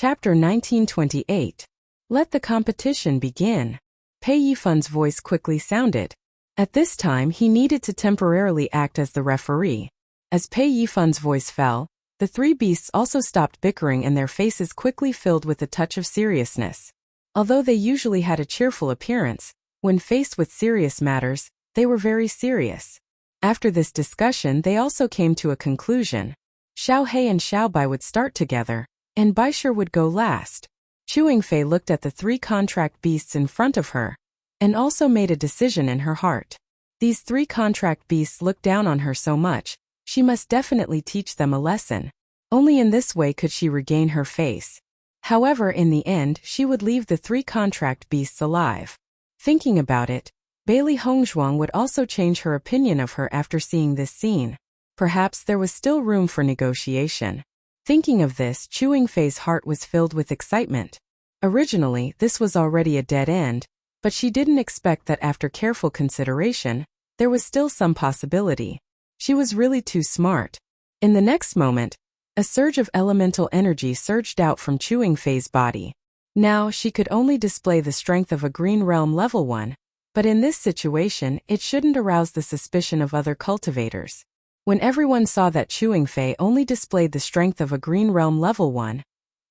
Chapter 1928. Let the competition begin. Pei Yifun's voice quickly sounded. At this time he needed to temporarily act as the referee. As Pei Yifun's voice fell, the three beasts also stopped bickering and their faces quickly filled with a touch of seriousness. Although they usually had a cheerful appearance, when faced with serious matters, they were very serious. After this discussion they also came to a conclusion. Xiao He and Xiao Bai would start together, and Baisher would go last. Chewing Fei looked at the three contract beasts in front of her, and also made a decision in her heart. These three contract beasts looked down on her so much, she must definitely teach them a lesson. Only in this way could she regain her face. However, in the end, she would leave the three contract beasts alive. Thinking about it, Bailey Hongzhuang would also change her opinion of her after seeing this scene. Perhaps there was still room for negotiation. Thinking of this, Chewing Fei's heart was filled with excitement. Originally, this was already a dead end, but she didn't expect that after careful consideration, there was still some possibility. She was really too smart. In the next moment, a surge of elemental energy surged out from Chewing Fei's body. Now, she could only display the strength of a Green Realm level 1, but in this situation, it shouldn't arouse the suspicion of other cultivators. When everyone saw that Chewing Fei only displayed the strength of a Green Realm level 1,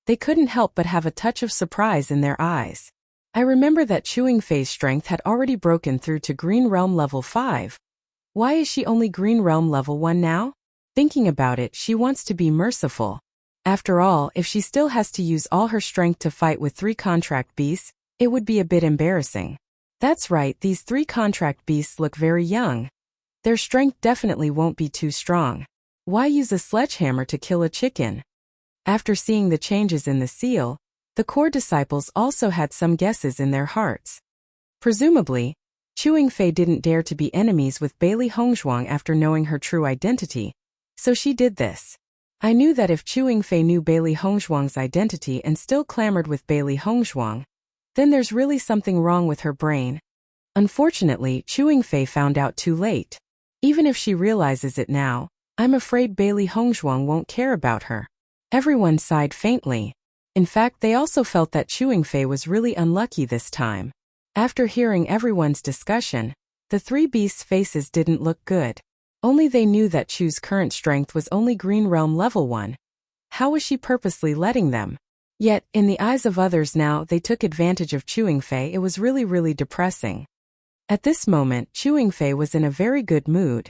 they couldn't help but have a touch of surprise in their eyes. I remember that Chewing Fei's strength had already broken through to Green Realm level 5. Why is she only Green Realm level 1 now? Thinking about it, she wants to be merciful. After all, if she still has to use all her strength to fight with three contract beasts, it would be a bit embarrassing. That's right, these three contract beasts look very young. Their strength definitely won't be too strong. Why use a sledgehammer to kill a chicken? After seeing the changes in the seal, the core disciples also had some guesses in their hearts. Presumably, Chewing Fei didn't dare to be enemies with Bailey Hongzhuang after knowing her true identity, so she did this. I knew that if Chewing Fei knew Bailey Hongzhuang's identity and still clamored with Bailey Hongzhuang, then there's really something wrong with her brain. Unfortunately, Chewing Fei found out too late. Even if she realizes it now, I'm afraid Bailey Hongzhuang won't care about her. Everyone sighed faintly. In fact, they also felt that Chewing Fei was really unlucky this time. After hearing everyone's discussion, the three beasts' faces didn't look good. Only they knew that Chu's current strength was only Green Realm level 1. How was she purposely letting them? Yet, in the eyes of others now they took advantage of Chewing Fei. It was really depressing. At this moment, Chewing Fei was in a very good mood.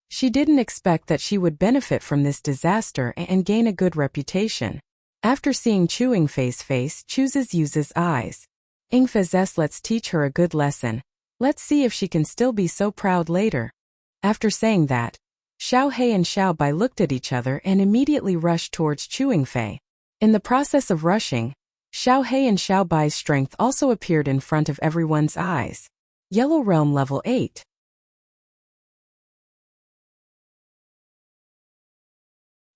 She didn't expect that she would benefit from this disaster and gain a good reputation. After seeing Chewing Fei's face, Chu's uses eyes. Ingfezes, let's teach her a good lesson. Let's see if she can still be so proud later. After saying that, Xiao He and Xiao Bai looked at each other and immediately rushed towards Chewing Fei. In the process of rushing, Xiao He and Xiao Bai's strength also appeared in front of everyone's eyes. Yellow Realm level 8.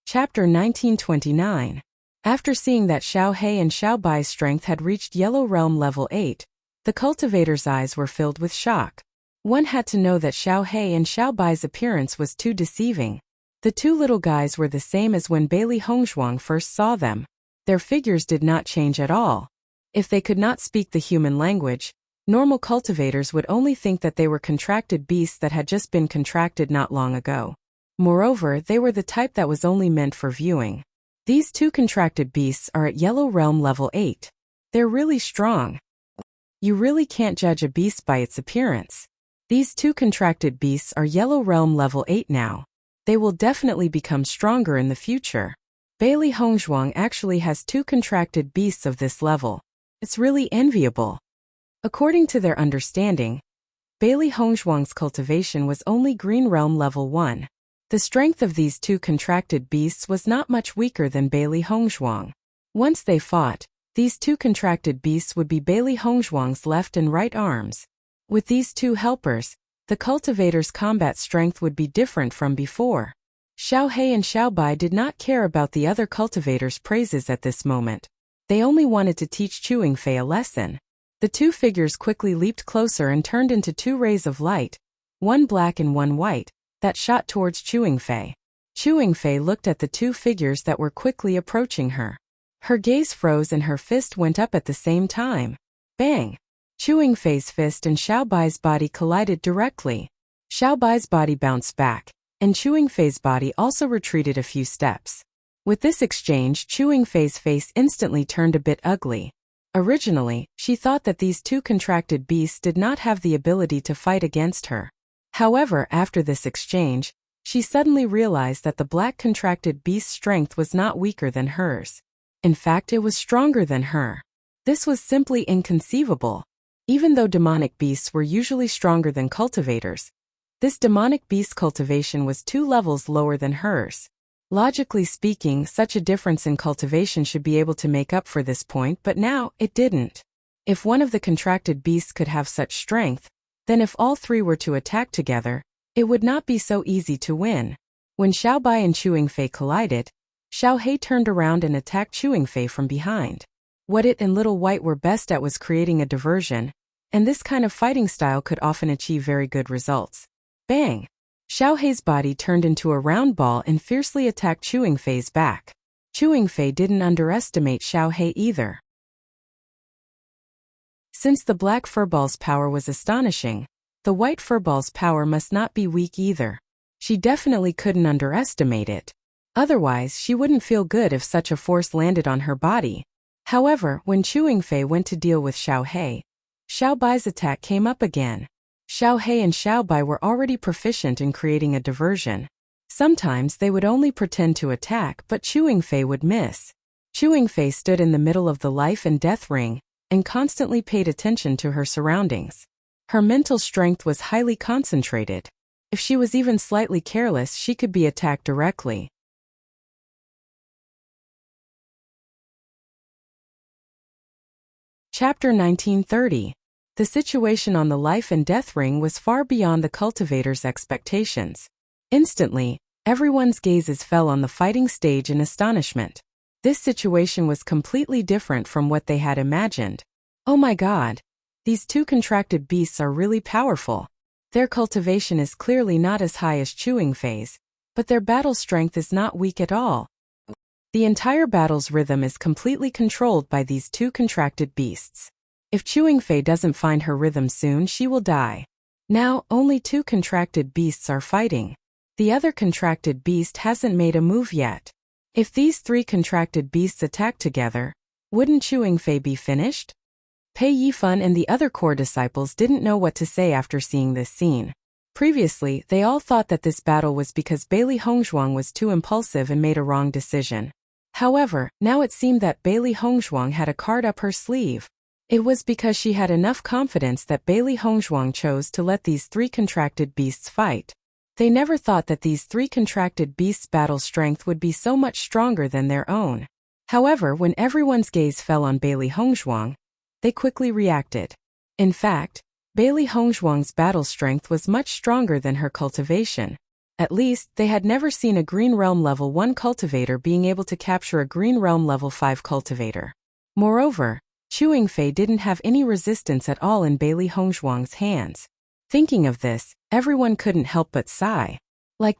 Chapter 1929. After seeing that Xiao He and Xiao Bai's strength had reached Yellow Realm level 8, the cultivator's eyes were filled with shock. One had to know that Xiao He and Xiao Bai's appearance was too deceiving. The two little guys were the same as when Bailey Hongzhuang first saw them. Their figures did not change at all. If they could not speak the human language, normal cultivators would only think that they were contracted beasts that had just been contracted not long ago. Moreover, they were the type that was only meant for viewing. These two contracted beasts are at Yellow Realm level 8. They're really strong. You really can't judge a beast by its appearance. These two contracted beasts are Yellow Realm level 8 now. They will definitely become stronger in the future. Bailey Hongzhuang actually has two contracted beasts of this level. It's really enviable. According to their understanding, Bailey Hongzhuang's cultivation was only Green Realm level 1. The strength of these two contracted beasts was not much weaker than Bailey Hongzhuang. Once they fought, these two contracted beasts would be Bailey Hongzhuang's left and right arms. With these two helpers, the cultivator's combat strength would be different from before. Xiao He and Xiao Bai did not care about the other cultivators' praises at this moment. They only wanted to teach Chewing Fei a lesson. The two figures quickly leaped closer and turned into two rays of light, one black and one white, that shot towards Chewing Fei. Chewing Fei looked at the two figures that were quickly approaching her. Her gaze froze and her fist went up at the same time. Bang! Chewing Fei's fist and Xiao Bai's body collided directly. Xiao Bai's body bounced back, and Chewing Fei's body also retreated a few steps. With this exchange, Chewing Fei's face instantly turned a bit ugly. Originally, she thought that these two contracted beasts did not have the ability to fight against her. However, after this exchange, she suddenly realized that the black contracted beast's strength was not weaker than hers. In fact, it was stronger than her. This was simply inconceivable. Even though demonic beasts were usually stronger than cultivators, this demonic beast cultivation was 2 levels lower than hers. Logically speaking, such a difference in cultivation should be able to make up for this point, but now, it didn't. If one of the contracted beasts could have such strength, then if all 3 were to attack together, it would not be so easy to win. When Xiao Bai and Chewing Fei collided, Xiao He turned around and attacked Chewing Fei from behind. What it and Little White were best at was creating a diversion, and this kind of fighting style could often achieve very good results. Bang! Xiao He's body turned into a round ball and fiercely attacked Chewing Fei's back. Chewing Fei didn't underestimate Xiao He either. Since the black furball's power was astonishing, the white furball's power must not be weak either. She definitely couldn't underestimate it. Otherwise, she wouldn't feel good if such a force landed on her body. However, when Chewing Fei went to deal with Xiao He, Xiao Bai's attack came up again. Xiao He and Xiao Bai were already proficient in creating a diversion. Sometimes they would only pretend to attack, but Chewing Fei would miss. Chewing Fei stood in the middle of the life and death ring, and constantly paid attention to her surroundings. Her mental strength was highly concentrated. If she was even slightly careless, she could be attacked directly. Chapter 1930. The situation on the life and death ring was far beyond the cultivator's expectations. Instantly, everyone's gazes fell on the fighting stage in astonishment. This situation was completely different from what they had imagined. Oh my god! These two contracted beasts are really powerful. Their cultivation is clearly not as high as Chewing Fei's, but their battle strength is not weak at all. The entire battle's rhythm is completely controlled by these two contracted beasts. If Chewing Fei doesn't find her rhythm soon, she will die. Now, only 2 contracted beasts are fighting. The other contracted beast hasn't made a move yet. If these 3 contracted beasts attack together, wouldn't Chewing Fei be finished? Pei Yifan and the other core disciples didn't know what to say after seeing this scene. Previously, they all thought that this battle was because Bailey Hongzhuang was too impulsive and made a wrong decision. However, now it seemed that Bailey Hongzhuang had a card up her sleeve. It was because she had enough confidence that Bailey Hongzhuang chose to let these 3 contracted beasts fight. They never thought that these 3 contracted beasts' battle strength would be so much stronger than their own. However, when everyone's gaze fell on Bailey Hongzhuang, they quickly reacted. In fact, Bailey Hongzhuang's battle strength was much stronger than her cultivation. At least, they had never seen a Green Realm Level 1 cultivator being able to capture a Green Realm Level 5 cultivator. Moreover, Chewing Fei didn't have any resistance at all in Bailey Hongzhuang's hands. Thinking of this, everyone couldn't help but sigh. Like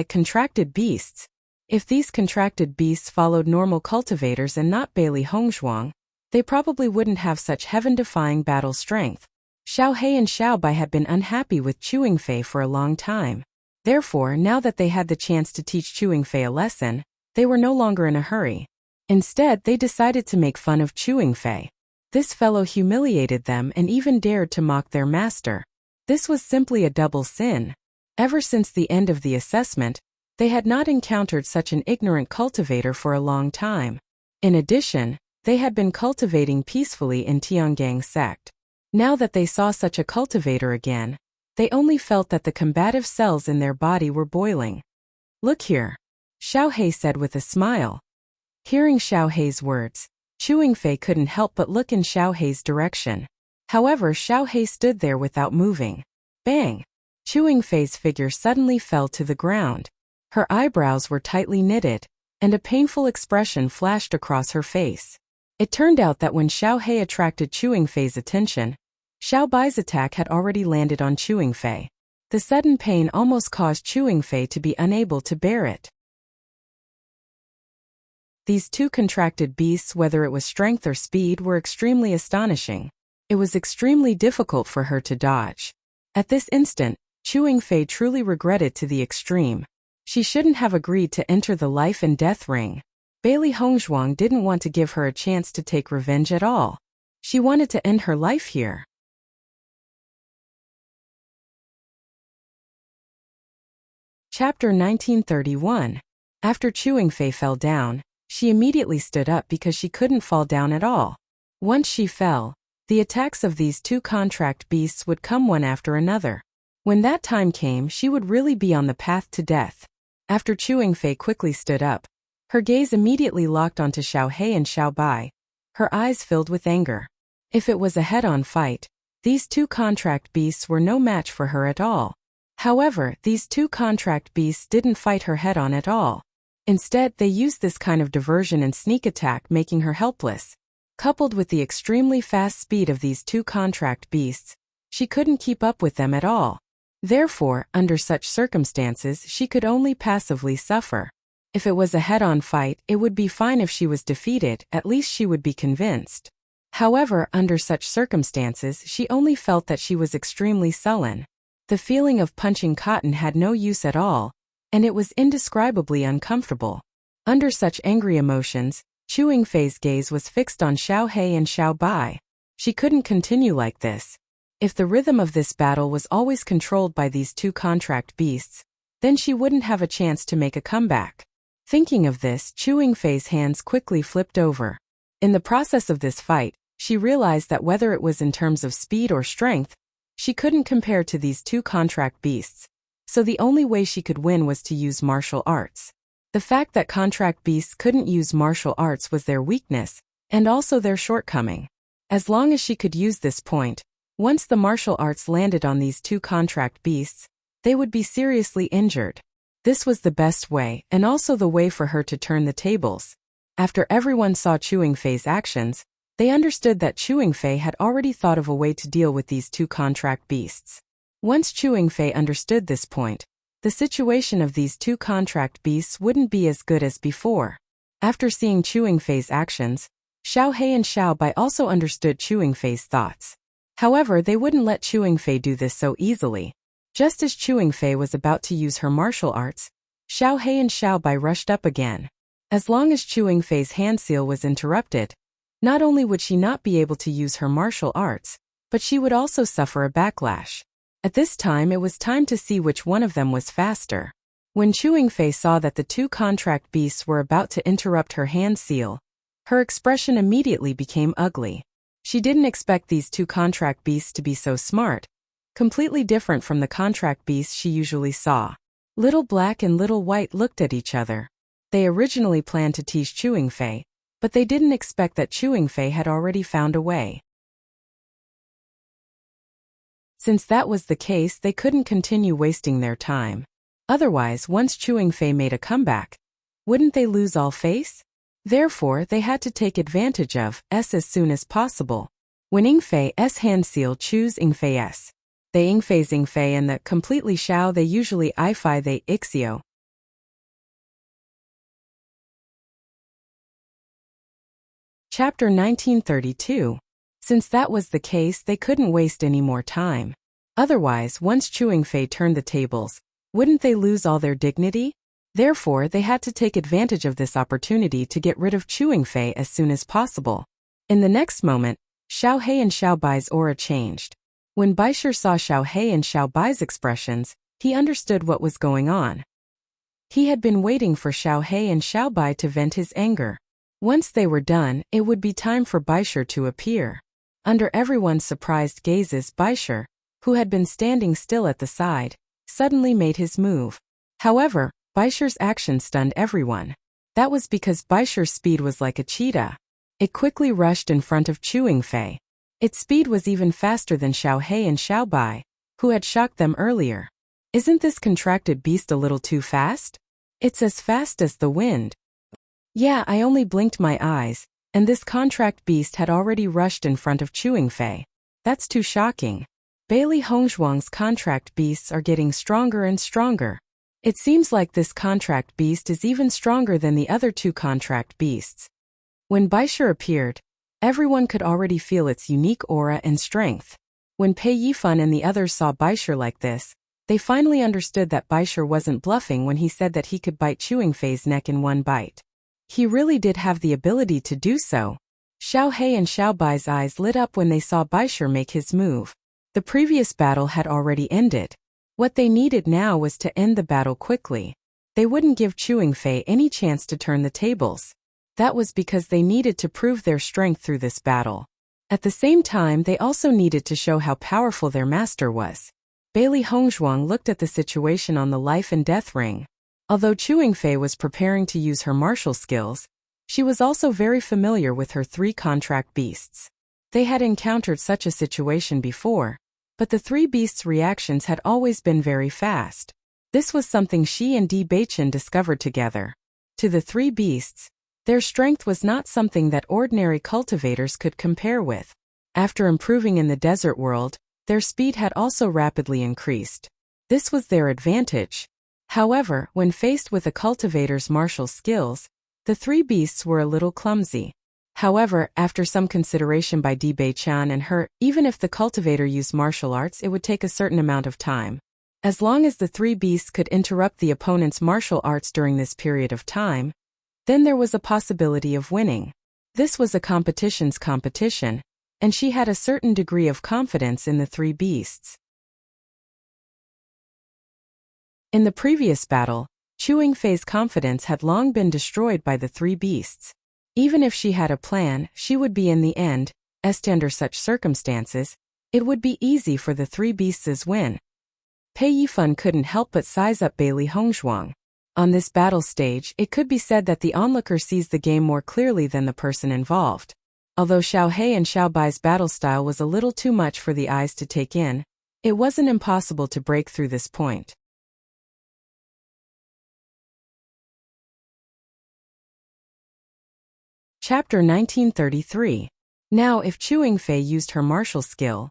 contracted beasts. If these contracted beasts followed normal cultivators and not Bailey Hongzhuang, they probably wouldn't have such heaven-defying battle strength. Xiao He and Xiao Bai had been unhappy with Chewing Fei for a long time. Therefore, now that they had the chance to teach Chewing Fei a lesson, they were no longer in a hurry. Instead, they decided to make fun of Chewing Fei. This fellow humiliated them and even dared to mock their master. This was simply a double sin. Ever since the end of the assessment, they had not encountered such an ignorant cultivator for a long time. In addition, they had been cultivating peacefully in Tiangang sect. Now that they saw such a cultivator again, they only felt that the combative cells in their body were boiling. "Look here," Xiao He said with a smile. Hearing Xiao He's words, Chewing Fei couldn't help but look in Xiao He's direction. However, Xiao He stood there without moving. Bang! Chewing Fei's figure suddenly fell to the ground. Her eyebrows were tightly knitted, and a painful expression flashed across her face. It turned out that when Xiao He attracted Chewing Fei's attention, Xiao Bai's attack had already landed on Chewing Fei. The sudden pain almost caused Chewing Fei to be unable to bear it. These two contracted beasts, whether it was strength or speed, were extremely astonishing. It was extremely difficult for her to dodge. At this instant, Chewing Fei truly regretted to the extreme. She shouldn't have agreed to enter the life and death ring. Bailey Hongzhuang didn't want to give her a chance to take revenge at all. She wanted to end her life here. Chapter 1931. After Chewing Fei fell down, she immediately stood up because she couldn't fall down at all. Once she fell, the attacks of these two contract beasts would come one after another. When that time came, she would really be on the path to death. After Chewing Fei quickly stood up, her gaze immediately locked onto Xiao He and Xiao Bai. Her eyes filled with anger. If it was a head-on fight, these two contract beasts were no match for her at all. However, these two contract beasts didn't fight her head-on at all. Instead, they used this kind of diversion and sneak attack, making her helpless. Coupled with the extremely fast speed of these two contract beasts, she couldn't keep up with them at all. Therefore, under such circumstances, she could only passively suffer. If it was a head-on fight, it would be fine if she was defeated, at least she would be convinced. However, under such circumstances, she only felt that she was extremely sullen. The feeling of punching cotton had no use at all, and it was indescribably uncomfortable. Under such angry emotions, Chewing Fei's gaze was fixed on Xiao He and Xiao Bai. She couldn't continue like this. If the rhythm of this battle was always controlled by these two contract beasts, then she wouldn't have a chance to make a comeback. Thinking of this, Chewing Fei's hands quickly flipped over. In the process of this fight, she realized that whether it was in terms of speed or strength, she couldn't compare to these two contract beasts. So the only way she could win was to use martial arts. The fact that contract beasts couldn't use martial arts was their weakness, and also their shortcoming. As long as she could use this point, once the martial arts landed on these two contract beasts, they would be seriously injured. This was the best way, and also the way for her to turn the tables. After everyone saw Chewing Fei's actions, they understood that Chewing Fei had already thought of a way to deal with these two contract beasts. Once Chewing Fei understood this point, the situation of these two contract beasts wouldn't be as good as before. After seeing Chewing Fei's actions, Xiao He and Xiao Bai also understood Chewing Fei's thoughts. However, they wouldn't let Chewing Fei do this so easily. Just as Chewing Fei was about to use her martial arts, Xiao He and Xiao Bai rushed up again. As long as Chewing Fei's hand seal was interrupted, not only would she not be able to use her martial arts, but she would also suffer a backlash. At this time, it was time to see which one of them was faster. When Chewing Fei saw that the two contract beasts were about to interrupt her hand seal, her expression immediately became ugly. She didn't expect these two contract beasts to be so smart, completely different from the contract beasts she usually saw. Little Black and Little White looked at each other. They originally planned to tease Chewing Fei, but they didn't expect that Chewing Fei had already found a way. Since that was the case, they couldn't continue wasting their time. Otherwise, once Chewing Fei made a comeback, wouldn't they lose all face? Therefore, they had to take advantage of S as soon as possible. When Yingfei's hand seal choose Yingfei's, they Yingfei's Yingfei and the completely Xiao they usually Ifei they Ixio. Chapter 1932. Since that was the case, they couldn't waste any more time. Otherwise, once Chewing Fei turned the tables, wouldn't they lose all their dignity? Therefore, they had to take advantage of this opportunity to get rid of Chewing Fei as soon as possible. In the next moment, Xiao He and Xiao Bai's aura changed. When Baisher saw Xiao He and Xiao Bai's expressions, he understood what was going on. He had been waiting for Xiao He and Xiao Bai to vent his anger. Once they were done, it would be time for Baisher to appear. Under everyone's surprised gazes, Baisher, who had been standing still at the side, suddenly made his move. However, Baisher's action stunned everyone. That was because Baisher's speed was like a cheetah. It quickly rushed in front of Chewing Fei. Its speed was even faster than Xiao He and Xiao Bai, who had shocked them earlier. Isn't this contracted beast a little too fast? It's as fast as the wind. Yeah, I only blinked my eyes, and this contract beast had already rushed in front of Chewing Fei. That's too shocking. Bailey Hongzhuang's contract beasts are getting stronger and stronger. It seems like this contract beast is even stronger than the other two contract beasts. When Baisher appeared, everyone could already feel its unique aura and strength. When Pei Yifan and the others saw Baisher like this, they finally understood that Baisher wasn't bluffing when he said that he could bite Chewing Fei's neck in one bite. He really did have the ability to do so. Xiao He and Xiao Bai's eyes lit up when they saw Baisher make his move. The previous battle had already ended. What they needed now was to end the battle quickly. They wouldn't give Chewing Fei any chance to turn the tables. That was because they needed to prove their strength through this battle. At the same time, they also needed to show how powerful their master was. Bailey Hongzhuang looked at the situation on the life and death ring. Although Chewing Fei was preparing to use her martial skills, she was also very familiar with her three contract beasts. They had encountered such a situation before, but the three beasts' reactions had always been very fast. This was something she and Di Beichen discovered together. To the three beasts, their strength was not something that ordinary cultivators could compare with. After improving in the desert world, their speed had also rapidly increased. This was their advantage. However, when faced with a cultivator's martial skills, the three beasts were a little clumsy. However, after some consideration by Di Beichen and her, even if the cultivator used martial arts, it would take a certain amount of time. As long as the three beasts could interrupt the opponent's martial arts during this period of time, then there was a possibility of winning. This was a competition's competition, and she had a certain degree of confidence in the three beasts. In the previous battle, Chewing Fei's confidence had long been destroyed by the three beasts. Even if she had a plan, she would be in the end, under such circumstances, it would be easy for the three beasts' win. Pei Yifan couldn't help but size up Bailey Hongzhuang. On this battle stage, it could be said that the onlooker sees the game more clearly than the person involved. Although Xiao He and Xiao Bai's battle style was a little too much for the eyes to take in, it wasn't impossible to break through this point. Chapter 1933. Now if Chewing Fei used her martial skill,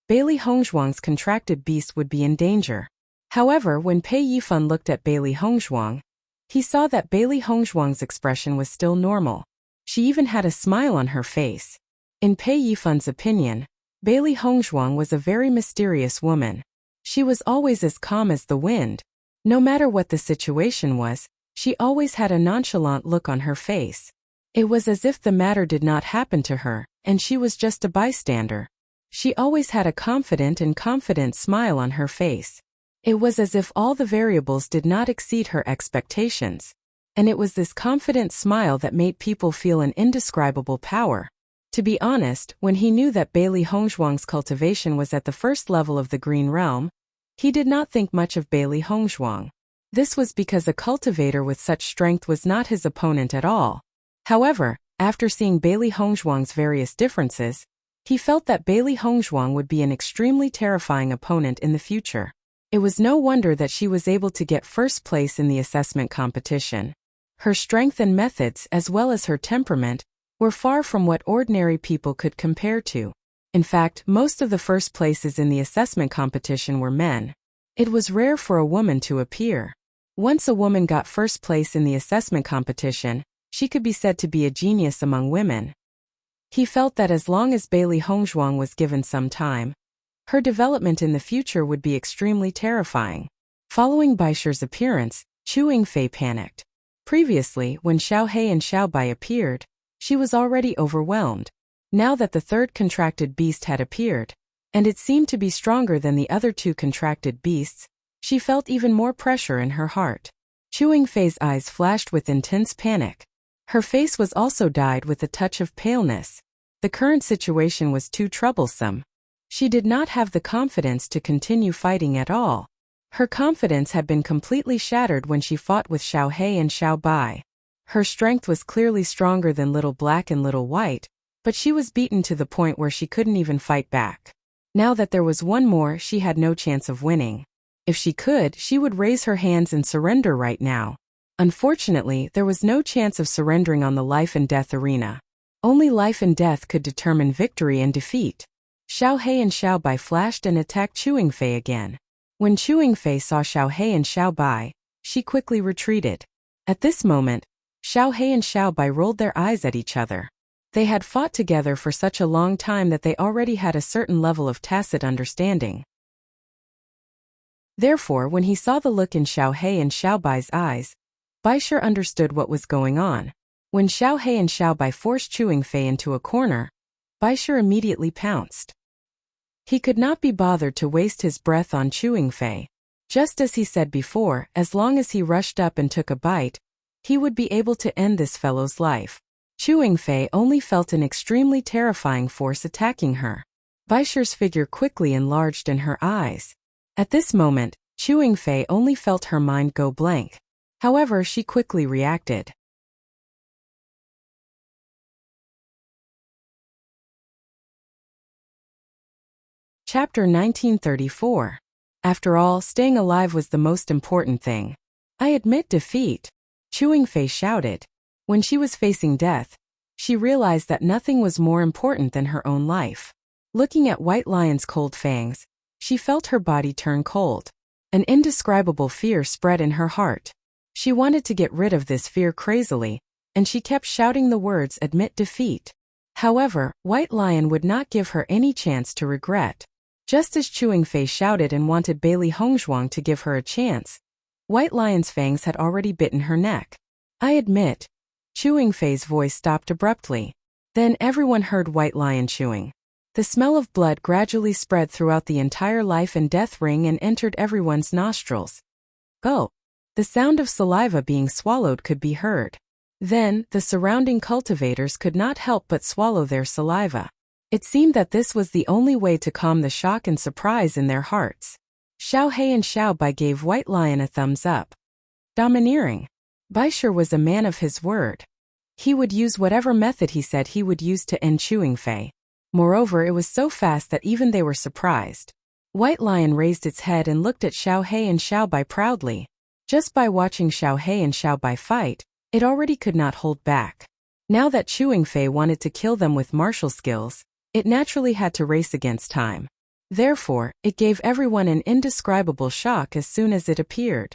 Bailey Hongzhuang's contracted beast would be in danger. However, when Pei Yifan looked at Bailey Hongzhuang, he saw that Bailey Hongzhuang's expression was still normal. She even had a smile on her face. In Pei Yifan's opinion, Bailey Hongzhuang was a very mysterious woman. She was always as calm as the wind. No matter what the situation was, she always had a nonchalant look on her face. It was as if the matter did not happen to her, and she was just a bystander. She always had a confident smile on her face. It was as if all the variables did not exceed her expectations. And it was this confident smile that made people feel an indescribable power. To be honest, when he knew that Bailey Hongzhuang's cultivation was at the first level of the Green Realm, he did not think much of Bailey Hongzhuang. This was because a cultivator with such strength was not his opponent at all. However, after seeing Bailey Hongzhuang's various differences, he felt that Bailey Hongzhuang would be an extremely terrifying opponent in the future. It was no wonder that she was able to get first place in the assessment competition. Her strength and methods, as well as her temperament, were far from what ordinary people could compare to. In fact, most of the first places in the assessment competition were men. It was rare for a woman to appear. Once a woman got first place in the assessment competition, she could be said to be a genius among women. He felt that as long as Bailey Hongzhuang was given some time, her development in the future would be extremely terrifying. Following Baisher's appearance, Chewing Fei panicked. Previously, when Xiao He and Xiao Bai appeared, she was already overwhelmed. Now that the third contracted beast had appeared, and it seemed to be stronger than the other two contracted beasts, she felt even more pressure in her heart. Chewing Fei's eyes flashed with intense panic. Her face was also dyed with a touch of paleness. The current situation was too troublesome. She did not have the confidence to continue fighting at all. Her confidence had been completely shattered when she fought with Xiao He and Xiao Bai. Her strength was clearly stronger than Little Black and Little White, but she was beaten to the point where she couldn't even fight back. Now that there was one more, she had no chance of winning. If she could, she would raise her hands and surrender right now. Unfortunately, there was no chance of surrendering on the life and death arena. Only life and death could determine victory and defeat. Xiao He and Xiao Bai flashed and attacked Chewing Fei again. When Chewing Fei saw Xiao He and Xiao Bai, she quickly retreated. At this moment, Xiao He and Xiao Bai rolled their eyes at each other. They had fought together for such a long time that they already had a certain level of tacit understanding. Therefore, when he saw the look in Xiao He and Xiao Bai's eyes, Bai sure understood what was going on. When Xiao He and Xiao Bai forced Chewing Fei into a corner, Bai sure immediately pounced. He could not be bothered to waste his breath on Chewing Fei. Just as he said before, as long as he rushed up and took a bite, he would be able to end this fellow's life. Chewing Fei only felt an extremely terrifying force attacking her. Bai Shi's figure quickly enlarged in her eyes. At this moment, Chewing Fei only felt her mind go blank. However, she quickly reacted. Chapter 1934. After all, staying alive was the most important thing. I admit defeat, Chewing Fei shouted. When she was facing death, she realized that nothing was more important than her own life. Looking at White Lion's cold fangs, she felt her body turn cold. An indescribable fear spread in her heart. She wanted to get rid of this fear crazily, and she kept shouting the words "admit defeat." However, White Lion would not give her any chance to regret. Just as Chewing Fei shouted and wanted Bailey Hongzhuang to give her a chance, White Lion's fangs had already bitten her neck. I admit. Chewing Fei's voice stopped abruptly. Then everyone heard White Lion chewing. The smell of blood gradually spread throughout the entire life and death ring and entered everyone's nostrils. Go! The sound of saliva being swallowed could be heard. Then, the surrounding cultivators could not help but swallow their saliva. It seemed that this was the only way to calm the shock and surprise in their hearts. Xiao He and Xiao Bai gave White Lion a thumbs up. Domineering. Bai Shi was a man of his word. He would use whatever method he said he would use to end Chewing Fei. Moreover, it was so fast that even they were surprised. White Lion raised its head and looked at Xiao He and Xiao Bai proudly. Just by watching Xiao He and Xiao Bai fight, it already could not hold back. Now that Chewing Fei wanted to kill them with martial skills, it naturally had to race against time. Therefore, it gave everyone an indescribable shock as soon as it appeared.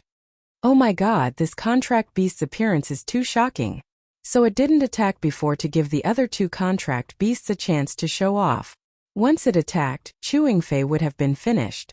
Oh my god, this contract beast's appearance is too shocking. So it didn't attack before to give the other two contract beasts a chance to show off. Once it attacked, Chewing Fei would have been finished.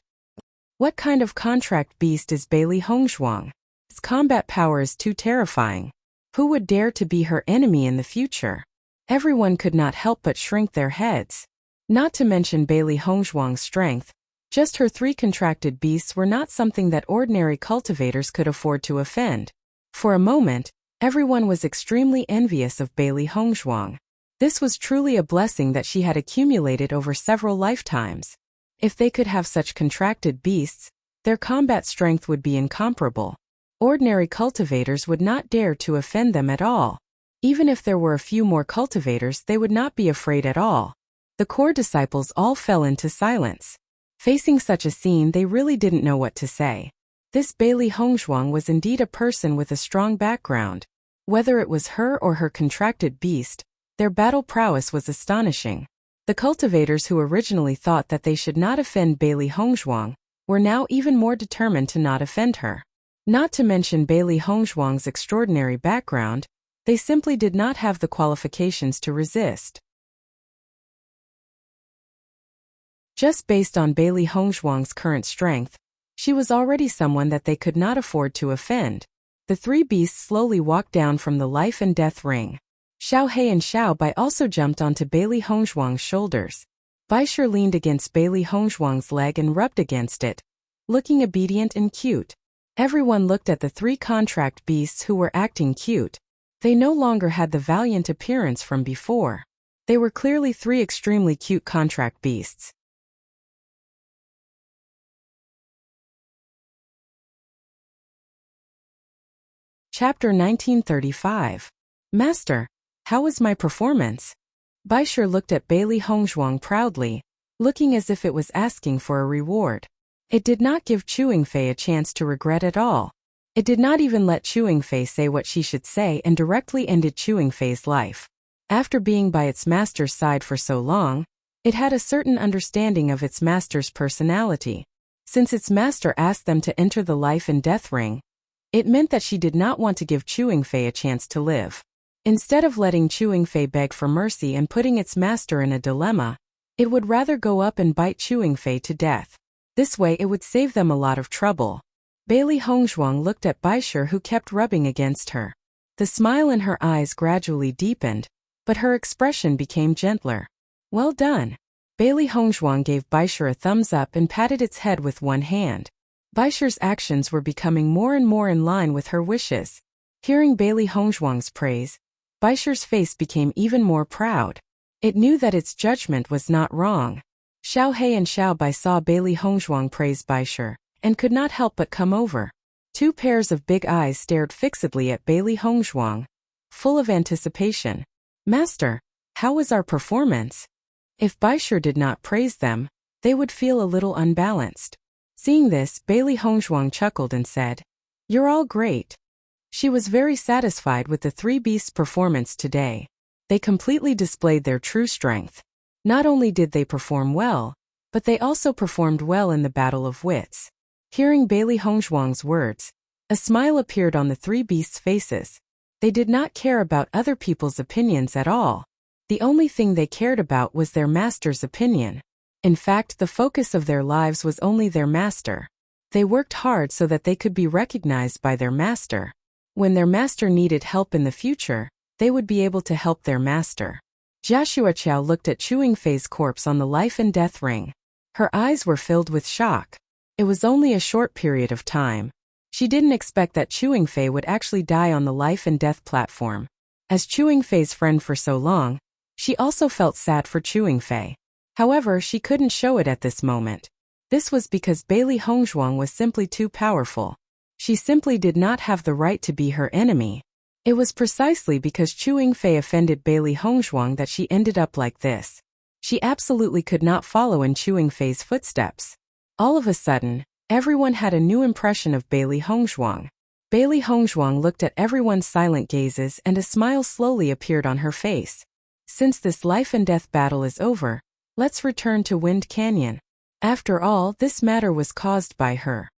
What kind of contract beast is Bailey Hongzhuang? Its combat power is too terrifying. Who would dare to be her enemy in the future? Everyone could not help but shrink their heads. Not to mention Bailey Hongzhuang's strength, just her 3 contracted beasts were not something that ordinary cultivators could afford to offend. For a moment, everyone was extremely envious of Bailey Hongzhuang. This was truly a blessing that she had accumulated over several lifetimes. If they could have such contracted beasts, their combat strength would be incomparable. Ordinary cultivators would not dare to offend them at all. Even if there were a few more cultivators, they would not be afraid at all. The core disciples all fell into silence. Facing such a scene, they really didn't know what to say. This Bailey Hongzhuang was indeed a person with a strong background. Whether it was her or her contracted beast, their battle prowess was astonishing. The cultivators who originally thought that they should not offend Bailey Hongzhuang were now even more determined to not offend her. Not to mention Bailey Hongzhuang's extraordinary background, they simply did not have the qualifications to resist. Just based on Bailey Hongzhuang's current strength, she was already someone that they could not afford to offend. The 3 beasts slowly walked down from the life and death ring. Xiao He and Xiao Bai also jumped onto Bailey Hongzhuang's shoulders. Bai Shi leaned against Bailey Hongzhuang's leg and rubbed against it, looking obedient and cute. Everyone looked at the 3 contract beasts who were acting cute. They no longer had the valiant appearance from before. They were clearly 3 extremely cute contract beasts. Chapter 1935. Master, how was my performance? Bai Shi looked at Bailey Hongzhuang proudly, looking as if it was asking for a reward. It did not give Chewing Fei a chance to regret at all. It did not even let Chewing Fei say what she should say and directly ended Chewing Fei's life. After being by its master's side for so long, It had a certain understanding of its master's personality. Since its master asked them to enter the life and death ring, it meant that she did not want to give Chewing Fei a chance to live. Instead of letting Chewing Fei beg for mercy and putting its master in a dilemma, it would rather go up and bite Chewing Fei to death. This way it would save them a lot of trouble. Bailey Hongzhuang looked at Baisher, who kept rubbing against her. The smile in her eyes gradually deepened, but her expression became gentler. Well done. Bailey Hongzhuang gave Baisher a thumbs up and patted its head with one hand. Baisher's actions were becoming more and more in line with her wishes. Hearing Bailey Hongzhuang's praise, Baisher's face became even more proud. It knew that its judgment was not wrong. Xiao He and Xiao Bai saw Bailey Hongzhuang praise Baisher, and could not help but come over. Two pairs of big eyes stared fixedly at Bailey Hongzhuang, full of anticipation. Master, how was our performance? If Baisher did not praise them, they would feel a little unbalanced. Seeing this, Bailey Hongzhuang chuckled and said, "You're all great." She was very satisfied with the three beasts' performance today. They completely displayed their true strength. Not only did they perform well, but they also performed well in the battle of wits. Hearing Bailey Hongzhuang's words, a smile appeared on the three beasts' faces. They did not care about other people's opinions at all. The only thing they cared about was their master's opinion. In fact, the focus of their lives was only their master. They worked hard so that they could be recognized by their master. When their master needed help in the future, they would be able to help their master. Jia Xueqiao looked at Chewing Fei's corpse on the life and death ring. Her eyes were filled with shock. It was only a short period of time. She didn't expect that Chewing Fei would actually die on the life and death platform. As Chewing Fei's friend for so long, she also felt sad for Chewing Fei. However, she couldn't show it at this moment. This was because Bailey Hongzhuang was simply too powerful. She simply did not have the right to be her enemy. It was precisely because Chewing Fei offended Bailey Hongzhuang that she ended up like this. She absolutely could not follow in Chewing Fei's footsteps. All of a sudden, everyone had a new impression of Bailey Hongzhuang. Bailey Hongzhuang looked at everyone's silent gazes and a smile slowly appeared on her face. Since this life and death battle is over, let's return to Wind Canyon. After all, this matter was caused by her.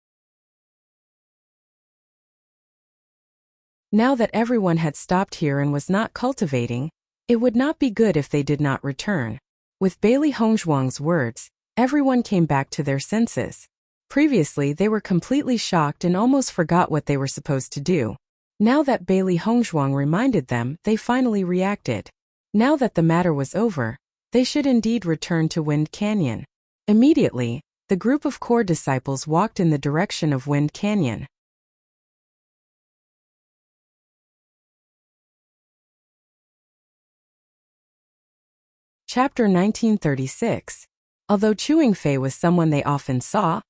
Now that everyone had stopped here and was not cultivating, it would not be good if they did not return. With Bailey Hongzhuang's words, everyone came back to their senses. Previously, they were completely shocked and almost forgot what they were supposed to do. Now that Bailey Hongzhuang reminded them, they finally reacted. Now that the matter was over, they should indeed return to Wind Canyon. Immediately, the group of core disciples walked in the direction of Wind Canyon. Chapter 1936. Although Chewing Fei was someone they often saw,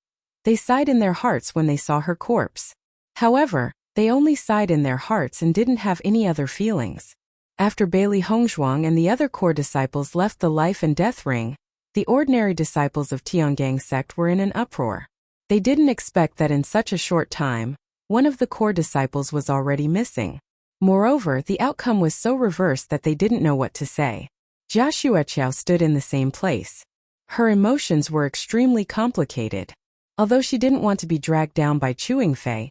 they sighed in their hearts when they saw her corpse. However, they only sighed in their hearts and didn't have any other feelings. After Bailey Hongzhuang and the other core disciples left the life and death ring, the ordinary disciples of Tiangang sect were in an uproar. They didn't expect that in such a short time, one of the core disciples was already missing. Moreover, the outcome was so reversed that they didn't know what to say. Jia Xueqiao stood in the same place. Her emotions were extremely complicated. Although she didn't want to be dragged down by Chewing Fei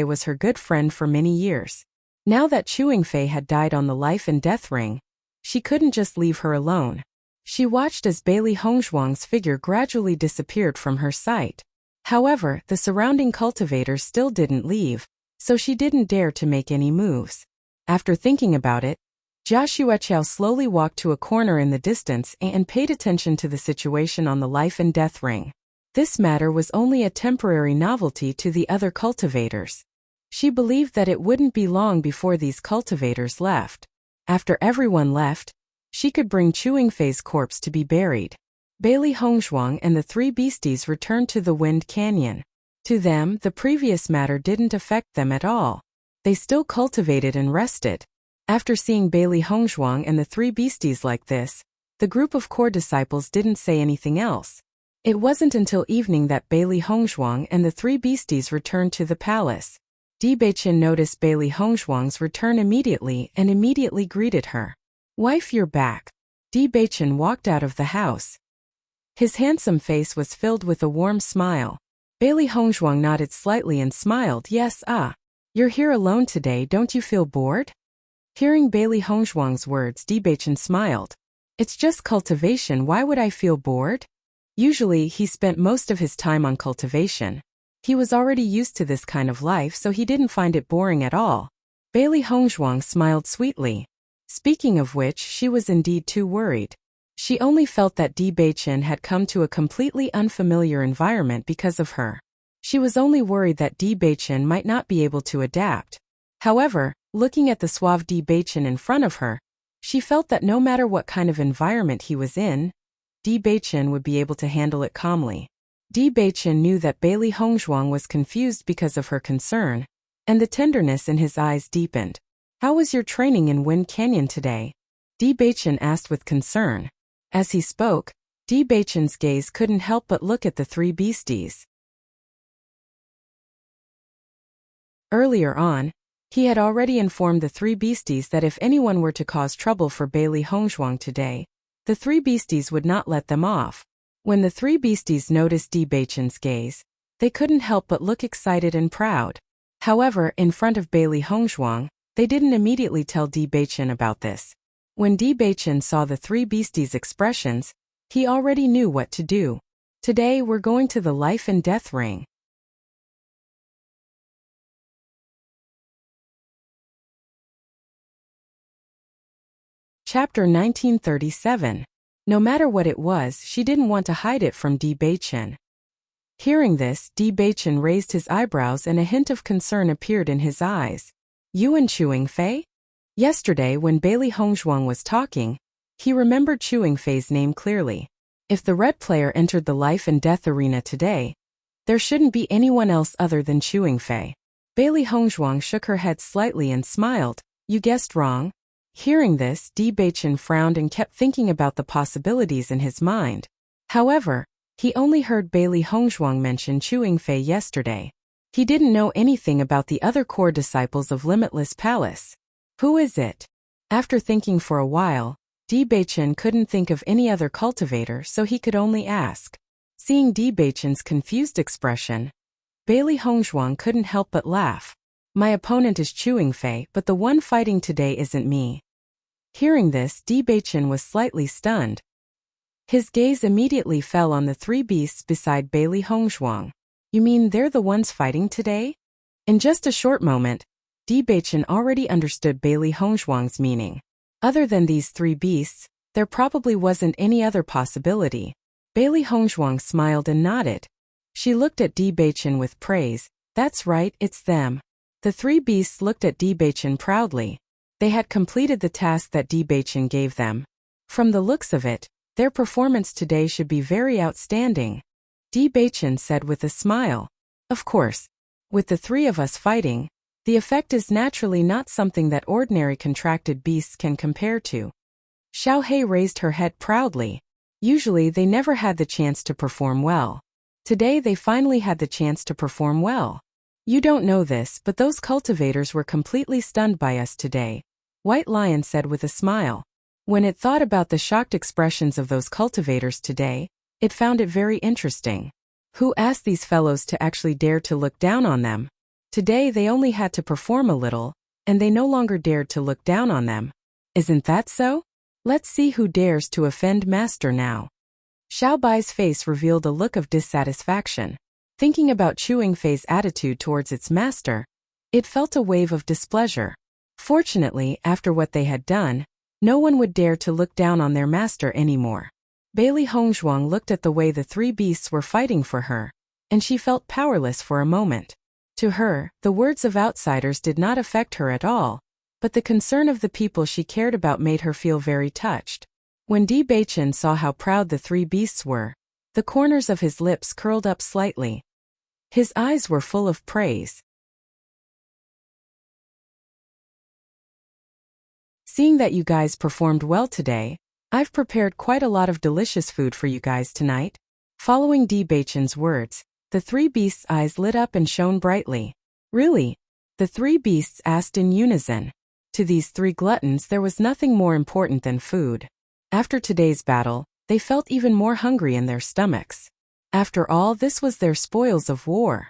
was her good friend for many years. Now that Chewing Fei had died on the life and death ring, she couldn't just leave her alone. She watched as Bailey Hongzhuang's figure gradually disappeared from her sight. However, the surrounding cultivators still didn't leave, so she didn't dare to make any moves. After thinking about it, Jia Xueqiao slowly walked to a corner in the distance and paid attention to the situation on the life and death ring. This matter was only a temporary novelty to the other cultivators. She believed that it wouldn't be long before these cultivators left. After everyone left, she could bring Chewing Fei's corpse to be buried. Bailey Hongzhuang and the three beasties returned to the Wind Canyon. To them, the previous matter didn't affect them at all. They still cultivated and rested. After seeing Bailey Hongzhuang and the three beasties like this, the group of core disciples didn't say anything else. It wasn't until evening that Bailey Hongzhuang and the three beasties returned to the palace. Di Beichen noticed Bailey Hongzhuang's return immediately and immediately greeted her. "Wife, you're back." Beichen walked out of the house. His handsome face was filled with a warm smile. Bailey Hongzhuang nodded slightly and smiled. Yes, you're here alone today, don't you feel bored? Hearing Bailey Hongzhuang's words, Beichen smiled. It's just cultivation, why would I feel bored? Usually, he spent most of his time on cultivation. He was already used to this kind of life, so he didn't find it boring at all. Bailey Hongzhuang smiled sweetly. Speaking of which, she was indeed too worried. She only felt that Beichen had come to a completely unfamiliar environment because of her. She was only worried that Beichen might not be able to adapt. However, looking at the suave Beichen in front of her, she felt that no matter what kind of environment he was in, Beichen would be able to handle it calmly. Beichen knew that Bailey Hongzhuang was confused because of her concern, and the tenderness in his eyes deepened. How was your training in Wind Canyon today? Beichen asked with concern. As he spoke, Beichen's gaze couldn't help but look at the three beasties. Earlier on, he had already informed the three beasties that if anyone were to cause trouble for Bailey Hongzhuang today, the three beasties would not let them off. When the three beasties noticed Beichen's gaze, they couldn't help but look excited and proud. However, in front of Bailey Hongzhuang, they didn't immediately tell Beichen about this. When Beichen saw the three beasties' expressions, he already knew what to do. Today we're going to the life and death ring. Chapter 1937. No matter what it was, she didn't want to hide it from Beichen. Hearing this, Beichen raised his eyebrows and a hint of concern appeared in his eyes. You and Chewing Fei? Yesterday when Bailey Hongzhuang was talking, he remembered Chewing Fei's name clearly. If the red player entered the life and death arena today, there shouldn't be anyone else other than Chewing Fei. Bailey Hongzhuang shook her head slightly and smiled. You guessed wrong. Hearing this, Beichen frowned and kept thinking about the possibilities in his mind. However, he only heard Bailey Hongzhuang mention Chewing Fei yesterday. He didn't know anything about the other core disciples of Limitless Palace. Who is it? After thinking for a while, Beichen couldn't think of any other cultivator, so he could only ask. Seeing Beichen's confused expression, Bailey Hongzhuang couldn't help but laugh. My opponent is Chewing Fei, but the one fighting today isn't me. Hearing this, Beichen was slightly stunned. His gaze immediately fell on the three beasts beside Bailey Hongzhuang. You mean they're the ones fighting today? In just a short moment, Beichen already understood Bailey Hongzhuang's meaning. Other than these three beasts, there probably wasn't any other possibility. Bailey Hongzhuang smiled and nodded. She looked at Beichen with praise. That's right, it's them. The three beasts looked at Beichen proudly. They had completed the task that Beichen gave them. From the looks of it, their performance today should be very outstanding. Beichen said with a smile. Of course, with the three of us fighting, the effect is naturally not something that ordinary contracted beasts can compare to. Xiao He raised her head proudly. Usually they never had the chance to perform well. Today they finally had the chance to perform well. You don't know this, but those cultivators were completely stunned by us today, White Lion said with a smile. When it thought about the shocked expressions of those cultivators today, it found it very interesting. Who asked these fellows to actually dare to look down on them? Today they only had to perform a little, and they no longer dared to look down on them. Isn't that so? Let's see who dares to offend Master now. Xiao Bai's face revealed a look of dissatisfaction. Thinking about Chewing Fei's attitude towards its master, it felt a wave of displeasure. Fortunately, after what they had done, no one would dare to look down on their master anymore. Bailey Hongzhuang looked at the way the three beasts were fighting for her, and she felt powerless for a moment. To her, the words of outsiders did not affect her at all, but the concern of the people she cared about made her feel very touched. When Beichen saw how proud the three beasts were, the corners of his lips curled up slightly. His eyes were full of praise. Seeing that you guys performed well today, I've prepared quite a lot of delicious food for you guys tonight. Following Beichen's words, the three beasts' eyes lit up and shone brightly. Really? The three beasts asked in unison. To these three gluttons there was nothing more important than food. After today's battle, they felt even more hungry in their stomachs. After all, this was their spoils of war.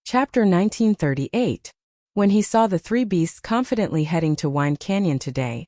Chapter 1938. When he saw the three beasts confidently heading to Wind Canyon today,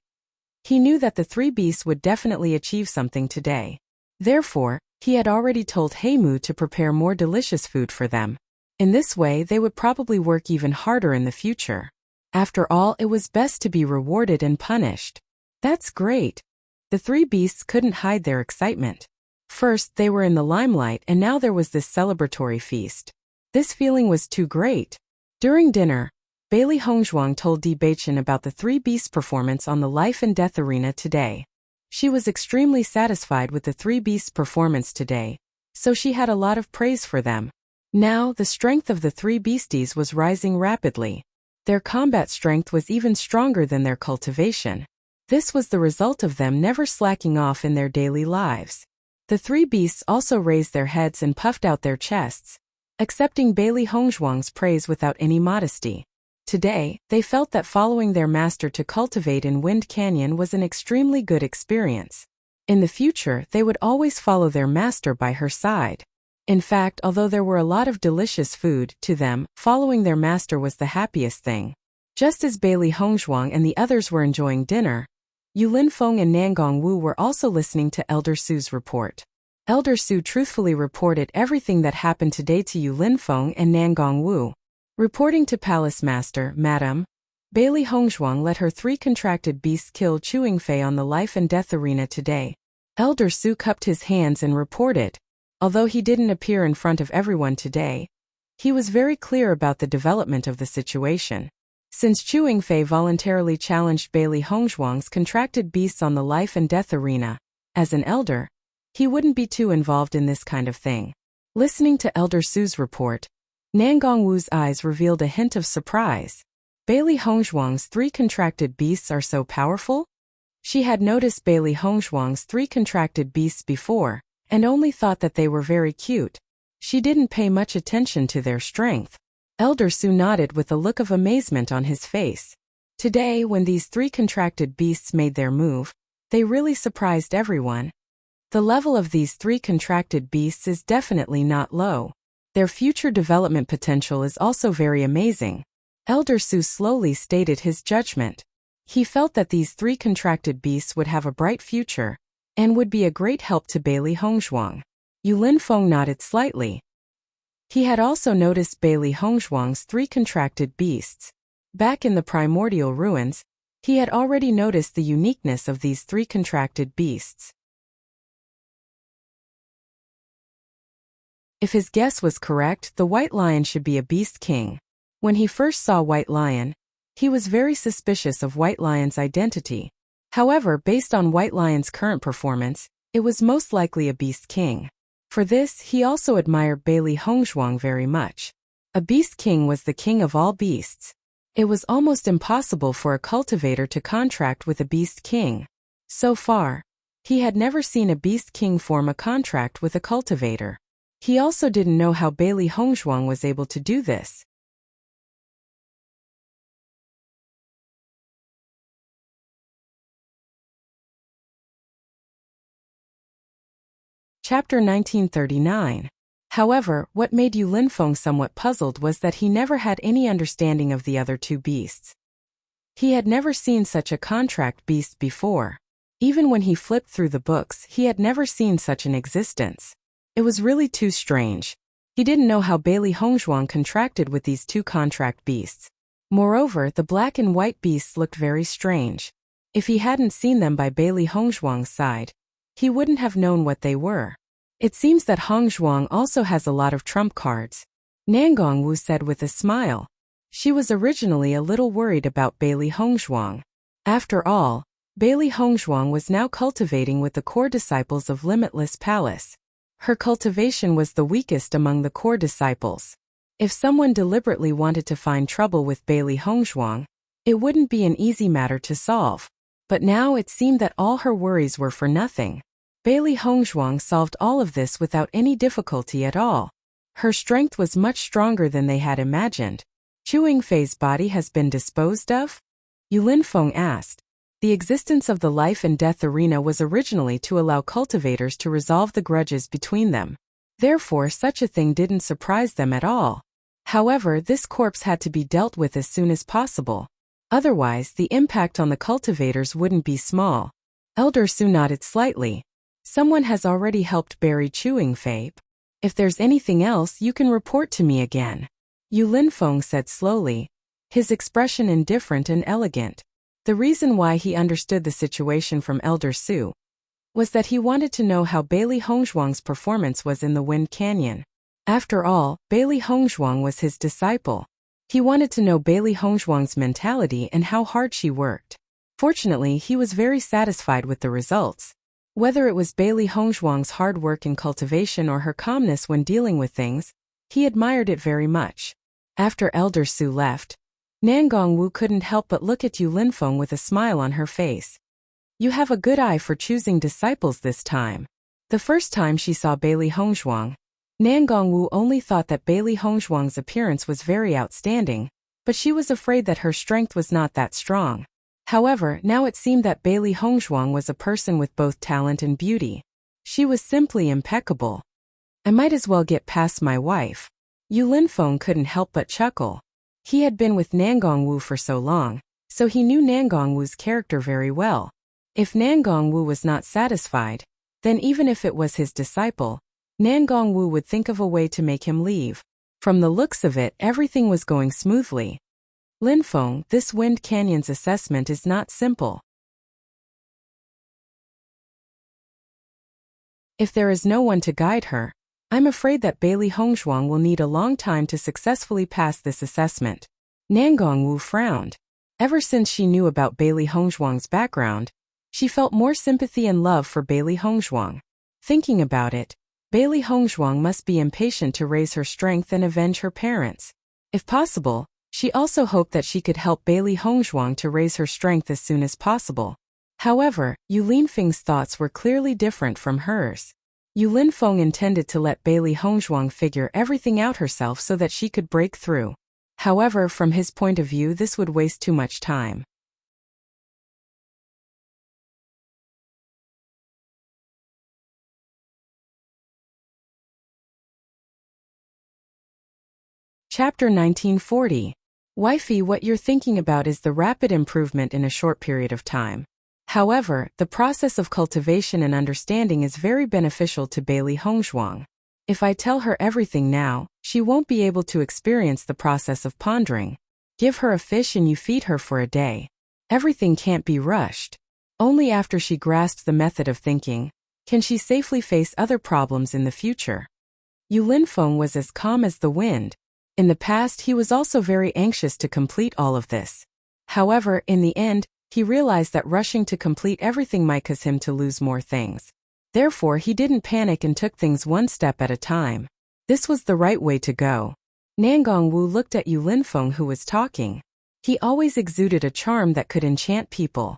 he knew that the three beasts would definitely achieve something today. Therefore, he had already told Heimu to prepare more delicious food for them. In this way, they would probably work even harder in the future. After all, it was best to be rewarded and punished. That's great. The three beasts couldn't hide their excitement. First, they were in the limelight, and now there was this celebratory feast. This feeling was too great. During dinner, Bailey Hongzhuang told Di Beichen about the three beasts' performance on the life and death arena today. She was extremely satisfied with the three beasts' performance today, so she had a lot of praise for them. Now, the strength of the three beasties was rising rapidly. Their combat strength was even stronger than their cultivation. This was the result of them never slacking off in their daily lives. The three beasts also raised their heads and puffed out their chests, accepting Bailey Hongzhuang's praise without any modesty. Today, they felt that following their master to cultivate in Wind Canyon was an extremely good experience. In the future, they would always follow their master by her side. In fact, although there were a lot of delicious food, to them, following their master was the happiest thing. Just as Bailey Hongzhuang and the others were enjoying dinner, Yu Linfeng and Nangong Wu were also listening to Elder Su's report. Elder Su truthfully reported everything that happened today to Yu Linfeng and Nangong Wu. Reporting to Palace Master, Madam, Bailey Hongzhuang let her three contracted beasts kill Chewing Fei on the life and death arena today. Elder Su cupped his hands and reported. Although he didn't appear in front of everyone today, he was very clear about the development of the situation. Since Chewing Fei voluntarily challenged Bailey Hongzhuang's contracted beasts on the life and death arena, as an elder, he wouldn't be too involved in this kind of thing. Listening to Elder Su's report, Nangong Wu's eyes revealed a hint of surprise. Bailey Hongzhuang's three contracted beasts are so powerful? She had noticed Bailey Hongzhuang's three contracted beasts before, and only thought that they were very cute. She didn't pay much attention to their strength. Elder Su nodded with a look of amazement on his face. Today, when these three contracted beasts made their move, they really surprised everyone. The level of these three contracted beasts is definitely not low. Their future development potential is also very amazing. Elder Su slowly stated his judgment. He felt that these three contracted beasts would have a bright future, and would be a great help to Bailey Hongzhuang. Yu Linfeng nodded slightly. He had also noticed Bailey Hongzhuang's three contracted beasts. Back in the primordial ruins, he had already noticed the uniqueness of these three contracted beasts. If his guess was correct, the White Lion should be a beast king. When he first saw White Lion, he was very suspicious of White Lion's identity. However, based on White Lion's current performance, it was most likely a beast king. For this, he also admired Bailey Hongzhuang very much. A beast king was the king of all beasts. It was almost impossible for a cultivator to contract with a beast king. So far, he had never seen a beast king form a contract with a cultivator. He also didn't know how Bailey Hongzhuang was able to do this. Chapter 1939. However, what made Yu Linfeng somewhat puzzled was that he never had any understanding of the other two beasts. He had never seen such a contract beast before. Even when he flipped through the books, he had never seen such an existence. It was really too strange. He didn't know how Bailey Hongzhuang contracted with these two contract beasts. Moreover, the black and white beasts looked very strange. If he hadn't seen them by Bailey Hongzhuang's side, he wouldn't have known what they were. It seems that Hongzhuang also has a lot of trump cards, Nangong Wu said with a smile. She was originally a little worried about Bailey Hongzhuang. After all, Bailey Hongzhuang was now cultivating with the core disciples of Limitless Palace. Her cultivation was the weakest among the core disciples. If someone deliberately wanted to find trouble with Bailey Hongzhuang, it wouldn't be an easy matter to solve. But now it seemed that all her worries were for nothing. Bailey Hongzhuang solved all of this without any difficulty at all. Her strength was much stronger than they had imagined. Chewing Fei's body has been disposed of? Yulin Feng asked. The existence of the life and death arena was originally to allow cultivators to resolve the grudges between them. Therefore, such a thing didn't surprise them at all. However, this corpse had to be dealt with as soon as possible. Otherwise, the impact on the cultivators wouldn't be small. Elder Su nodded slightly. Someone has already helped bury Chewing Fei. If there's anything else, you can report to me again. Yulin Feng said slowly, his expression indifferent and elegant. The reason why he understood the situation from Elder Su was that he wanted to know how Bailey Hongzhuang's performance was in the Wind Canyon. After all, Bailey Hongzhuang was his disciple. He wanted to know Bailey Hongzhuang's mentality and how hard she worked. Fortunately, he was very satisfied with the results. Whether it was Bailey Hongzhuang's hard work in cultivation or her calmness when dealing with things, he admired it very much. After Elder Su left, Nangong Wu couldn't help but look at Yulin Feng with a smile on her face. You have a good eye for choosing disciples this time. The first time she saw Bailey Hongzhuang, Nangong Wu only thought that Bailey Hongzhuang's appearance was very outstanding, but she was afraid that her strength was not that strong. However, now it seemed that Bailey Hongzhuang was a person with both talent and beauty. She was simply impeccable. I might as well get past my wife. Yulin Feng couldn't help but chuckle. He had been with Nangong Wu for so long, so he knew Nangong Wu's character very well. If Nangong Wu was not satisfied, then even if it was his disciple, Nangong Wu would think of a way to make him leave. From the looks of it, everything was going smoothly. Lin Feng, this Wind Canyon's assessment is not simple. If there is no one to guide her, I'm afraid that Bailey Hongzhuang will need a long time to successfully pass this assessment. Nangong Wu frowned. Ever since she knew about Bailey Hongzhuang's background, she felt more sympathy and love for Bailey Hongzhuang. Thinking about it, Bailey Hongzhuang must be impatient to raise her strength and avenge her parents. If possible, she also hoped that she could help Bailey Hongzhuang to raise her strength as soon as possible. However, Yulin Feng's thoughts were clearly different from hers. Yulin Feng intended to let Bailey Hongzhuang figure everything out herself so that she could break through. However, from his point of view, this would waste too much time. Chapter 1940. Wifey, what you're thinking about is the rapid improvement in a short period of time. However, the process of cultivation and understanding is very beneficial to Bailey Hongzhuang. If I tell her everything now, she won't be able to experience the process of pondering. Give her a fish and you feed her for a day. Everything can't be rushed. Only after she grasps the method of thinking can she safely face other problems in the future. Yulin Feng was as calm as the wind. In the past, he was also very anxious to complete all of this. However, in the end, he realized that rushing to complete everything might cause him to lose more things. Therefore, he didn't panic and took things one step at a time. This was the right way to go. Nangong Wu looked at Yulin Feng, who was talking. He always exuded a charm that could enchant people.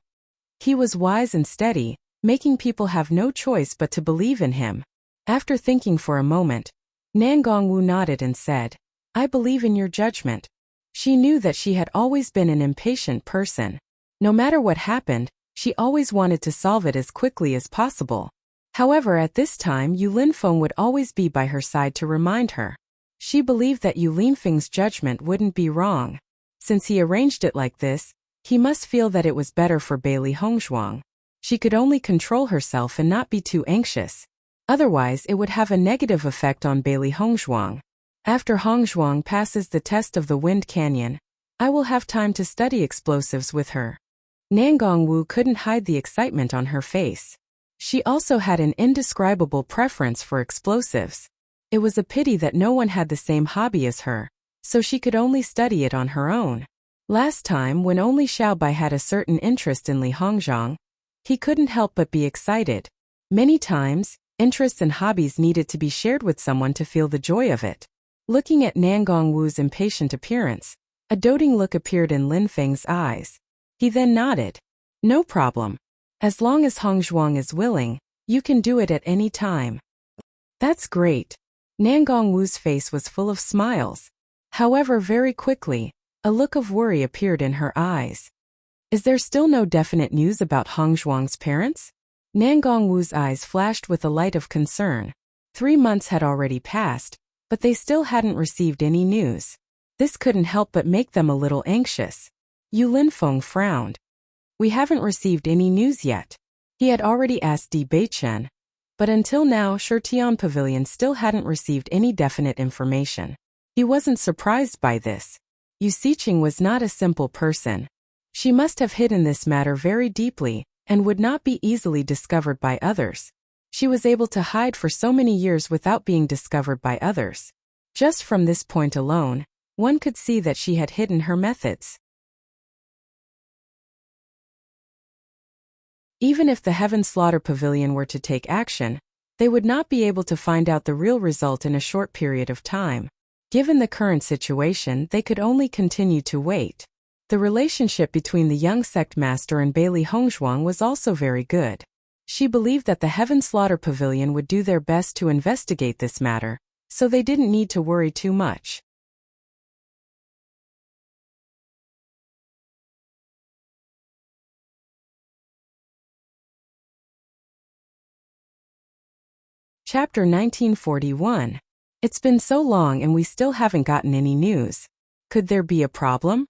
He was wise and steady, making people have no choice but to believe in him. After thinking for a moment, Nangong Wu nodded and said, I believe in your judgment. She knew that she had always been an impatient person. No matter what happened, she always wanted to solve it as quickly as possible. However, at this time, Yulin Feng would always be by her side to remind her. She believed that Yulin Feng's judgment wouldn't be wrong. Since he arranged it like this, he must feel that it was better for Bailey Hongzhuang. She could only control herself and not be too anxious. Otherwise, it would have a negative effect on Bailey Hongzhuang. After Hongzhuang passes the test of the Wind Canyon, I will have time to study explosives with her. Nangong Wu couldn't hide the excitement on her face. She also had an indescribable preference for explosives. It was a pity that no one had the same hobby as her, so she could only study it on her own. Last time, when only Xiaobai had a certain interest in Li Hongzhang, he couldn't help but be excited. Many times, interests and hobbies needed to be shared with someone to feel the joy of it. Looking at Nangong Wu's impatient appearance, a doting look appeared in Lin Feng's eyes. He then nodded. No problem. As long as Hongzhuang is willing, you can do it at any time. That's great. Nangong Wu's face was full of smiles. However, very quickly, a look of worry appeared in her eyes. Is there still no definite news about Hong Zhuang's parents? Nangong Wu's eyes flashed with a light of concern. 3 months had already passed, but they still hadn't received any news. This couldn't help but make them a little anxious. Yu Linfeng frowned. We haven't received any news yet. He had already asked Di Beichen, but until now Shutian Pavilion still hadn't received any definite information. He wasn't surprised by this. Yu Siqing was not a simple person. She must have hidden this matter very deeply, and would not be easily discovered by others. She was able to hide for so many years without being discovered by others. Just from this point alone, one could see that she had hidden her methods. Even if the Heaven Slaughter Pavilion were to take action, they would not be able to find out the real result in a short period of time. Given the current situation, they could only continue to wait. The relationship between the young sect master and Bailey Hongzhuang was also very good. She believed that the Heaven Slaughter Pavilion would do their best to investigate this matter, so they didn't need to worry too much. Chapter 1941. It's been so long and we still haven't gotten any news. Could there be a problem?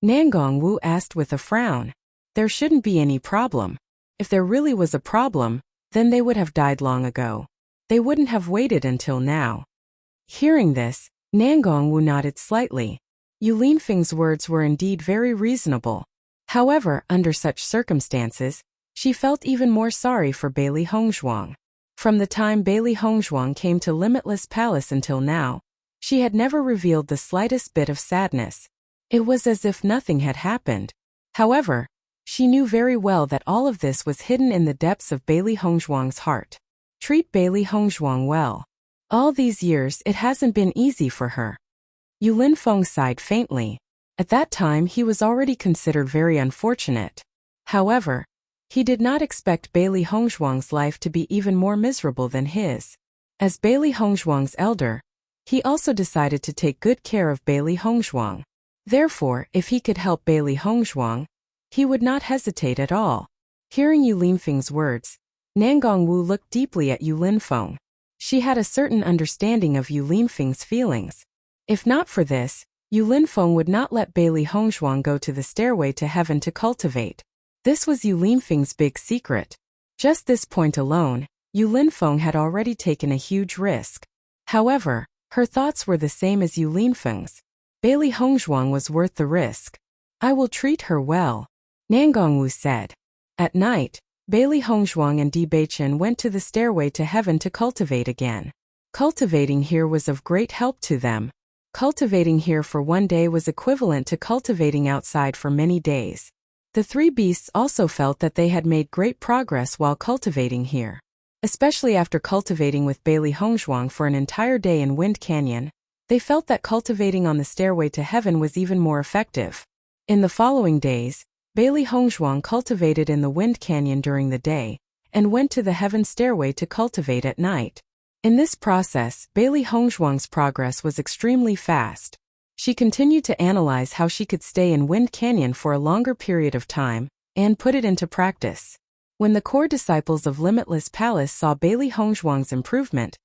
Nangong Wu asked with a frown. There shouldn't be any problem. If there really was a problem, then they would have died long ago. They wouldn't have waited until now. Hearing this, Nangong Wu nodded slightly. Yu Linfeng's words were indeed very reasonable. However, under such circumstances, she felt even more sorry for Bailey Hongzhuang. From the time Bailey Hongzhuang came to Limitless Palace until now, she had never revealed the slightest bit of sadness. It was as if nothing had happened. However, she knew very well that all of this was hidden in the depths of Bailey Hongzhuang's heart. Treat Bailey Hongzhuang well. All these years it hasn't been easy for her. Yu Linfeng sighed faintly. At that time he was already considered very unfortunate. However, he did not expect Bailey Hongzhuang's life to be even more miserable than his. As Bailey Hongzhuang's elder, he also decided to take good care of Bailey Hongzhuang. Therefore, if he could help Bailey Hongzhuang, he would not hesitate at all. Hearing Yu Linfeng's words, Nangong Wu looked deeply at Yu Linfeng. She had a certain understanding of Yu Linfeng's feelings. If not for this, Yu Linfeng would not let Bailey Hongzhuang go to the stairway to heaven to cultivate. This was Yu Linfeng's big secret. Just this point alone, Yu Linfeng had already taken a huge risk. However, her thoughts were the same as Yu Linfeng's. Bailey Hongzhuang was worth the risk. I will treat her well, Nangong Wu said. At night, Bailey Hongzhuang and Di Beichen went to the stairway to heaven to cultivate again. Cultivating here was of great help to them. Cultivating here for one day was equivalent to cultivating outside for many days. The three beasts also felt that they had made great progress while cultivating here. Especially after cultivating with Bailey Hongzhuang for an entire day in Wind Canyon, they felt that cultivating on the stairway to heaven was even more effective. In the following days, Bailey Hongzhuang cultivated in the Wind Canyon during the day, and went to the heaven stairway to cultivate at night. In this process, Bailey Hongzhuang's progress was extremely fast. She continued to analyze how she could stay in Wind Canyon for a longer period of time, and put it into practice. When the core disciples of Limitless Palace saw Bailey Hongzhuang's improvement,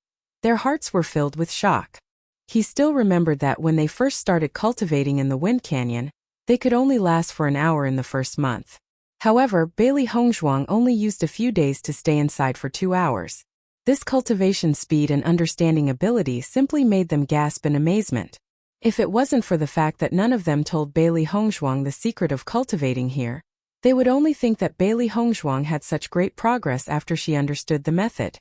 their hearts were filled with shock. He still remembered that when they first started cultivating in the Wind Canyon, they could only last for an hour in the first month. However, Bailey Hongzhuang only used a few days to stay inside for 2 hours. This cultivation speed and understanding ability simply made them gasp in amazement. If it wasn't for the fact that none of them told Bailey Hongzhuang the secret of cultivating here, they would only think that Bailey Hongzhuang had such great progress after she understood the method.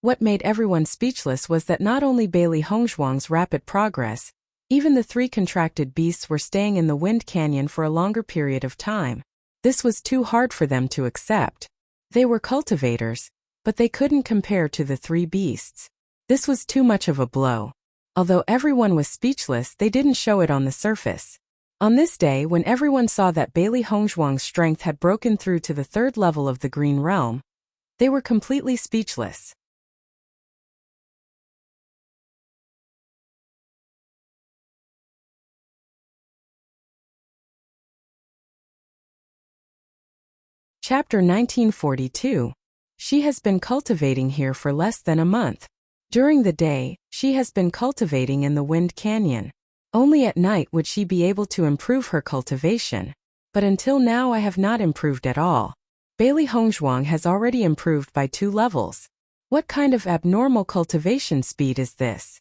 What made everyone speechless was that not only Bailey Hongzhuang's rapid progress, even the 3 contracted beasts were staying in the Wind Canyon for a longer period of time. This was too hard for them to accept. They were cultivators, but they couldn't compare to the 3 beasts. This was too much of a blow. Although everyone was speechless, they didn't show it on the surface. On this day, when everyone saw that Bailey Hongzhuang's strength had broken through to the 3rd level of the Green Realm, They were completely speechless. Chapter 1942. She has been cultivating here for less than a month. During the day, she has been cultivating in the Wind Canyon. Only at night would she be able to improve her cultivation. But until now I have not improved at all. Bailey Hongzhuang has already improved by 2 levels. What kind of abnormal cultivation speed is this?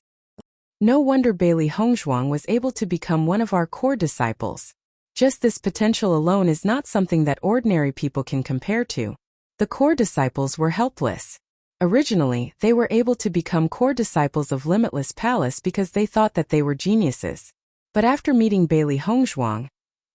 No wonder Bailey Hongzhuang was able to become one of our core disciples. Just this potential alone is not something that ordinary people can compare to. The core disciples were helpless. Originally, they were able to become core disciples of Limitless Palace because they thought that they were geniuses. But after meeting Bailey Hongzhuang,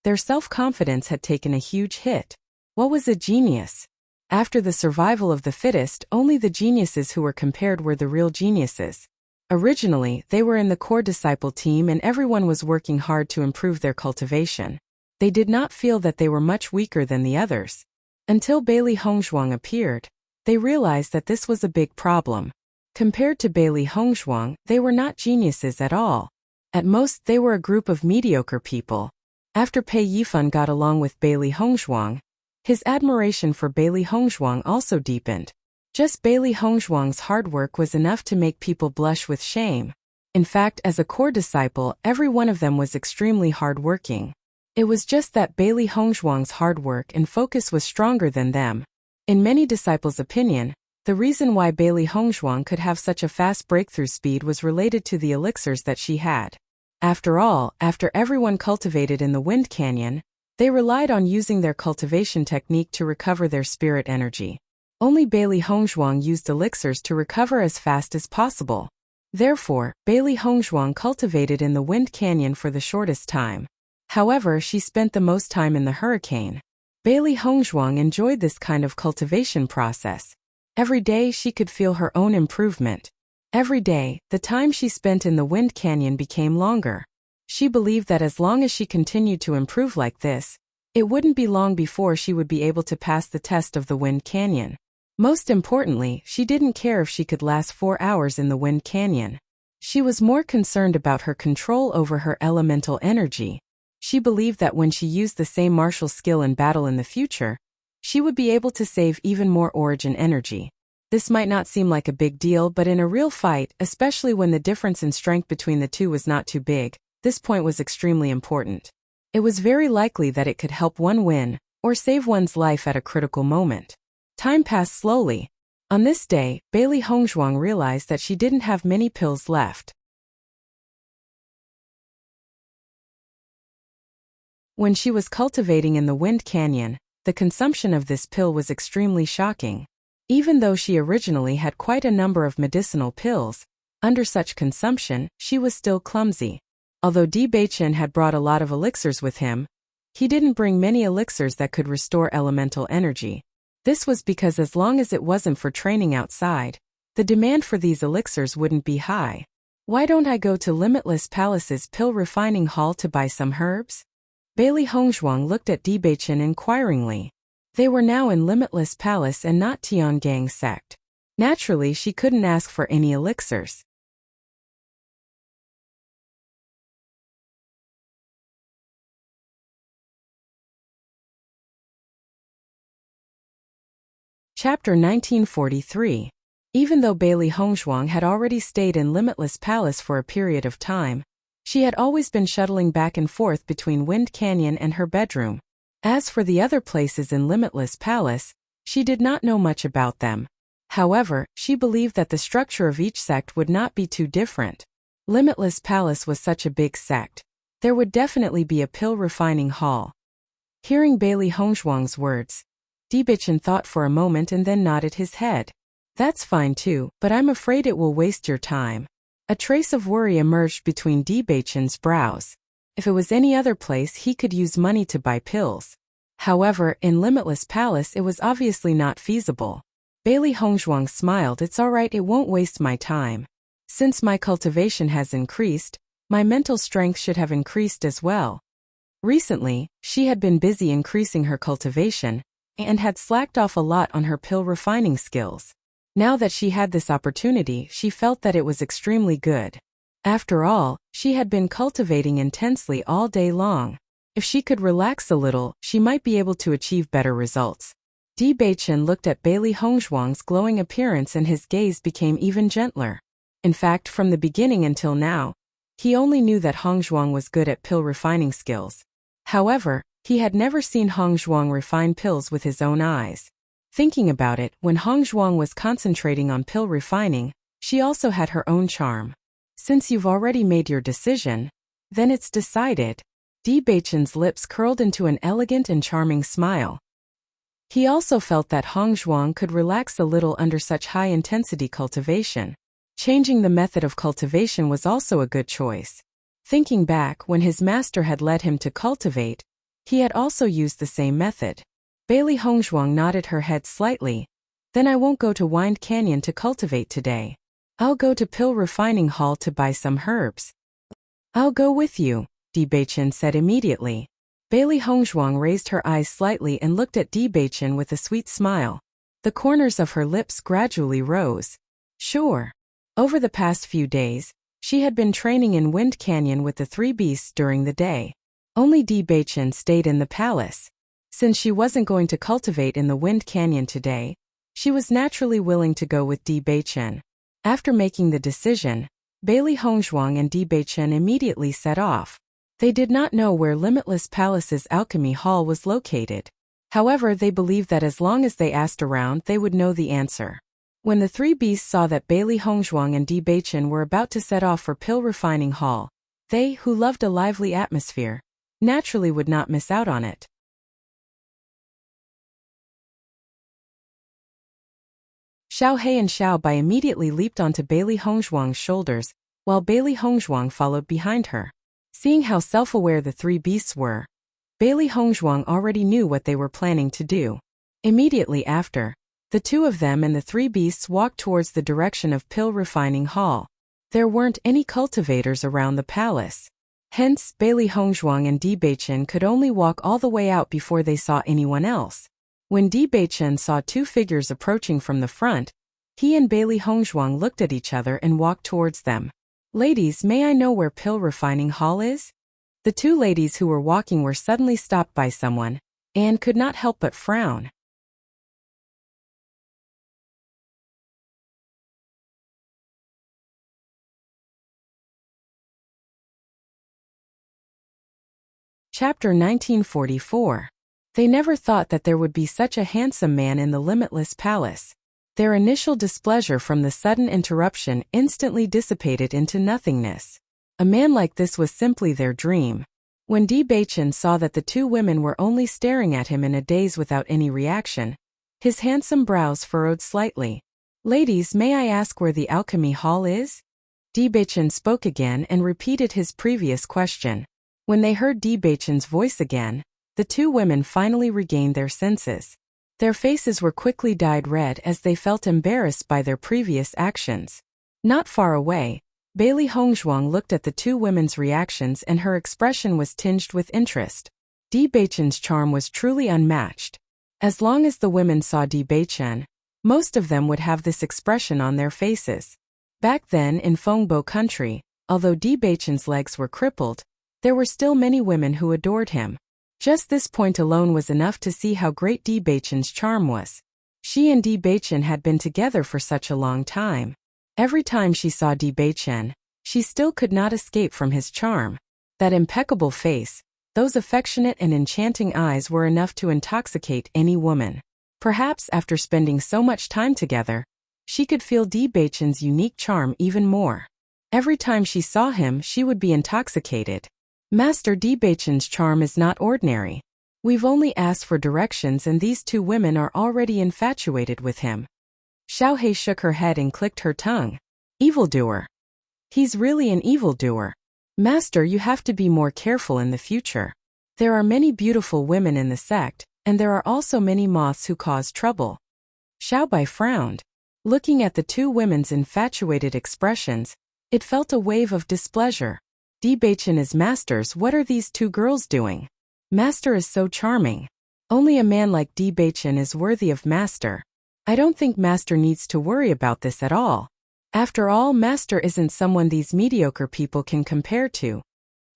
their self-confidence had taken a huge hit. What was a genius? After the survival of the fittest, only the geniuses who were compared were the real geniuses. Originally, they were in the core disciple team and everyone was working hard to improve their cultivation. They did not feel that they were much weaker than the others. Until Bailey Hongzhuang appeared, they realized that this was a big problem. Compared to Bailey Hongzhuang, they were not geniuses at all. At most, they were a group of mediocre people. After Pei Yifan got along with Bailey Hongzhuang, his admiration for Bailey Hongzhuang also deepened. Just Bailey Hongzhuang's hard work was enough to make people blush with shame. In fact, as a core disciple, every one of them was extremely hard-working. It was just that Bailey Hongzhuang's hard work and focus was stronger than them. In many disciples' opinion, the reason why Bailey Hongzhuang could have such a fast breakthrough speed was related to the elixirs that she had. After all, after everyone cultivated in the Wind Canyon, they relied on using their cultivation technique to recover their spirit energy. Only Bailey Hongzhuang used elixirs to recover as fast as possible. Therefore, Bailey Hongzhuang cultivated in the Wind Canyon for the shortest time. However, she spent the most time in the hurricane. Bailey Hongzhuang enjoyed this kind of cultivation process. Every day she could feel her own improvement. Every day, the time she spent in the Wind Canyon became longer. She believed that as long as she continued to improve like this, it wouldn't be long before she would be able to pass the test of the Wind Canyon. Most importantly, she didn't care if she could last 4 hours in the Wind Canyon. She was more concerned about her control over her elemental energy. She believed that when she used the same martial skill in battle in the future, she would be able to save even more origin energy. This might not seem like a big deal, but in a real fight, especially when the difference in strength between the two was not too big, this point was extremely important. It was very likely that it could help one win, or save one's life at a critical moment. Time passed slowly. On this day, Bailey Hongzhuang realized that she didn't have many pills left. When she was cultivating in the Wind Canyon, the consumption of this pill was extremely shocking. Even though she originally had quite a number of medicinal pills, under such consumption, she was still clumsy. Although Di Beichen had brought a lot of elixirs with him, he didn't bring many elixirs that could restore elemental energy. This was because as long as it wasn't for training outside, the demand for these elixirs wouldn't be high. Why don't I go to Limitless Palace's pill refining hall to buy some herbs? Bailey Hongzhuang looked at Di Beichen inquiringly. They were now in Limitless Palace and not Tiangang sect. Naturally, she couldn't ask for any elixirs. Chapter 1943. Even though Bailey Hongzhuang had already stayed in Limitless Palace for a period of time, she had always been shuttling back and forth between Wind Canyon and her bedroom. As for the other places in Limitless Palace, she did not know much about them. However, she believed that the structure of each sect would not be too different. Limitless Palace was such a big sect. There would definitely be a pill refining hall. Hearing Bailey Hongzhuang's words, Di Beichen thought for a moment and then nodded his head. That's fine too, but I'm afraid it will waste your time. A trace of worry emerged between Di Beichen's brows. If it was any other place, he could use money to buy pills. However, in Limitless Palace it was obviously not feasible. Bailey Hongzhuang smiled. It's alright, it won't waste my time. Since my cultivation has increased, my mental strength should have increased as well. Recently, she had been busy increasing her cultivation, and had slacked off a lot on her pill refining skills. Now that she had this opportunity, she felt that it was extremely good. After all, she had been cultivating intensely all day long. If she could relax a little, she might be able to achieve better results. Di Beichen looked at Bailey Hongzhuang's glowing appearance and his gaze became even gentler. In fact, from the beginning until now, he only knew that Hongzhuang was good at pill refining skills. However, he had never seen Hongzhuang refine pills with his own eyes. Thinking about it, when Hongzhuang was concentrating on pill refining, she also had her own charm. Since you've already made your decision, then it's decided. Di Beichen's lips curled into an elegant and charming smile. He also felt that Hongzhuang could relax a little under such high-intensity cultivation. Changing the method of cultivation was also a good choice. Thinking back, when his master had led him to cultivate, he had also used the same method. Bailey Hongzhuang nodded her head slightly. Then I won't go to Wind Canyon to cultivate today. I'll go to Pill Refining Hall to buy some herbs. I'll go with you, Di Beichen said immediately. Bailey Hongzhuang raised her eyes slightly and looked at Di Beichen with a sweet smile. The corners of her lips gradually rose. Sure. Over the past few days, she had been training in Wind Canyon with the three beasts during the day. Only Di Beichen stayed in the palace. Since she wasn't going to cultivate in the Wind Canyon today, she was naturally willing to go with Di Beichen. After making the decision, Bailey Hongzhuang and Di Beichen immediately set off. They did not know where Limitless Palace's Alchemy Hall was located. However, they believed that as long as they asked around, they would know the answer. When the three beasts saw that Bailey Hongzhuang and Di Beichen were about to set off for Pill Refining Hall, they, who loved a lively atmosphere, naturally would not miss out on it. Xiao He and Xiao Bai immediately leaped onto Bailey Hongzhuang's shoulders, while Bailey Hongzhuang followed behind her. Seeing how self-aware the three beasts were, Bailey Hongzhuang already knew what they were planning to do. Immediately after, the two of them and the three beasts walked towards the direction of Pill Refining Hall. There weren't any cultivators around the palace. Hence, Bailey Hongzhuang and Di Beichen could only walk all the way out before they saw anyone else. When Di Beichen saw two figures approaching from the front, he and Bailey Hongzhuang looked at each other and walked towards them. Ladies, may I know where Pill Refining Hall is? The two ladies who were walking were suddenly stopped by someone, and could not help but frown. Chapter 1944. They never thought that there would be such a handsome man in the Limitless Palace. Their initial displeasure from the sudden interruption instantly dissipated into nothingness. A man like this was simply their dream. When Di Beichen saw that the two women were only staring at him in a daze without any reaction, his handsome brows furrowed slightly. Ladies, may I ask where the Alchemy Hall is? Di Beichen spoke again and repeated his previous question. When they heard Di Beichen's voice again, the two women finally regained their senses. Their faces were quickly dyed red as they felt embarrassed by their previous actions. Not far away, Bailey Hongzhuang looked at the two women's reactions and her expression was tinged with interest. Di Beichen's charm was truly unmatched. As long as the women saw Di Beichen, most of them would have this expression on their faces. Back then in Fengbo country, although Di Beichen's legs were crippled, there were still many women who adored him. Just this point alone was enough to see how great Di Beichen's charm was. She and Di Beichen had been together for such a long time. Every time she saw Di Beichen, she still could not escape from his charm. That impeccable face, those affectionate and enchanting eyes were enough to intoxicate any woman. Perhaps after spending so much time together, she could feel Di Beichen's unique charm even more. Every time she saw him, she would be intoxicated. Master, Di Beichen's charm is not ordinary. We've only asked for directions and these two women are already infatuated with him. Xiao He shook her head and clicked her tongue. Evildoer. He's really an evildoer. Master, you have to be more careful in the future. There are many beautiful women in the sect, and there are also many moths who cause trouble. Xiao Bai frowned. Looking at the two women's infatuated expressions, it felt a wave of displeasure. Di Beichen is Master's, what are these two girls doing? Master is so charming. Only a man like Di Baichen is worthy of Master. I don't think Master needs to worry about this at all. After all, Master isn't someone these mediocre people can compare to.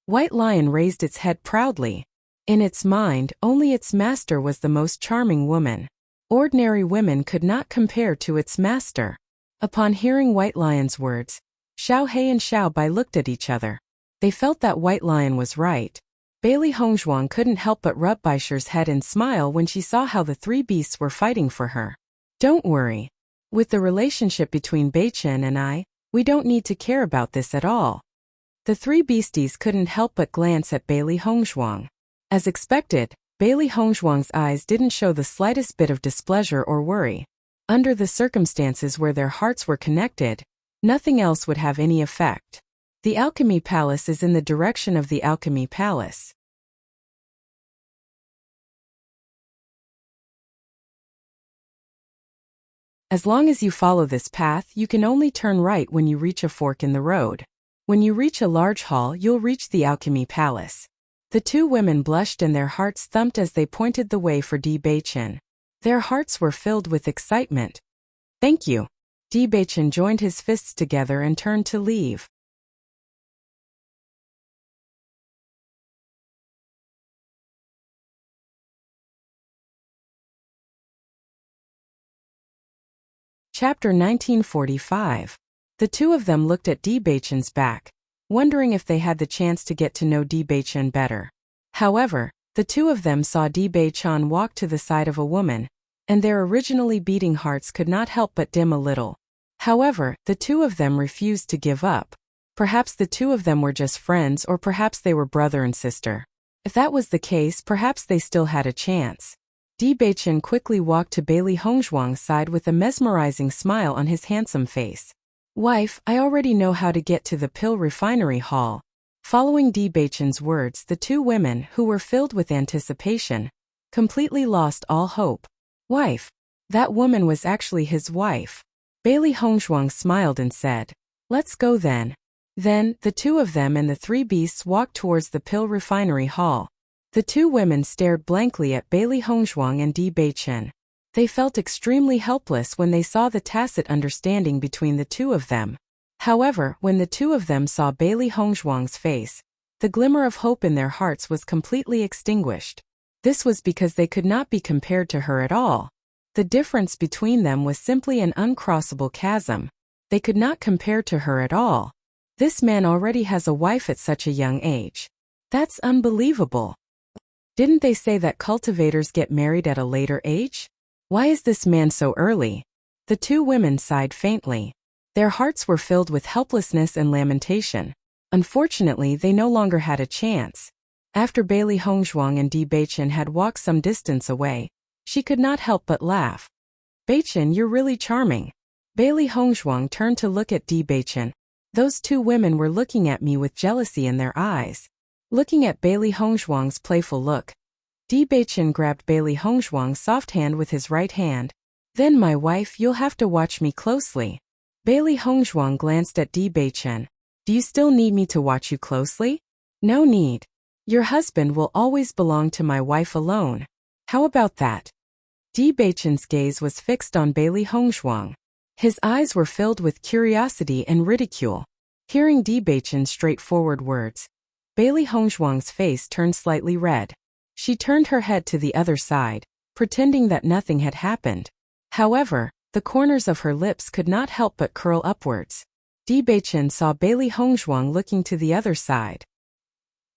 White Lion raised its head proudly. In its mind, only its master was the most charming woman. Ordinary women could not compare to its master. Upon hearing White Lion's words, Xiao He and Xiao Bai looked at each other. They felt that White Lion was right. Bailey Hongzhuang couldn't help but rub Baisher's head and smile when she saw how the three beasts were fighting for her. Don't worry. With the relationship between Baichen and I, we don't need to care about this at all. The three beasties couldn't help but glance at Bailey Hongzhuang. As expected, Bailey Hongzhuang's eyes didn't show the slightest bit of displeasure or worry. Under the circumstances where their hearts were connected, nothing else would have any effect. The Alchemy Palace is in the direction of the Alchemy Palace. As long as you follow this path, you can only turn right when you reach a fork in the road. When you reach a large hall, you'll reach the Alchemy Palace. The two women blushed and their hearts thumped as they pointed the way for Di Baichen. Their hearts were filled with excitement. Thank you. Di Baichen joined his fists together and turned to leave. Chapter 1945. The two of them looked at Di Baichen's back, wondering if they had the chance to get to know Di Baichen better. However, the two of them saw Di Baichen walk to the side of a woman, and their originally beating hearts could not help but dim a little. However, the two of them refused to give up. Perhaps the two of them were just friends, or perhaps they were brother and sister. If that was the case, perhaps they still had a chance. Di Baichen quickly walked to Bailey Hongzhuang's side with a mesmerizing smile on his handsome face. Wife, I already know how to get to the Pill Refinery Hall. Following Di Baichen's words, the two women, who were filled with anticipation, completely lost all hope. Wife. That woman was actually his wife. Bailey Hongzhuang smiled and said, let's go then. Then, the two of them and the three beasts walked towards the Pill Refinery Hall. The two women stared blankly at Bailey Hongzhuang and Di Baichen. They felt extremely helpless when they saw the tacit understanding between the two of them. However, when the two of them saw Bailey Hongzhuang's face, the glimmer of hope in their hearts was completely extinguished. This was because they could not be compared to her at all. The difference between them was simply an uncrossable chasm. They could not compare to her at all. This man already has a wife at such a young age. That's unbelievable. Didn't they say that cultivators get married at a later age? Why is this man so early? The two women sighed faintly. Their hearts were filled with helplessness and lamentation. Unfortunately, they no longer had a chance. After Bailey Hongzhuang and Di Baichen had walked some distance away, she could not help but laugh. Baichen, you're really charming. Bailey Hongzhuang turned to look at Di Baichen. Those two women were looking at me with jealousy in their eyes. Looking at Bailey Hongzhuang's playful look, Di Baichen grabbed Bailey Hongzhuang's soft hand with his right hand. Then, my wife, you'll have to watch me closely. Bailey Hongzhuang glanced at Di Baichen. Do you still need me to watch you closely? No need. Your husband will always belong to my wife alone. How about that? Di Baichen's gaze was fixed on Bailey Hongzhuang. His eyes were filled with curiosity and ridicule. Hearing Di Baichen's straightforward words, Bailey Hongzhuang's face turned slightly red. She turned her head to the other side, pretending that nothing had happened. However, the corners of her lips could not help but curl upwards. Di Baichen saw Bailey Hongzhuang looking to the other side.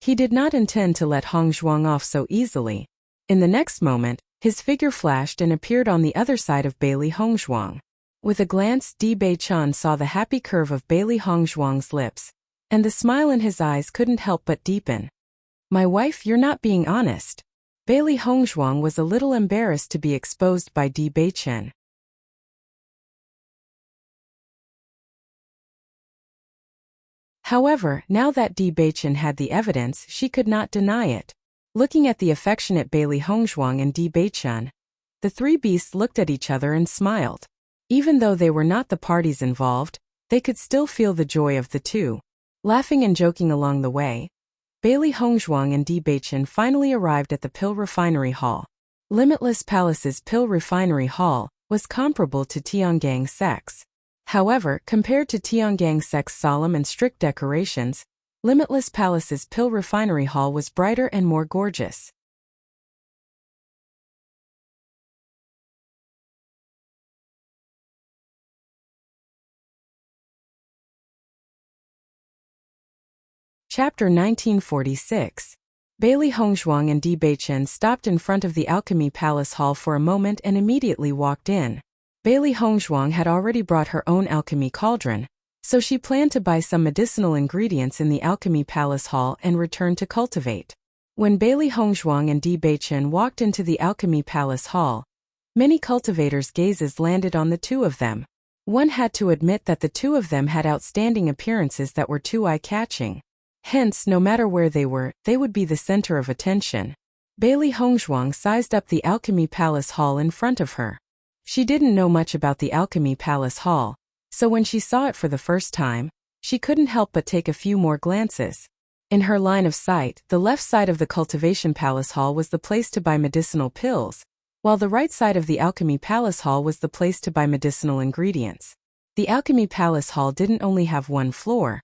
He did not intend to let Hongzhuang off so easily. In the next moment, his figure flashed and appeared on the other side of Bailey Hongzhuang. With a glance, Di Baichen saw the happy curve of Bailey Hongzhuang's lips, and the smile in his eyes couldn't help but deepen. My wife, you're not being honest. Bailey Hongzhuang was a little embarrassed to be exposed by Di Baichen. However, now that Di Baichen had the evidence, she could not deny it. Looking at the affectionate Bailey Hongzhuang and Di Baichen, the three beasts looked at each other and smiled. Even though they were not the parties involved, they could still feel the joy of the two. Laughing and joking along the way, Bailey Hongzhuang and Di Baichen finally arrived at the Pill Refinery Hall. Limitless Palace's Pill Refinery Hall was comparable to Tiangong Sec's. However, compared to Tiangong Sec's solemn and strict decorations, Limitless Palace's Pill Refinery Hall was brighter and more gorgeous. Chapter 1946. Bailey Hongzhuang and Di Beichen stopped in front of the Alchemy Palace Hall for a moment and immediately walked in. Bailey Hongzhuang had already brought her own alchemy cauldron, so she planned to buy some medicinal ingredients in the Alchemy Palace Hall and return to cultivate. When Bailey Hongzhuang and Di Beichen walked into the Alchemy Palace Hall, many cultivators' gazes landed on the two of them. One had to admit that the two of them had outstanding appearances that were too eye-catching. Hence, no matter where they were, they would be the center of attention. Bailey Hongzhuang sized up the Alchemy Palace Hall in front of her. She didn't know much about the Alchemy Palace Hall, so when she saw it for the first time, she couldn't help but take a few more glances. In her line of sight, the left side of the Cultivation Palace Hall was the place to buy medicinal pills, while the right side of the Alchemy Palace Hall was the place to buy medicinal ingredients. The Alchemy Palace Hall didn't only have one floor,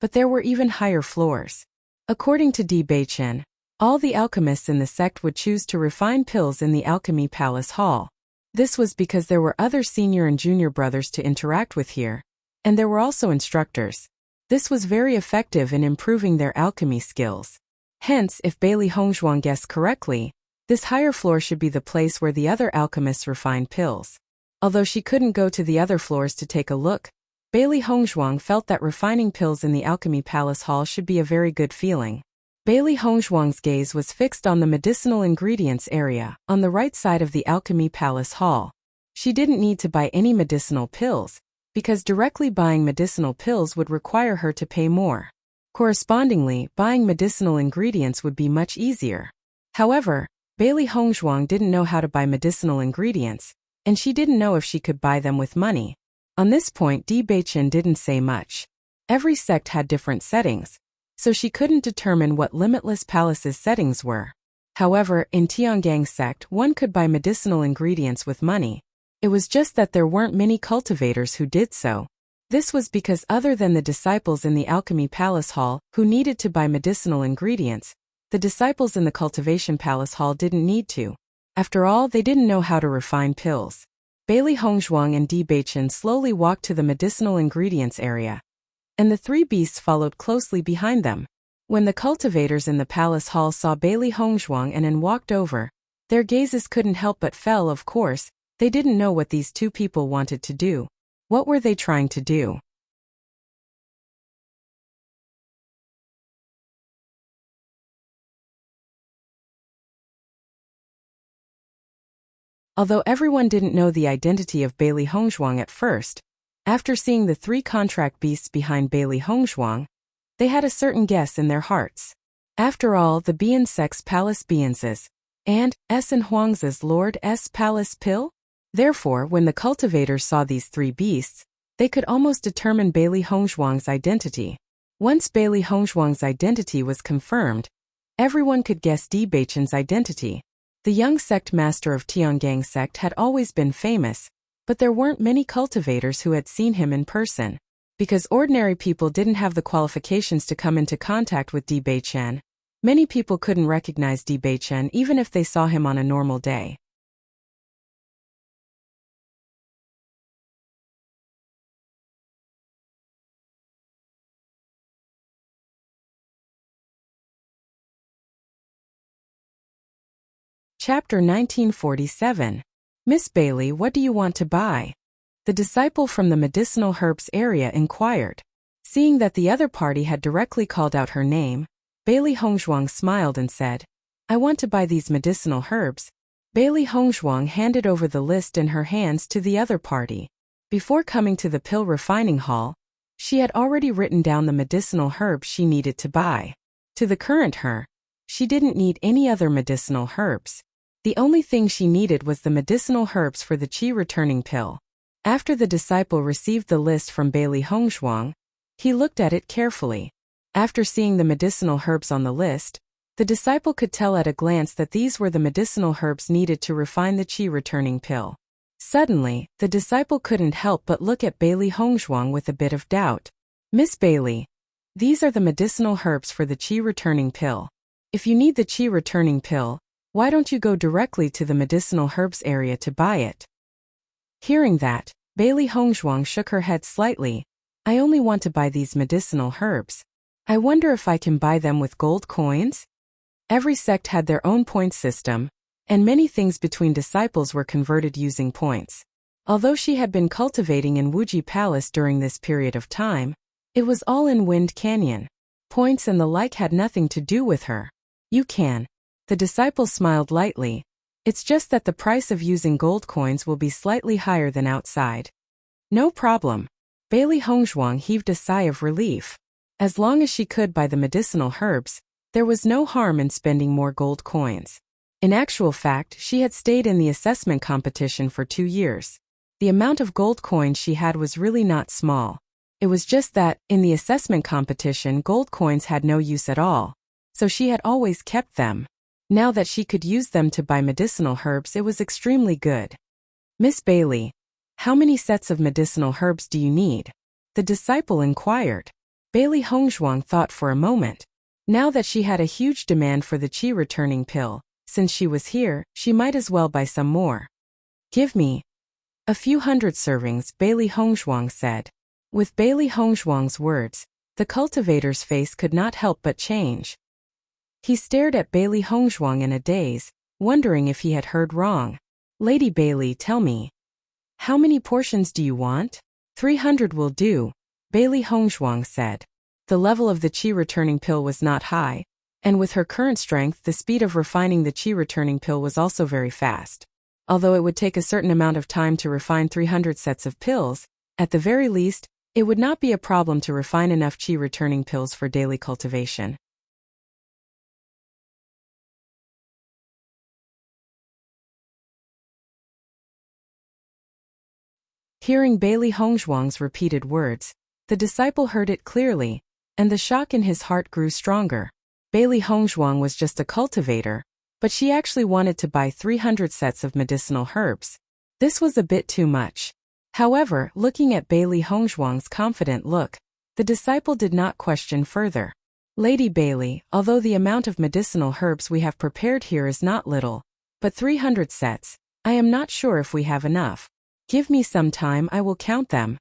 but there were even higher floors. According to Di Beichen, all the alchemists in the sect would choose to refine pills in the Alchemy Palace Hall. This was because there were other senior and junior brothers to interact with here, and there were also instructors. This was very effective in improving their alchemy skills. Hence, if Bailey Hongzhuang guessed correctly, this higher floor should be the place where the other alchemists refined pills. Although she couldn't go to the other floors to take a look, Bailey Hongzhuang felt that refining pills in the Alchemy Palace Hall should be a very good feeling. Bailey Hongzhuang's gaze was fixed on the medicinal ingredients area, on the right side of the Alchemy Palace Hall. She didn't need to buy any medicinal pills, because directly buying medicinal pills would require her to pay more. Correspondingly, buying medicinal ingredients would be much easier. However, Bailey Hongzhuang didn't know how to buy medicinal ingredients, and she didn't know if she could buy them with money. On this point, Di Beichen didn't say much. Every sect had different settings, so she couldn't determine what Limitless Palace's settings were. However, in Tiangong sect, one could buy medicinal ingredients with money. It was just that there weren't many cultivators who did so. This was because other than the disciples in the Alchemy Palace Hall, who needed to buy medicinal ingredients, the disciples in the Cultivation Palace Hall didn't need to. After all, they didn't know how to refine pills. Bailey Hongzhuang and Di Beichen slowly walked to the medicinal ingredients area, and the three beasts followed closely behind them. When the cultivators in the palace hall saw Bailey Hongzhuang and walked over, their gazes couldn't help but fell. Of course, they didn't know what these two people wanted to do. What were they trying to do? Although everyone didn't know the identity of Bailey Hongzhuang at first, after seeing the three contract beasts behind Bailey Hongzhuang, they had a certain guess in their hearts. After all, the Bian Sec's Palace Bian's and S. and Huang's Lord S. Palace Pill? Therefore, when the cultivators saw these three beasts, they could almost determine Bailey Hongzhuang's identity. Once Bailey Hongzhuang's identity was confirmed, everyone could guess Di Beichen's identity. The young sect master of Tiangong sect had always been famous, but there weren't many cultivators who had seen him in person. Because ordinary people didn't have the qualifications to come into contact with Di Beichen, many people couldn't recognize Di Beichen even if they saw him on a normal day. Chapter 1947. Miss Bailey, what do you want to buy? The disciple from the medicinal herbs area inquired. Seeing that the other party had directly called out her name, Bailey Hongzhuang smiled and said, I want to buy these medicinal herbs. Bailey Hongzhuang handed over the list in her hands to the other party. Before coming to the pill refining hall, she had already written down the medicinal herbs she needed to buy. To the current her, she didn't need any other medicinal herbs. The only thing she needed was the medicinal herbs for the qi returning pill. After the disciple received the list from Bailey Hongzhuang, he looked at it carefully. After seeing the medicinal herbs on the list, The disciple could tell at a glance that these were the medicinal herbs needed to refine the qi returning pill. Suddenly, the disciple couldn't help but look at Bailey Hongzhuang with a bit of doubt. Miss Bailey, these are the medicinal herbs for the qi returning pill. If you need the qi returning pill, why don't you go directly to the medicinal herbs area to buy it? Hearing that, Bailey Hongzhuang shook her head slightly. I only want to buy these medicinal herbs. I wonder if I can buy them with gold coins? Every sect had their own point system, and many things between disciples were converted using points. Although she had been cultivating in Wuji Palace during this period of time, it was all in Wind Canyon. Points and the like had nothing to do with her. You can. The disciple smiled lightly. It's just that the price of using gold coins will be slightly higher than outside. No problem. Bailey Hongzhuang heaved a sigh of relief. As long as she could buy the medicinal herbs, there was no harm in spending more gold coins. In actual fact, she had stayed in the assessment competition for 2 years. The amount of gold coins she had was really not small. It was just that, in the assessment competition, gold coins had no use at all, so she had always kept them. Now that she could use them to buy medicinal herbs, it was extremely good. Miss Bailey, how many sets of medicinal herbs do you need? The disciple inquired. Bailey Hongzhuang thought for a moment. Now that she had a huge demand for the qi returning pill, since she was here, she might as well buy some more. Give me a few hundred servings, Bailey Hongzhuang said. With Bailey Hongzhuang's words, the cultivator's face could not help but change. He stared at Bailey Hongzhuang in a daze, wondering if he had heard wrong. Lady Bailey, tell me. How many portions do you want? 300 will do, Bailey Hongzhuang said. The level of the qi returning pill was not high, and with her current strength, the speed of refining the qi returning pill was also very fast. Although it would take a certain amount of time to refine 300 sets of pills, at the very least, it would not be a problem to refine enough qi returning pills for daily cultivation. Hearing Bailey Hongzhuang's repeated words, the disciple heard it clearly, and the shock in his heart grew stronger. Bailey Hongzhuang was just a cultivator, but she actually wanted to buy 300 sets of medicinal herbs. This was a bit too much. However, looking at Bailey Hongzhuang's confident look, the disciple did not question further. Lady Bailey, although the amount of medicinal herbs we have prepared here is not little, but 300 sets, I am not sure if we have enough. Give me some time, I will count them.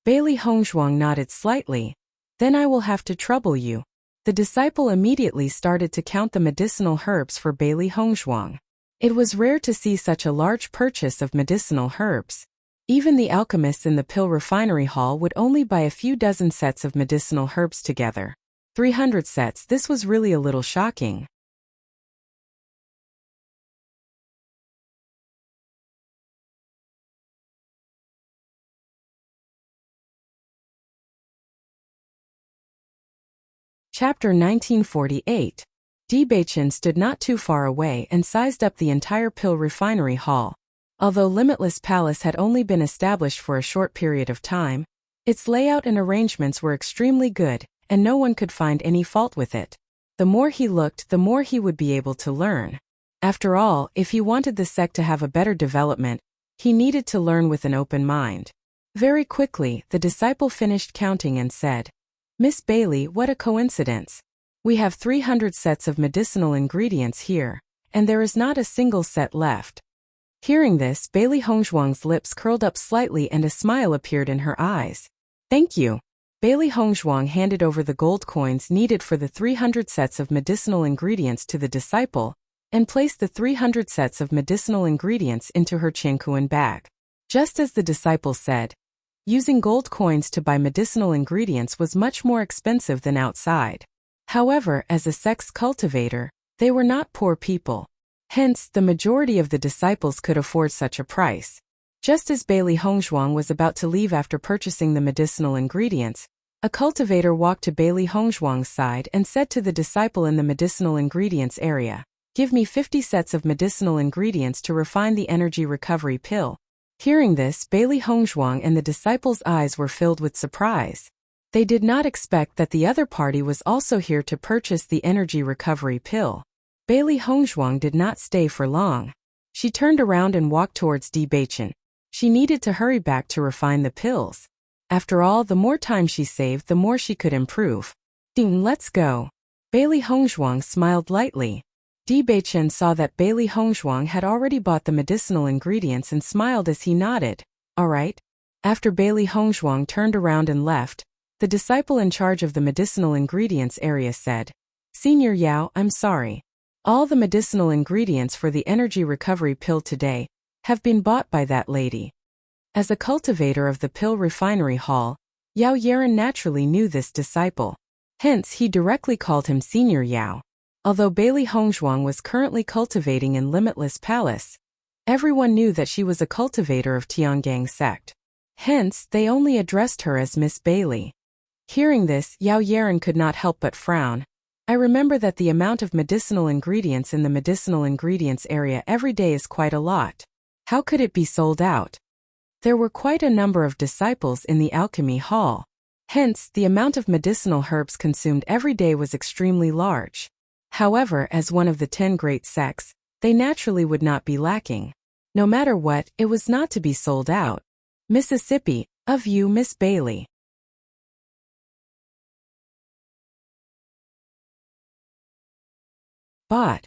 Bailey Hongzhuang nodded slightly. Then I will have to trouble you. The disciple immediately started to count the medicinal herbs for Bailey Hongzhuang. It was rare to see such a large purchase of medicinal herbs. Even the alchemists in the pill refinery hall would only buy a few dozen sets of medicinal herbs together. 300 sets, this was really a little shocking. Chapter 1948. Debaichen stood not too far away and sized up the entire pill refinery hall. Although Limitless Palace had only been established for a short period of time, its layout and arrangements were extremely good, and no one could find any fault with it. The more he looked, the more he would be able to learn. After all, if he wanted the sect to have a better development, he needed to learn with an open mind. Very quickly, the disciple finished counting and said, Miss Bailey, what a coincidence. We have 300 sets of medicinal ingredients here, and there is not a single set left. Hearing this, Bailey Hongzhuang's lips curled up slightly and a smile appeared in her eyes. Thank you. Bailey Hongzhuang handed over the gold coins needed for the 300 sets of medicinal ingredients to the disciple, and placed the 300 sets of medicinal ingredients into her Qiankuan bag. Just as the disciple said, using gold coins to buy medicinal ingredients was much more expensive than outside. However, as a sex cultivator, they were not poor people. Hence, the majority of the disciples could afford such a price. Just as Bailey Hongzhuang was about to leave after purchasing the medicinal ingredients, a cultivator walked to Bailey Hongzhuang's side and said to the disciple in the medicinal ingredients area, Give me 50 sets of medicinal ingredients to refine the energy recovery pill. Hearing this, Bailey Hongzhuang and the disciple's eyes were filled with surprise. They did not expect that the other party was also here to purchase the energy recovery pill. Bailey Hongzhuang did not stay for long. She turned around and walked towards Di Beichen. She needed to hurry back to refine the pills. After all, the more time she saved, the more she could improve. Ding, let's go. Bailey Hongzhuang smiled lightly. Di Beichen saw that Bailey Hongzhuang had already bought the medicinal ingredients and smiled as he nodded. All right. After Bailey Hongzhuang turned around and left, the disciple in charge of the medicinal ingredients area said, Senior Yao, I'm sorry. All the medicinal ingredients for the energy recovery pill today have been bought by that lady. As a cultivator of the pill refinery hall, Yao Yaran naturally knew this disciple. Hence, he directly called him Senior Yao. Although Bailey Hongzhuang was currently cultivating in Limitless Palace, everyone knew that she was a cultivator of Tiangang sect. Hence, they only addressed her as Miss Bailey. Hearing this, Yao Yaran could not help but frown. I remember that the amount of medicinal ingredients in the medicinal ingredients area every day is quite a lot. How could it be sold out? There were quite a number of disciples in the alchemy hall. Hence, the amount of medicinal herbs consumed every day was extremely large. However, as one of the 10 great sects, they naturally would not be lacking. No matter what, it was not to be sold out. Mississippi, of you, Miss Bailey. Bought.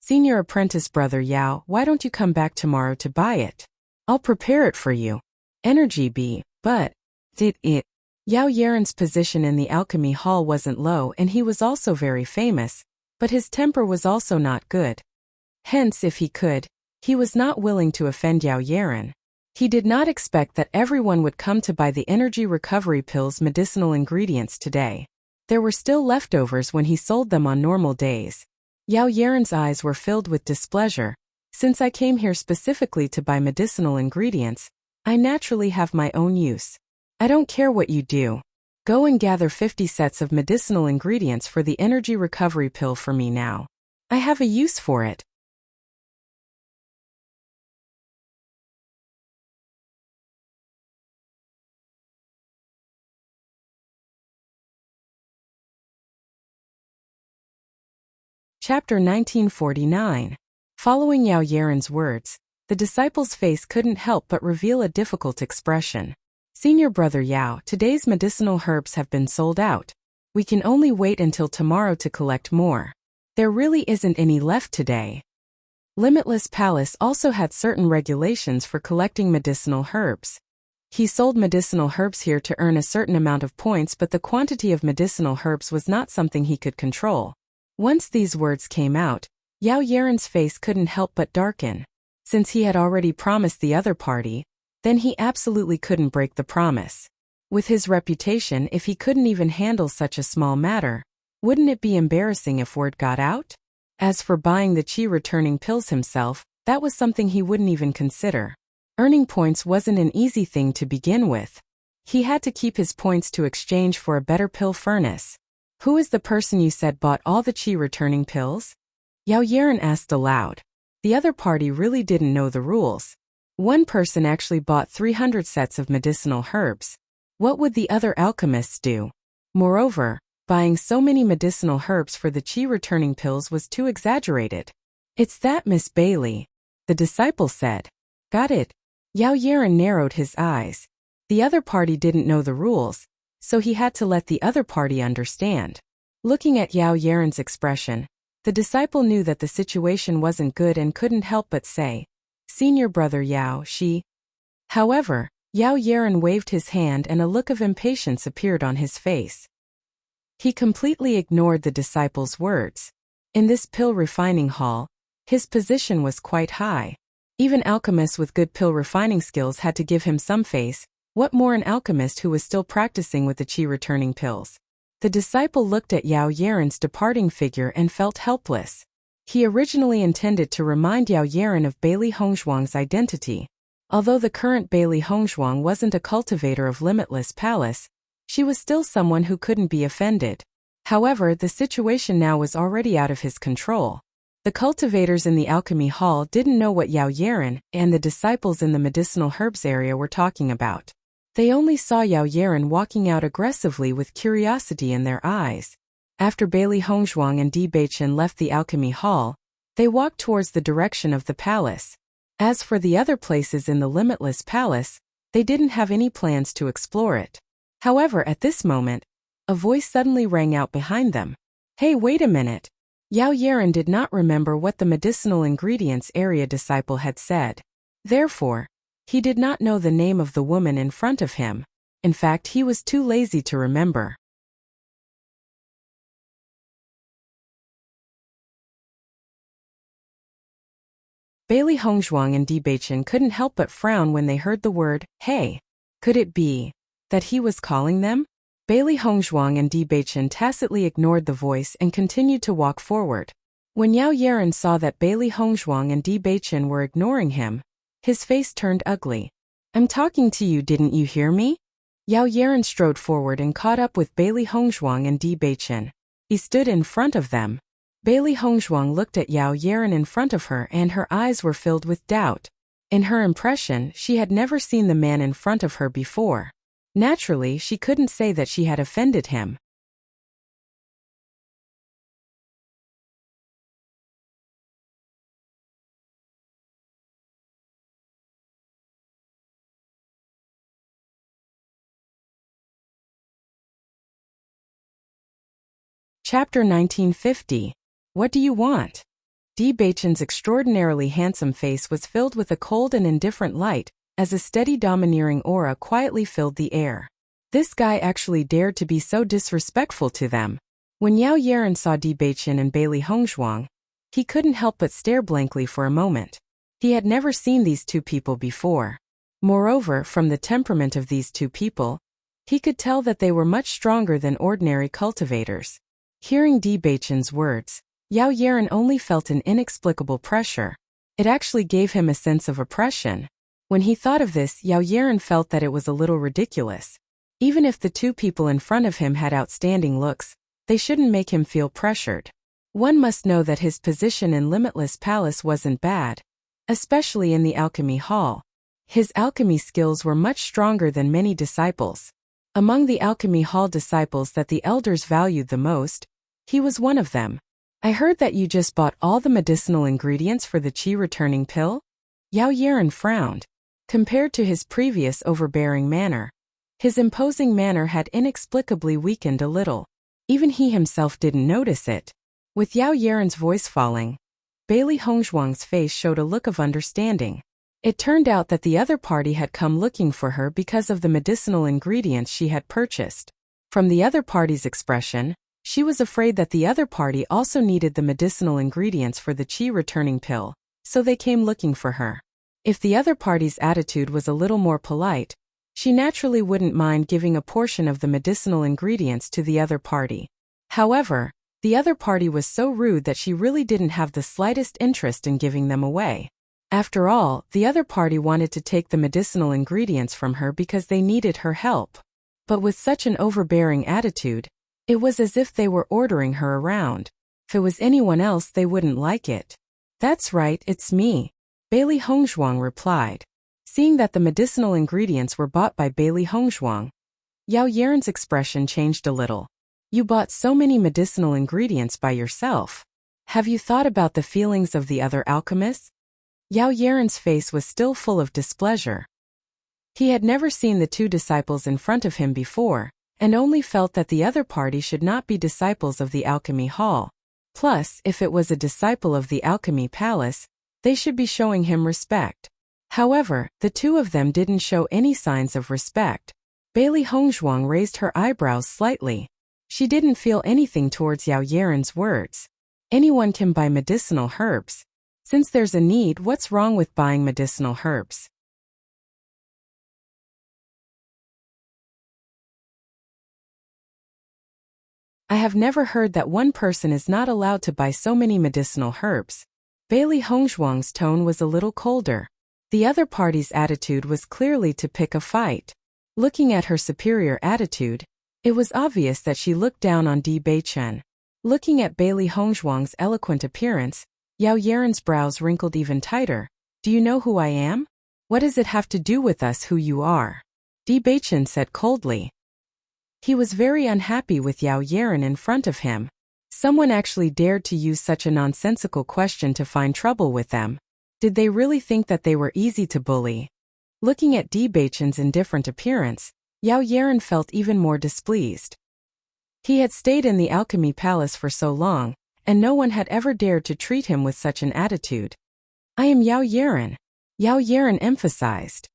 Senior apprentice brother Yao, why don't you come back tomorrow to buy it? I'll prepare it for you. Energy B, but, did it? Yao Yaran's position in the alchemy hall wasn't low and he was also very famous, but his temper was also not good. Hence, if he could, he was not willing to offend Yao Yaran. He did not expect that everyone would come to buy the energy recovery pill's medicinal ingredients today. There were still leftovers when he sold them on normal days. Yao Yaran's eyes were filled with displeasure. Since I came here specifically to buy medicinal ingredients, I naturally have my own use. I don't care what you do. Go and gather 50 sets of medicinal ingredients for the energy recovery pill for me now. I have a use for it. Chapter 1949. Following Yao Yaran's words, the disciple's face couldn't help but reveal a difficult expression. Senior brother Yao, today's medicinal herbs have been sold out. We can only wait until tomorrow to collect more. There really isn't any left today. Limitless Palace also had certain regulations for collecting medicinal herbs. He sold medicinal herbs here to earn a certain amount of points, but the quantity of medicinal herbs was not something he could control. Once these words came out, Yao Yaran's face couldn't help but darken. Since he had already promised the other party, then he absolutely couldn't break the promise. With his reputation, if he couldn't even handle such a small matter, wouldn't it be embarrassing if word got out? As for buying the qi returning pills himself, that was something he wouldn't even consider. Earning points wasn't an easy thing to begin with. He had to keep his points to exchange for a better pill furnace. Who is the person you said bought all the qi returning pills? Yao Yaran asked aloud. The other party really didn't know the rules. One person actually bought 300 sets of medicinal herbs. What would the other alchemists do? Moreover, buying so many medicinal herbs for the qi returning pills was too exaggerated. It's that, Miss Bailey, the disciple said. Got it. Yao Yaran narrowed his eyes. The other party didn't know the rules, so he had to let the other party understand. Looking at Yao Yaran's expression, the disciple knew that the situation wasn't good and couldn't help but say, Senior brother Yao, she. However, Yao Yaran waved his hand and a look of impatience appeared on his face. He completely ignored the disciple's words. In this pill refining hall, his position was quite high. Even alchemists with good pill refining skills had to give him some face. What more an alchemist who was still practicing with the qi returning pills? The disciple looked at Yao Yaran's departing figure and felt helpless. He originally intended to remind Yao Yaran of Bailey Hongzhuang's identity. Although the current Bailey Hongzhuang wasn't a cultivator of Limitless Palace, she was still someone who couldn't be offended. However, the situation now was already out of his control. The cultivators in the alchemy hall didn't know what Yao Yaran and the disciples in the medicinal herbs area were talking about. They only saw Yao Yaran walking out aggressively with curiosity in their eyes. After Bailey Hongzhuang and Di Beichen left the alchemy hall, they walked towards the direction of the palace. As for the other places in the Limitless Palace, they didn't have any plans to explore it. However, at this moment, a voice suddenly rang out behind them. Hey, wait a minute. Yao Yaran did not remember what the medicinal ingredients area disciple had said. Therefore, he did not know the name of the woman in front of him. In fact, he was too lazy to remember. Bailey Hongzhuang and Di Beichen couldn't help but frown when they heard the word, hey. Could it be that he was calling them? Bailey Hongzhuang and Di Beichen tacitly ignored the voice and continued to walk forward. When Yao Yaran saw that Bailey Hongzhuang and Di Beichen were ignoring him, his face turned ugly. I'm talking to you, didn't you hear me? Yao Yaran strode forward and caught up with Bailey Hongzhuang and Di Beichen. He stood in front of them. Bailey Hongzhuang looked at Yao Yaran in front of her and her eyes were filled with doubt. In her impression, she had never seen the man in front of her before. Naturally, she couldn't say that she had offended him. Chapter 1950. What do you want? Di Beichen's extraordinarily handsome face was filled with a cold and indifferent light, as a steady domineering aura quietly filled the air. This guy actually dared to be so disrespectful to them. When Yao Yaran saw Di Beichen and Bailey Hongzhuang, he couldn't help but stare blankly for a moment. He had never seen these two people before. Moreover, from the temperament of these two people, he could tell that they were much stronger than ordinary cultivators. Hearing Di Beichen's words, Yao Yaran only felt an inexplicable pressure. It actually gave him a sense of oppression. When he thought of this, Yao Yaran felt that it was a little ridiculous. Even if the two people in front of him had outstanding looks, they shouldn't make him feel pressured. One must know that his position in Limitless Palace wasn't bad, especially in the alchemy hall. His alchemy skills were much stronger than many disciples. Among the alchemy hall disciples that the elders valued the most, he was one of them. I heard that you just bought all the medicinal ingredients for the qi returning pill? Yao Yaran frowned. Compared to his previous overbearing manner, his imposing manner had inexplicably weakened a little. Even he himself didn't notice it. With Yao Yaran's voice falling, Bailey Hongzhuang's face showed a look of understanding. It turned out that the other party had come looking for her because of the medicinal ingredients she had purchased. From the other party's expression, she was afraid that the other party also needed the medicinal ingredients for the qi returning pill, so they came looking for her. If the other party's attitude was a little more polite, she naturally wouldn't mind giving a portion of the medicinal ingredients to the other party. However, the other party was so rude that she really didn't have the slightest interest in giving them away. After all, the other party wanted to take the medicinal ingredients from her because they needed her help. But with such an overbearing attitude, it was as if they were ordering her around. If it was anyone else, they wouldn't like it. That's right, it's me, Bailey Hongzhuang replied. Seeing that the medicinal ingredients were bought by Bailey Hongzhuang, Yao Yaran's expression changed a little. You bought so many medicinal ingredients by yourself. Have you thought about the feelings of the other alchemists? Yao Yaran's face was still full of displeasure. He had never seen the two disciples in front of him before, and only felt that the other party should not be disciples of the alchemy hall. Plus, if it was a disciple of the alchemy palace, they should be showing him respect. However, the two of them didn't show any signs of respect. Bailey Hongzhuang raised her eyebrows slightly. She didn't feel anything towards Yao Yaran's words. Anyone can buy medicinal herbs. Since there's a need, what's wrong with buying medicinal herbs? I have never heard that one person is not allowed to buy so many medicinal herbs. Bailey Hongzhuang's tone was a little colder. The other party's attitude was clearly to pick a fight. Looking at her superior attitude, it was obvious that she looked down on Di Beichen. Looking at Bailey Hongzhuang's eloquent appearance, Yao Yaran's brows wrinkled even tighter. Do you know who I am? What does it have to do with us who you are? Di Baichen said coldly. He was very unhappy with Yao Yaran in front of him. Someone actually dared to use such a nonsensical question to find trouble with them. Did they really think that they were easy to bully? Looking at Di Baichen's indifferent appearance, Yao Yaran felt even more displeased. He had stayed in the Alchemy Palace for so long, and no one had ever dared to treat him with such an attitude. I am Yao Yaran, Yao Yaran emphasized.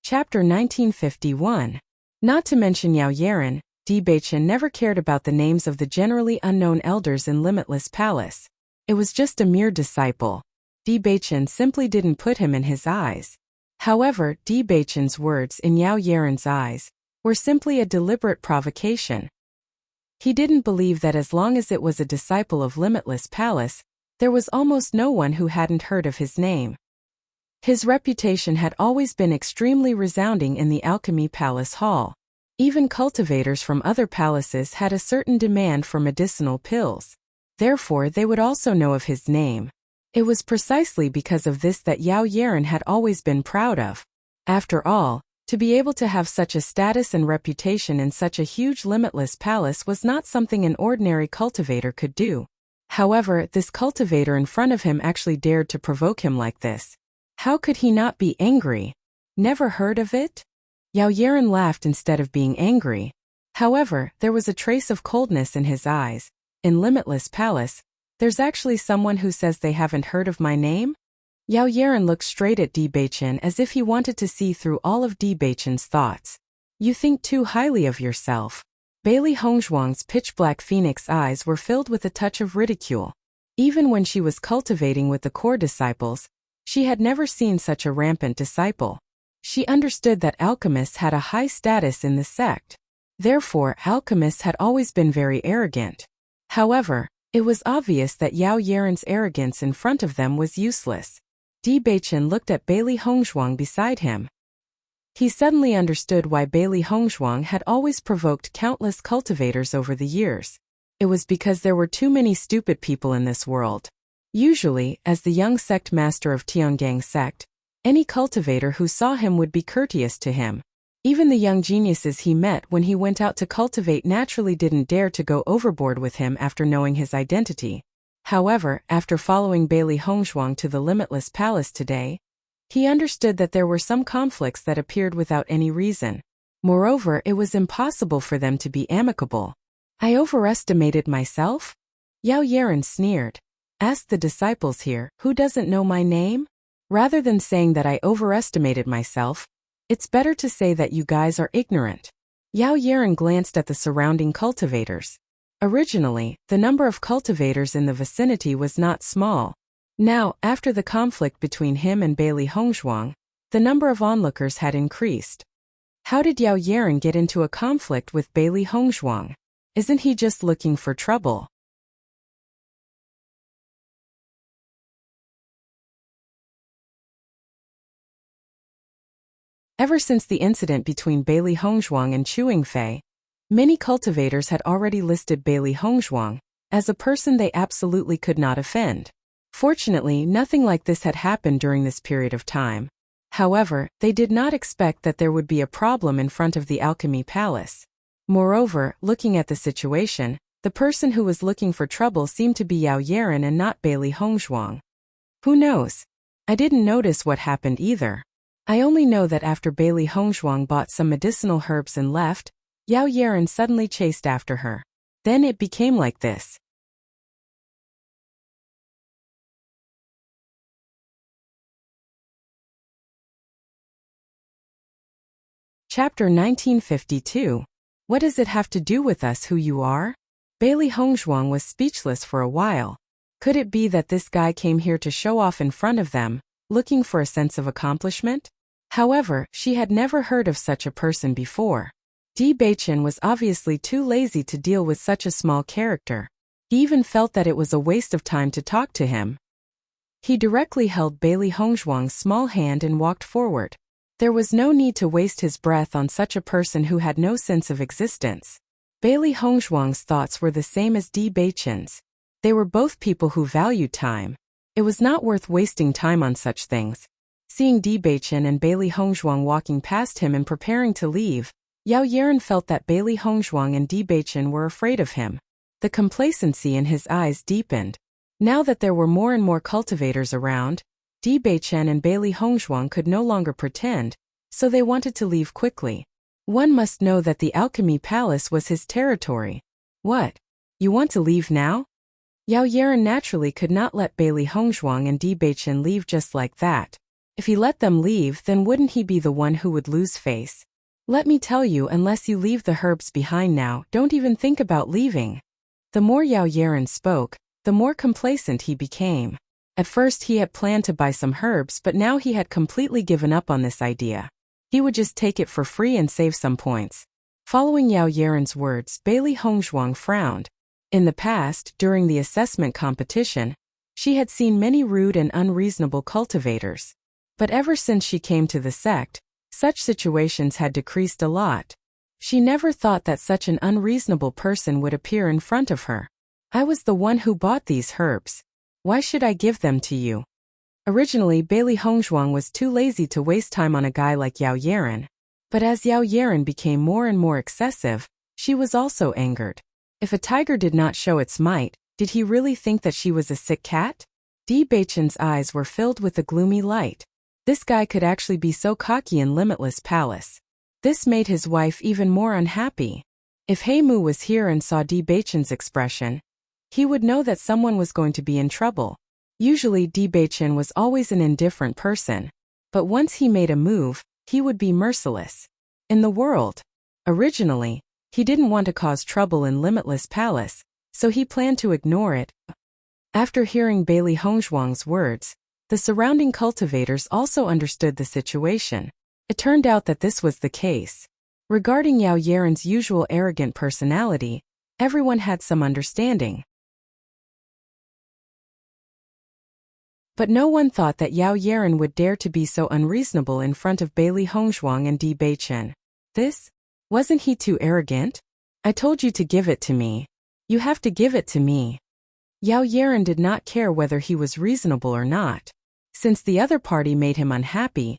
Chapter 1951. Not to mention Yao Yaran, Di Baichen never cared about the names of the generally unknown elders in Limitless Palace. It was just a mere disciple. Di Baichen simply didn't put him in his eyes. However, Di Baichen's words in Yao Yaran's eyes were simply a deliberate provocation. He didn't believe that as long as it was a disciple of Limitless Palace, there was almost no one who hadn't heard of his name. His reputation had always been extremely resounding in the Alchemy Palace Hall. Even cultivators from other palaces had a certain demand for medicinal pills. Therefore, they would also know of his name. It was precisely because of this that Yao Yaran had always been proud of. After all, to be able to have such a status and reputation in such a huge limitless palace was not something an ordinary cultivator could do. However, this cultivator in front of him actually dared to provoke him like this. How could he not be angry? Never heard of it? Yao Yaran laughed instead of being angry. However, there was a trace of coldness in his eyes. In Limitless Palace, there's actually someone who says they haven't heard of my name? Yao Yaran looked straight at Di Baichen as if he wanted to see through all of Di Baichen's thoughts. You think too highly of yourself. Bailey Hongzhuang's pitch-black phoenix eyes were filled with a touch of ridicule. Even when she was cultivating with the core disciples, she had never seen such a rampant disciple. She understood that alchemists had a high status in the sect. Therefore, alchemists had always been very arrogant. However, it was obvious that Yao Yaran's arrogance in front of them was useless. Di Baichen looked at Bailey Hongzhuang beside him. He suddenly understood why Bailey Hongzhuang had always provoked countless cultivators over the years. It was because there were too many stupid people in this world. Usually, as the young sect master of Tiangang sect, any cultivator who saw him would be courteous to him. Even the young geniuses he met when he went out to cultivate naturally didn't dare to go overboard with him after knowing his identity. However, after following Bailey Hongzhuang to the Limitless Palace today, he understood that there were some conflicts that appeared without any reason. Moreover, it was impossible for them to be amicable. I overestimated myself? Yao Yaran sneered. Ask the disciples here, who doesn't know my name? Rather than saying that I overestimated myself, it's better to say that you guys are ignorant. Yao Yaran glanced at the surrounding cultivators. Originally, the number of cultivators in the vicinity was not small. Now, after the conflict between him and Bailey Hongzhuang, the number of onlookers had increased. How did Yao Yaran get into a conflict with Bailey Hongzhuang? Isn't he just looking for trouble? Ever since the incident between Bailey Hongzhuang and Chu Yingfei, many cultivators had already listed Bailey Hongzhuang as a person they absolutely could not offend. Fortunately, nothing like this had happened during this period of time. However, they did not expect that there would be a problem in front of the Alchemy Palace. Moreover, looking at the situation, the person who was looking for trouble seemed to be Yao Yaran and not Bailey Hongzhuang. Who knows? I didn't notice what happened either. I only know that after Bailey Hongzhuang bought some medicinal herbs and left, Yao Yaran suddenly chased after her. Then it became like this. Chapter 1952. What does it have to do with us who you are? Bailey Hongzhuang was speechless for a while. Could it be that this guy came here to show off in front of them, looking for a sense of accomplishment? However, she had never heard of such a person before. Di Baichen was obviously too lazy to deal with such a small character. He even felt that it was a waste of time to talk to him. He directly held Bailey Hongzhuang's small hand and walked forward. There was no need to waste his breath on such a person who had no sense of existence. Bailey Hongzhuang's thoughts were the same as Di Beichen's. They were both people who valued time. It was not worth wasting time on such things. Seeing Di Beichen and Bailey Hongzhuang walking past him and preparing to leave, Yao Yeren felt that Bailey Hongzhuang and Di Beichen were afraid of him. The complacency in his eyes deepened. Now that there were more and more cultivators around, Di Beichen and Bailey Hongzhuang could no longer pretend, so they wanted to leave quickly. One must know that the Alchemy Palace was his territory. What? You want to leave now? Yao Yeren naturally could not let Bailey Hongzhuang and Di Beichen leave just like that. If he let them leave, then wouldn't he be the one who would lose face? Let me tell you, unless you leave the herbs behind now, don't even think about leaving. The more Yao Yeren spoke, the more complacent he became. At first he had planned to buy some herbs, but now he had completely given up on this idea. He would just take it for free and save some points. Following Yao Yeren's words, Bailey Hongzhuang frowned. In the past, during the assessment competition, she had seen many rude and unreasonable cultivators. But ever since she came to the sect, such situations had decreased a lot. She never thought that such an unreasonable person would appear in front of her. I was the one who bought these herbs. Why should I give them to you? Originally, Bailey Hongzhuang was too lazy to waste time on a guy like Yao Yeren. But as Yao Yeren became more and more excessive, she was also angered. If a tiger did not show its might, did he really think that she was a sick cat? Di Beichen's eyes were filled with a gloomy light. This guy could actually be so cocky in Limitless Palace. This made his wife even more unhappy. If Heimu was here and saw Di Beichen's expression, he would know that someone was going to be in trouble. Usually Di Beichen was always an indifferent person, but once he made a move, he would be merciless. In the world. Originally, he didn't want to cause trouble in Limitless Palace, so he planned to ignore it. After hearing Bailey Hongzhuang's words, the surrounding cultivators also understood the situation. It turned out that this was the case. Regarding Yao Yeren's usual arrogant personality, everyone had some understanding. But no one thought that Yao Yeren would dare to be so unreasonable in front of Bailey Hongzhuang and Di Beichen. Wasn't he too arrogant? I told you to give it to me. You have to give it to me. Yao Yeren did not care whether he was reasonable or not. Since the other party made him unhappy,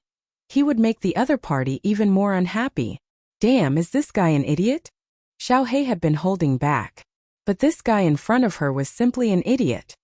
he would make the other party even more unhappy. Damn, is this guy an idiot? Xiao Hei had been holding back. But this guy in front of her was simply an idiot.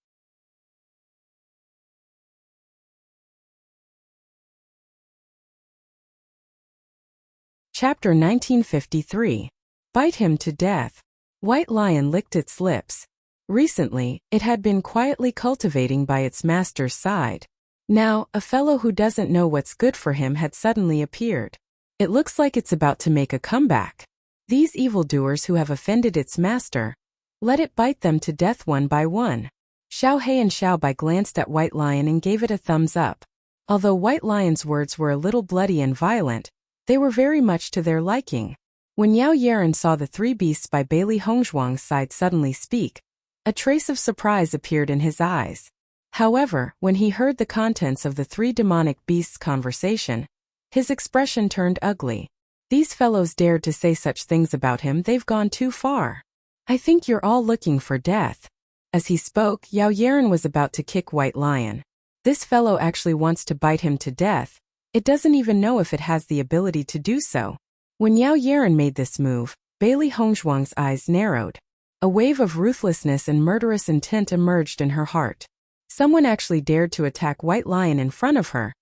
Chapter 1953. Bite him to death. White Lion licked its lips. Recently, it had been quietly cultivating by its master's side. Now, a fellow who doesn't know what's good for him had suddenly appeared. It looks like it's about to make a comeback. These evildoers who have offended its master, let it bite them to death one by one. Xiao Hei and Xiao Bai glanced at White Lion and gave it a thumbs up. Although White Lion's words were a little bloody and violent, they were very much to their liking. When Yao Yeren saw the three beasts by Bailey Hongzhuang's side suddenly speak, a trace of surprise appeared in his eyes. However, when he heard the contents of the three demonic beasts' conversation, his expression turned ugly. These fellows dared to say such things about him, they've gone too far. I think you're all looking for death. As he spoke, Yao Yeren was about to kick White Lion. This fellow actually wants to bite him to death. It doesn't even know if it has the ability to do so. When Yao Yeren made this move, Bailey Hongzhuang's eyes narrowed. A wave of ruthlessness and murderous intent emerged in her heart. Someone actually dared to attack White Lion in front of her.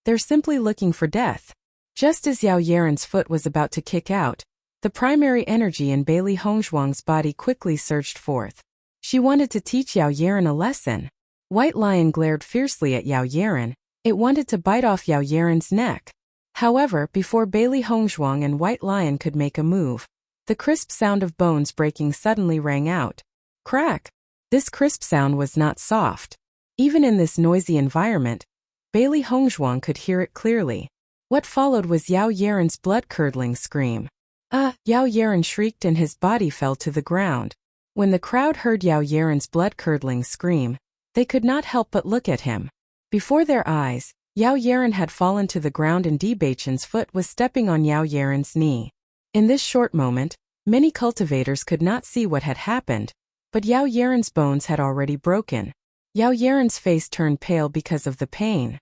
They're simply looking for death. Just as Yao Yeren's foot was about to kick out, the primary energy in Bailey Hongzhuang's body quickly surged forth. She wanted to teach Yao Yeren a lesson. White Lion glared fiercely at Yao Yeren. It wanted to bite off Yao Yeren's neck. However, before Bailey Hongzhuang and White Lion could make a move, the crisp sound of bones breaking suddenly rang out. Crack! This crisp sound was not soft. Even in this noisy environment, Bailey Hongzhuang could hear it clearly. What followed was Yao Yeren's blood-curdling scream. Yao Yeren shrieked and his body fell to the ground. When the crowd heard Yao Yeren's blood-curdling scream, they could not help but look at him. Before their eyes, Yao Yaran had fallen to the ground and Debachen's foot was stepping on Yao Yaran's knee. In this short moment, many cultivators could not see what had happened, but Yao Yaran's bones had already broken. Yao Yaran's face turned pale because of the pain.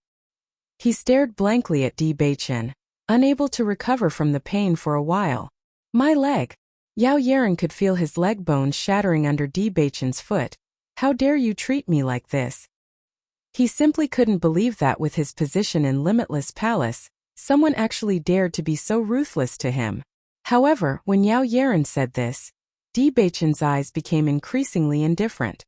He stared blankly at Debachen, unable to recover from the pain for a while. My leg! Yao Yaran could feel his leg bones shattering under Debachen's foot. How dare you treat me like this? He simply couldn't believe that with his position in Limitless Palace, someone actually dared to be so ruthless to him. However, when Yao Yaran said this, Debachen's eyes became increasingly indifferent.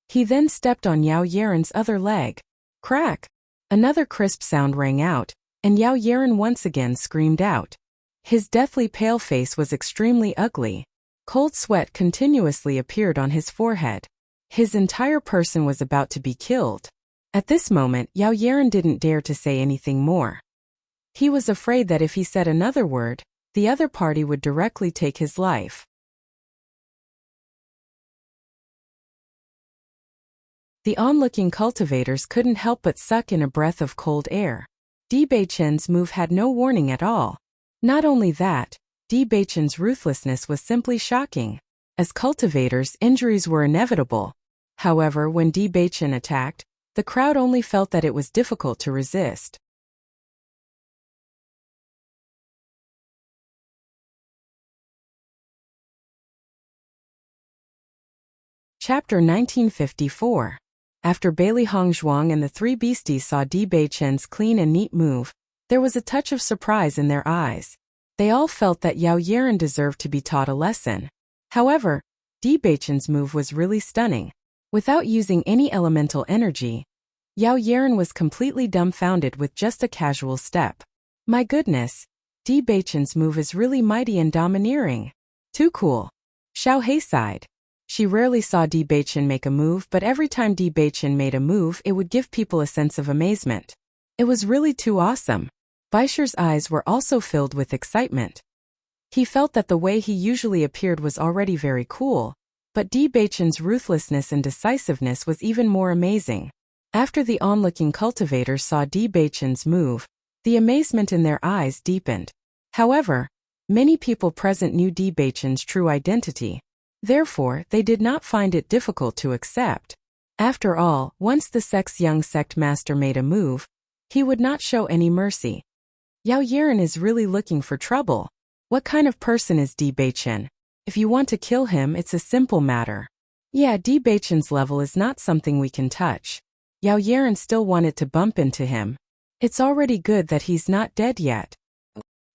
He then stepped on Yao Yaran's other leg. Crack! Another crisp sound rang out, and Yao Yaran once again screamed out. His deathly pale face was extremely ugly. Cold sweat continuously appeared on his forehead. His entire person was about to be killed. At this moment, Yao Yaran didn't dare to say anything more. He was afraid that if he said another word, the other party would directly take his life. The onlooking cultivators couldn't help but suck in a breath of cold air. Debachen's move had no warning at all. Not only that, Debachen's ruthlessness was simply shocking. As cultivators, injuries were inevitable. However, when Debachen attacked, the crowd only felt that it was difficult to resist. Chapter 1954. After Bailey Hongzhuang and the three beasties saw Debachen's clean and neat move, there was a touch of surprise in their eyes. They all felt that Yao Yaran deserved to be taught a lesson. However, Debachen's move was really stunning. Without using any elemental energy, Yao Yaran was completely dumbfounded with just a casual step. My goodness, Debachen's move is really mighty and domineering. Too cool. Xiao He sighed. She rarely saw Debachen make a move, but every time Debachen made a move, it would give people a sense of amazement. It was really too awesome. Baisher's eyes were also filled with excitement. He felt that the way he usually appeared was already very cool, but Debachen's ruthlessness and decisiveness was even more amazing. After the onlooking cultivators saw Debachen's move, the amazement in their eyes deepened. However, many people present knew Debachen's true identity. Therefore, they did not find it difficult to accept. After all, once the sect's young sect master made a move, he would not show any mercy. Yao Yaran is really looking for trouble. What kind of person is Debachen? If you want to kill him, it's a simple matter. Yeah, Debachen's level is not something we can touch. Yao Yaran still wanted to bump into him. It's already good that he's not dead yet.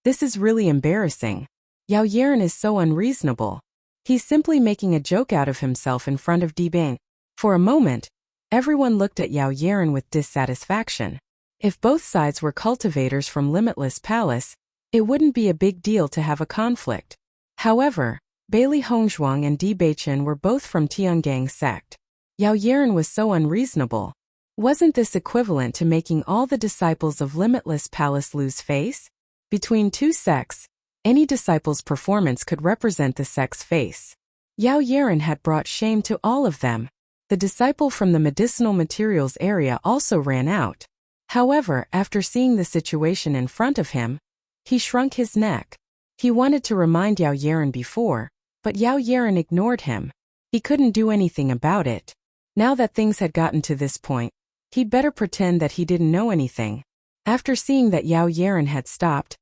This is really embarrassing. Yao Yaran is so unreasonable. He's simply making a joke out of himself in front of Debachen. For a moment, everyone looked at Yao Yaran with dissatisfaction. If both sides were cultivators from Limitless Palace, it wouldn't be a big deal to have a conflict. However, Bailey Hongzhuang and Debachen were both from Tiangang sect. Yao Yaran was so unreasonable. Wasn't this equivalent to making all the disciples of Limitless Palace lose face? Between two sects, any disciple's performance could represent the sect's face. Yao Yaran had brought shame to all of them. The disciple from the medicinal materials area also ran out. However, after seeing the situation in front of him, he shrunk his neck. He wanted to remind Yao Yaran before, but Yao Yaran ignored him. He couldn't do anything about it. Now that things had gotten to this point, he'd better pretend that he didn't know anything. After seeing that Yao Yaran had stopped,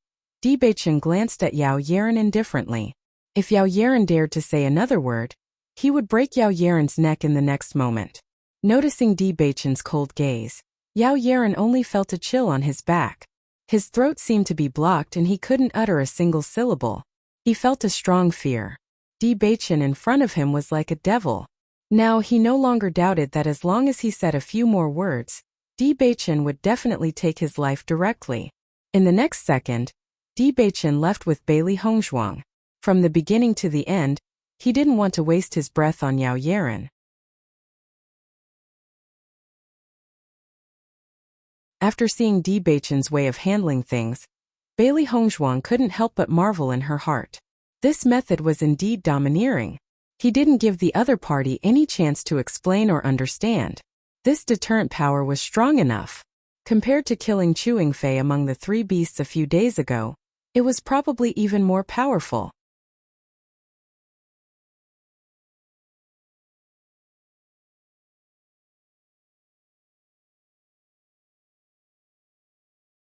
Debachen glanced at Yao Yaran indifferently. If Yao Yaran dared to say another word, he would break Yao Yaran's neck in the next moment. Noticing Debachen's cold gaze, Yao Yaran only felt a chill on his back. His throat seemed to be blocked and he couldn't utter a single syllable. He felt a strong fear. Debachen in front of him was like a devil. Now he no longer doubted that as long as he said a few more words, Debachen would definitely take his life directly. In the next second, Debachen left with Bailey Hongzhuang. From the beginning to the end, he didn't want to waste his breath on Yao Yaran. After seeing Debachen's way of handling things, Bailey Hongzhuang couldn't help but marvel in her heart. This method was indeed domineering. He didn't give the other party any chance to explain or understand. This deterrent power was strong enough. Compared to killing Chewing Fei among the three beasts a few days ago, it was probably even more powerful.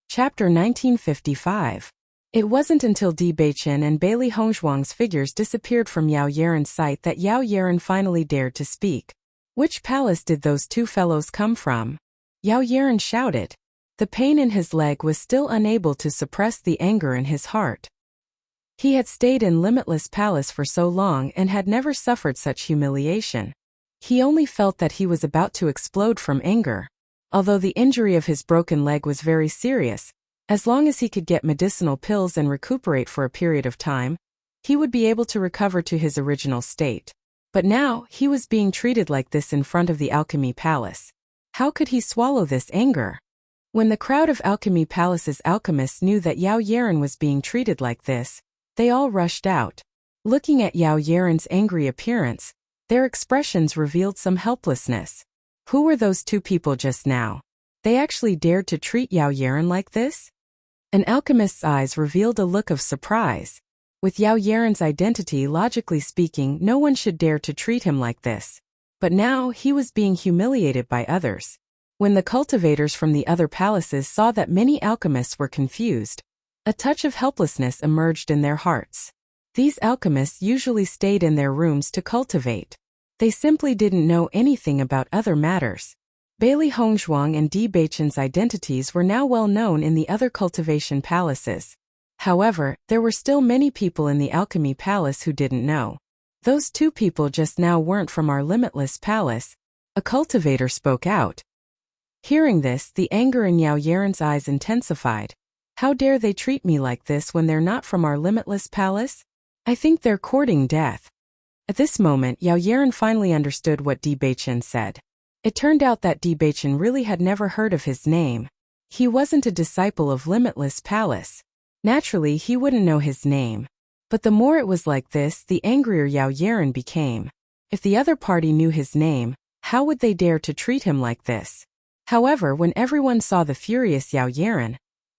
Chapter 1955. It wasn't until Di Beichen and Bailey Hongzhuang's figures disappeared from Yao Yaren's sight that Yao Yaren finally dared to speak. Which palace did those two fellows come from? Yao Yaren shouted. The pain in his leg was still unable to suppress the anger in his heart. He had stayed in Limitless Palace for so long and had never suffered such humiliation. He only felt that he was about to explode from anger. Although the injury of his broken leg was very serious, as long as he could get medicinal pills and recuperate for a period of time, he would be able to recover to his original state. But now, he was being treated like this in front of the Alchemy Palace. How could he swallow this anger? When the crowd of Alchemy Palace's alchemists knew that Yao Yaren was being treated like this, they all rushed out. Looking at Yao Yaren's angry appearance, their expressions revealed some helplessness. Who were those two people just now? They actually dared to treat Yao Yaren like this? An alchemist's eyes revealed a look of surprise. With Yao Yaren's identity, logically speaking, no one should dare to treat him like this. But now, he was being humiliated by others. When the cultivators from the other palaces saw that many alchemists were confused, a touch of helplessness emerged in their hearts. These alchemists usually stayed in their rooms to cultivate. They simply didn't know anything about other matters. Bailey Hongzhuang and Di Beichen's identities were now well known in the other cultivation palaces. However, there were still many people in the Alchemy Palace who didn't know. Those two people just now weren't from our Limitless Palace. A cultivator spoke out. Hearing this, the anger in Yao Yaren's eyes intensified. How dare they treat me like this when they're not from our Limitless Palace? I think they're courting death. At this moment, Yao Yaren finally understood what Di Beichen said. It turned out that Di Beichen really had never heard of his name. He wasn't a disciple of Limitless Palace. Naturally, he wouldn't know his name. But the more it was like this, the angrier Yao Yaren became. If the other party knew his name, how would they dare to treat him like this? However, when everyone saw the furious Yao Yaren,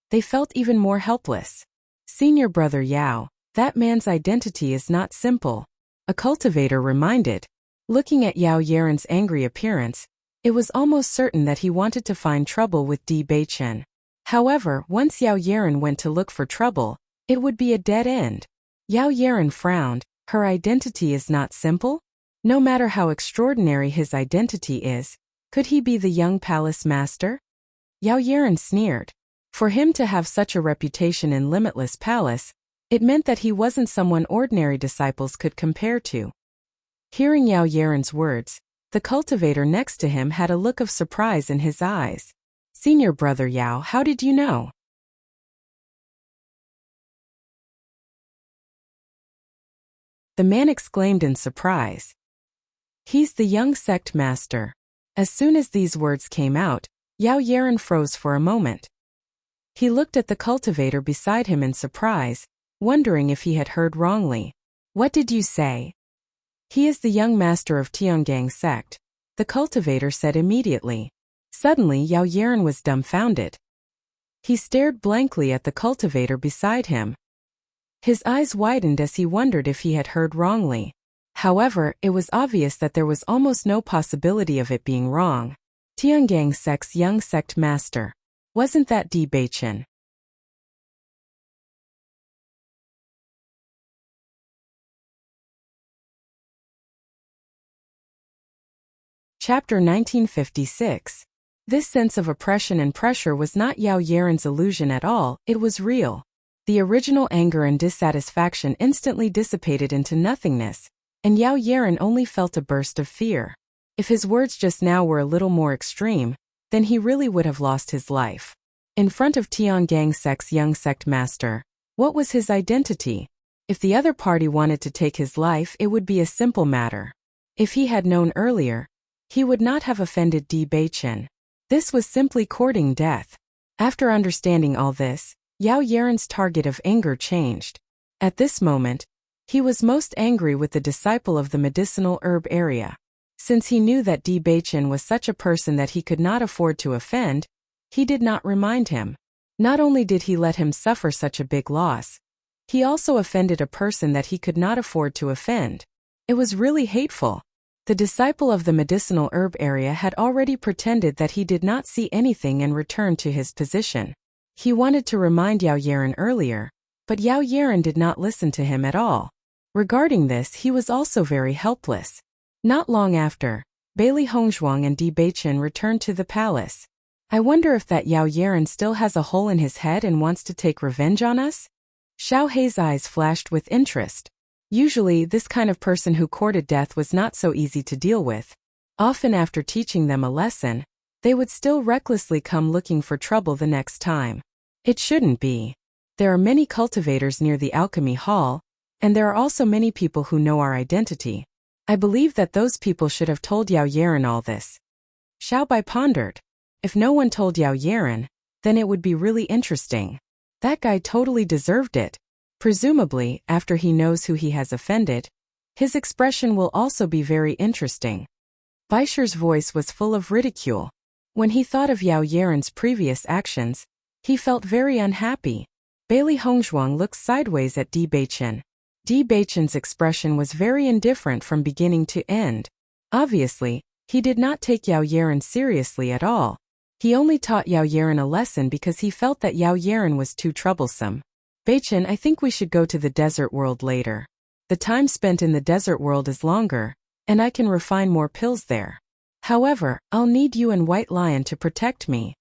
they felt even more helpless. Senior brother Yao, that man's identity is not simple. A cultivator reminded. Looking at Yao Yaren's angry appearance, it was almost certain that he wanted to find trouble with Di Beichen. However, once Yao Yaren went to look for trouble, it would be a dead end. Yao Yaren frowned. Her identity is not simple? No matter how extraordinary his identity is, could he be the young palace master? Yao Yaren sneered. For him to have such a reputation in Limitless Palace, it meant that he wasn't someone ordinary disciples could compare to. Hearing Yao Yaren's words, the cultivator next to him had a look of surprise in his eyes. Senior brother Yao, how did you know? The man exclaimed in surprise. He's the young sect master. As soon as these words came out, Yao Yaren froze for a moment. He looked at the cultivator beside him in surprise, wondering if he had heard wrongly. What did you say? He is the young master of Tiangang sect, the cultivator said immediately. Suddenly Yao Yaren was dumbfounded. He stared blankly at the cultivator beside him. His eyes widened as he wondered if he had heard wrongly. However, it was obvious that there was almost no possibility of it being wrong. Tiangang sect's young sect master. Wasn't that Di Beichen? Chapter 1956. This sense of oppression and pressure was not Yao Yaren's illusion at all, it was real. The original anger and dissatisfaction instantly dissipated into nothingness, and Yao Yaren only felt a burst of fear. If his words just now were a little more extreme, then he really would have lost his life. In front of Tiangang sect's young sect master, what was his identity? If the other party wanted to take his life, it would be a simple matter. If he had known earlier, he would not have offended Di Beichen. This was simply courting death. After understanding all this, Yao Yaren's target of anger changed. At this moment, he was most angry with the disciple of the medicinal herb area. Since he knew that Di Beichen was such a person that he could not afford to offend, He did not remind him. Not only did he let him suffer such a big loss, he also offended a person that he could not afford to offend. It was really hateful. The disciple of the medicinal herb area had already pretended that he did not see anything and returned to his position. He wanted to remind Yao Yeren earlier, but Yao Yeren did not listen to him at all. Regarding this, he was also very helpless. Not long after, Bailey Hongzhuang and Di Beichen returned to the palace. I wonder if that Yao Yeren still has a hole in his head and wants to take revenge on us? Xiao Hei's eyes flashed with interest. Usually, this kind of person who courted death was not so easy to deal with. Often after teaching them a lesson, they would still recklessly come looking for trouble the next time. It shouldn't be. There are many cultivators near the alchemy hall, and there are also many people who know our identity. I believe that those people should have told Yao Yeren all this. Xiao Bai pondered. If no one told Yao Yeren, then it would be really interesting. That guy totally deserved it. Presumably, after he knows who he has offended, his expression will also be very interesting. Baisher's voice was full of ridicule. When he thought of Yao Yeren's previous actions, he felt very unhappy. Bailey Hongzhuang looked sideways at Di Beichen. Di Beichen's expression was very indifferent from beginning to end. Obviously, he did not take Yao Yeren seriously at all. He only taught Yao Yeren a lesson because he felt that Yao Yeren was too troublesome. Beichen, I think we should go to the desert world later. The time spent in the desert world is longer, and I can refine more pills there. However, I'll need you and White Lion to protect me.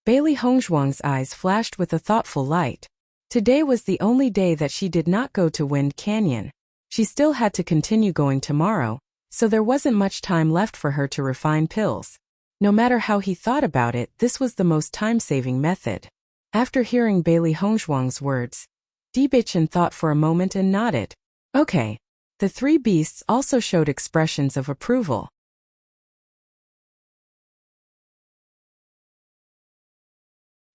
Bailey Hongzhuang's eyes flashed with a thoughtful light. Today was the only day that she did not go to Wind Canyon. She still had to continue going tomorrow, so there wasn't much time left for her to refine pills. No matter how he thought about it, this was the most time-saving method. After hearing Bailey Hongzhuang's words, Di Beichen thought for a moment and nodded. Okay. The three beasts also showed expressions of approval.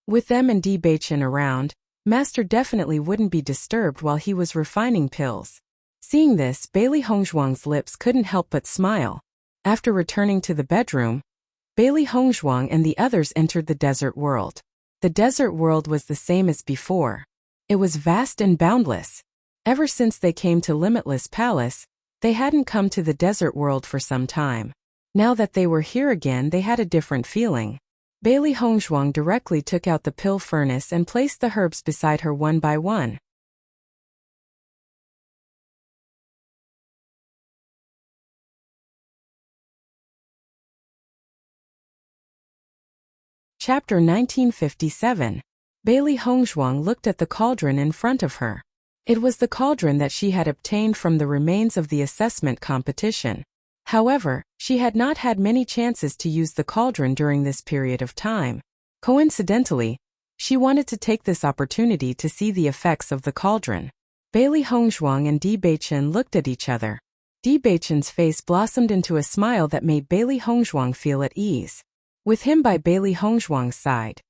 With them and Di Beichen around, Master definitely wouldn't be disturbed while he was refining pills. Seeing this, Bailey Hongzhuang's lips couldn't help but smile. After returning to the bedroom, Bailey Hongzhuang and the others entered the desert world. The desert world was the same as before. It was vast and boundless. Ever since they came to Limitless Palace, they hadn't come to the desert world for some time. Now that they were here again, they had a different feeling. Bailey Hongzhuang directly took out the pill furnace and placed the herbs beside her one by one. Chapter 1957. Bailey Hongzhuang looked at the cauldron in front of her. It was the cauldron that she had obtained from the remains of the assessment competition. However, she had not had many chances to use the cauldron during this period of time. Coincidentally, she wanted to take this opportunity to see the effects of the cauldron. Bailey Hongzhuang and Di Beichen looked at each other. Di Beichen's face blossomed into a smile that made Bailey Hongzhuang feel at ease. With him by Bailey Hongzhuang's side,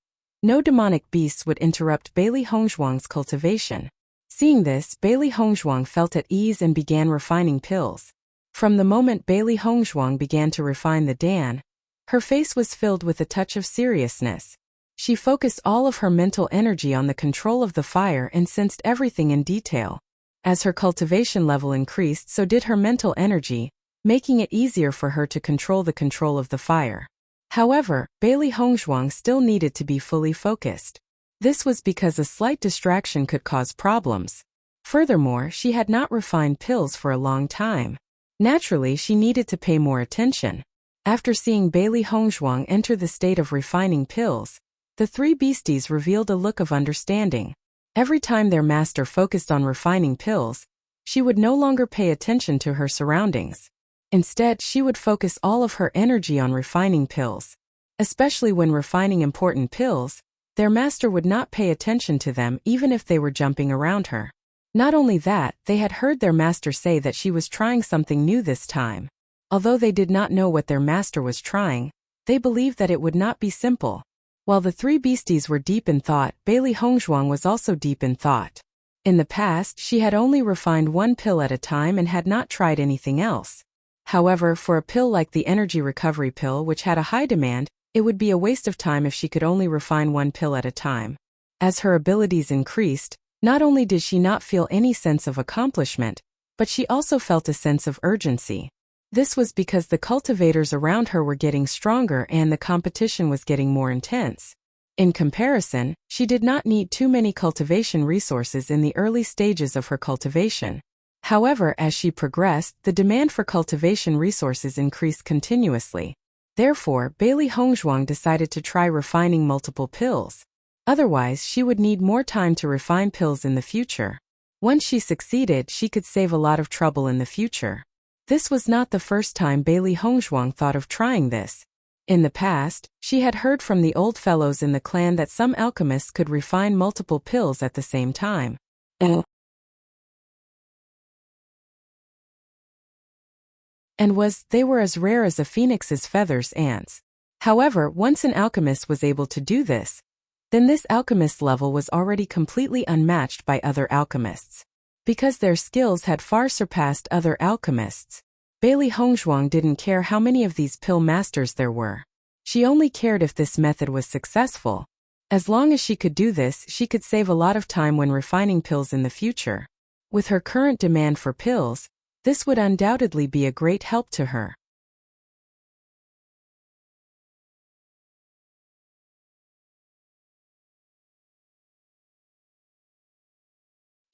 no demonic beasts would interrupt Bailey Hongzhuang's cultivation. Seeing this, Bailey Hongzhuang felt at ease and began refining pills. From the moment Bailey Hongzhuang began to refine the Dan, her face was filled with a touch of seriousness. She focused all of her mental energy on the control of the fire and sensed everything in detail. As her cultivation level increased, so did her mental energy, making it easier for her to control the control of the fire. However, Bailey Hongzhuang still needed to be fully focused. This was because a slight distraction could cause problems. Furthermore, she had not refined pills for a long time. Naturally, she needed to pay more attention. After seeing Bailey Hongzhuang enter the state of refining pills, the three beasties revealed a look of understanding. Every time their master focused on refining pills, she would no longer pay attention to her surroundings. Instead, she would focus all of her energy on refining pills. Especially when refining important pills, their master would not pay attention to them even if they were jumping around her. Not only that, they had heard their master say that she was trying something new this time. Although they did not know what their master was trying, they believed that it would not be simple. While the three beasties were deep in thought, Bailey Hongzhuang was also deep in thought. In the past, she had only refined one pill at a time and had not tried anything else. However, for a pill like the energy recovery pill, which had a high demand, It would be a waste of time if she could only refine one pill at a time. As her abilities increased, not only did she not feel any sense of accomplishment, but she also felt a sense of urgency. This was because the cultivators around her were getting stronger and the competition was getting more intense. In comparison, she did not need too many cultivation resources in the early stages of her cultivation. However, as she progressed, the demand for cultivation resources increased continuously. Therefore, Bailey Hongzhuang decided to try refining multiple pills. Otherwise, she would need more time to refine pills in the future. Once she succeeded, she could save a lot of trouble in the future. This was not the first time Bailey Hongzhuang thought of trying this. In the past, she had heard from the old fellows in the clan that some alchemists could refine multiple pills at the same time. They were as rare as a phoenix's feathers ants. However, once an alchemist was able to do this, then this alchemist level was already completely unmatched by other alchemists. Because their skills had far surpassed other alchemists, Bailey Hongzhuang didn't care how many of these pill masters there were. She only cared if this method was successful. As long as she could do this, she could save a lot of time when refining pills in the future. With her current demand for pills, this would undoubtedly be a great help to her.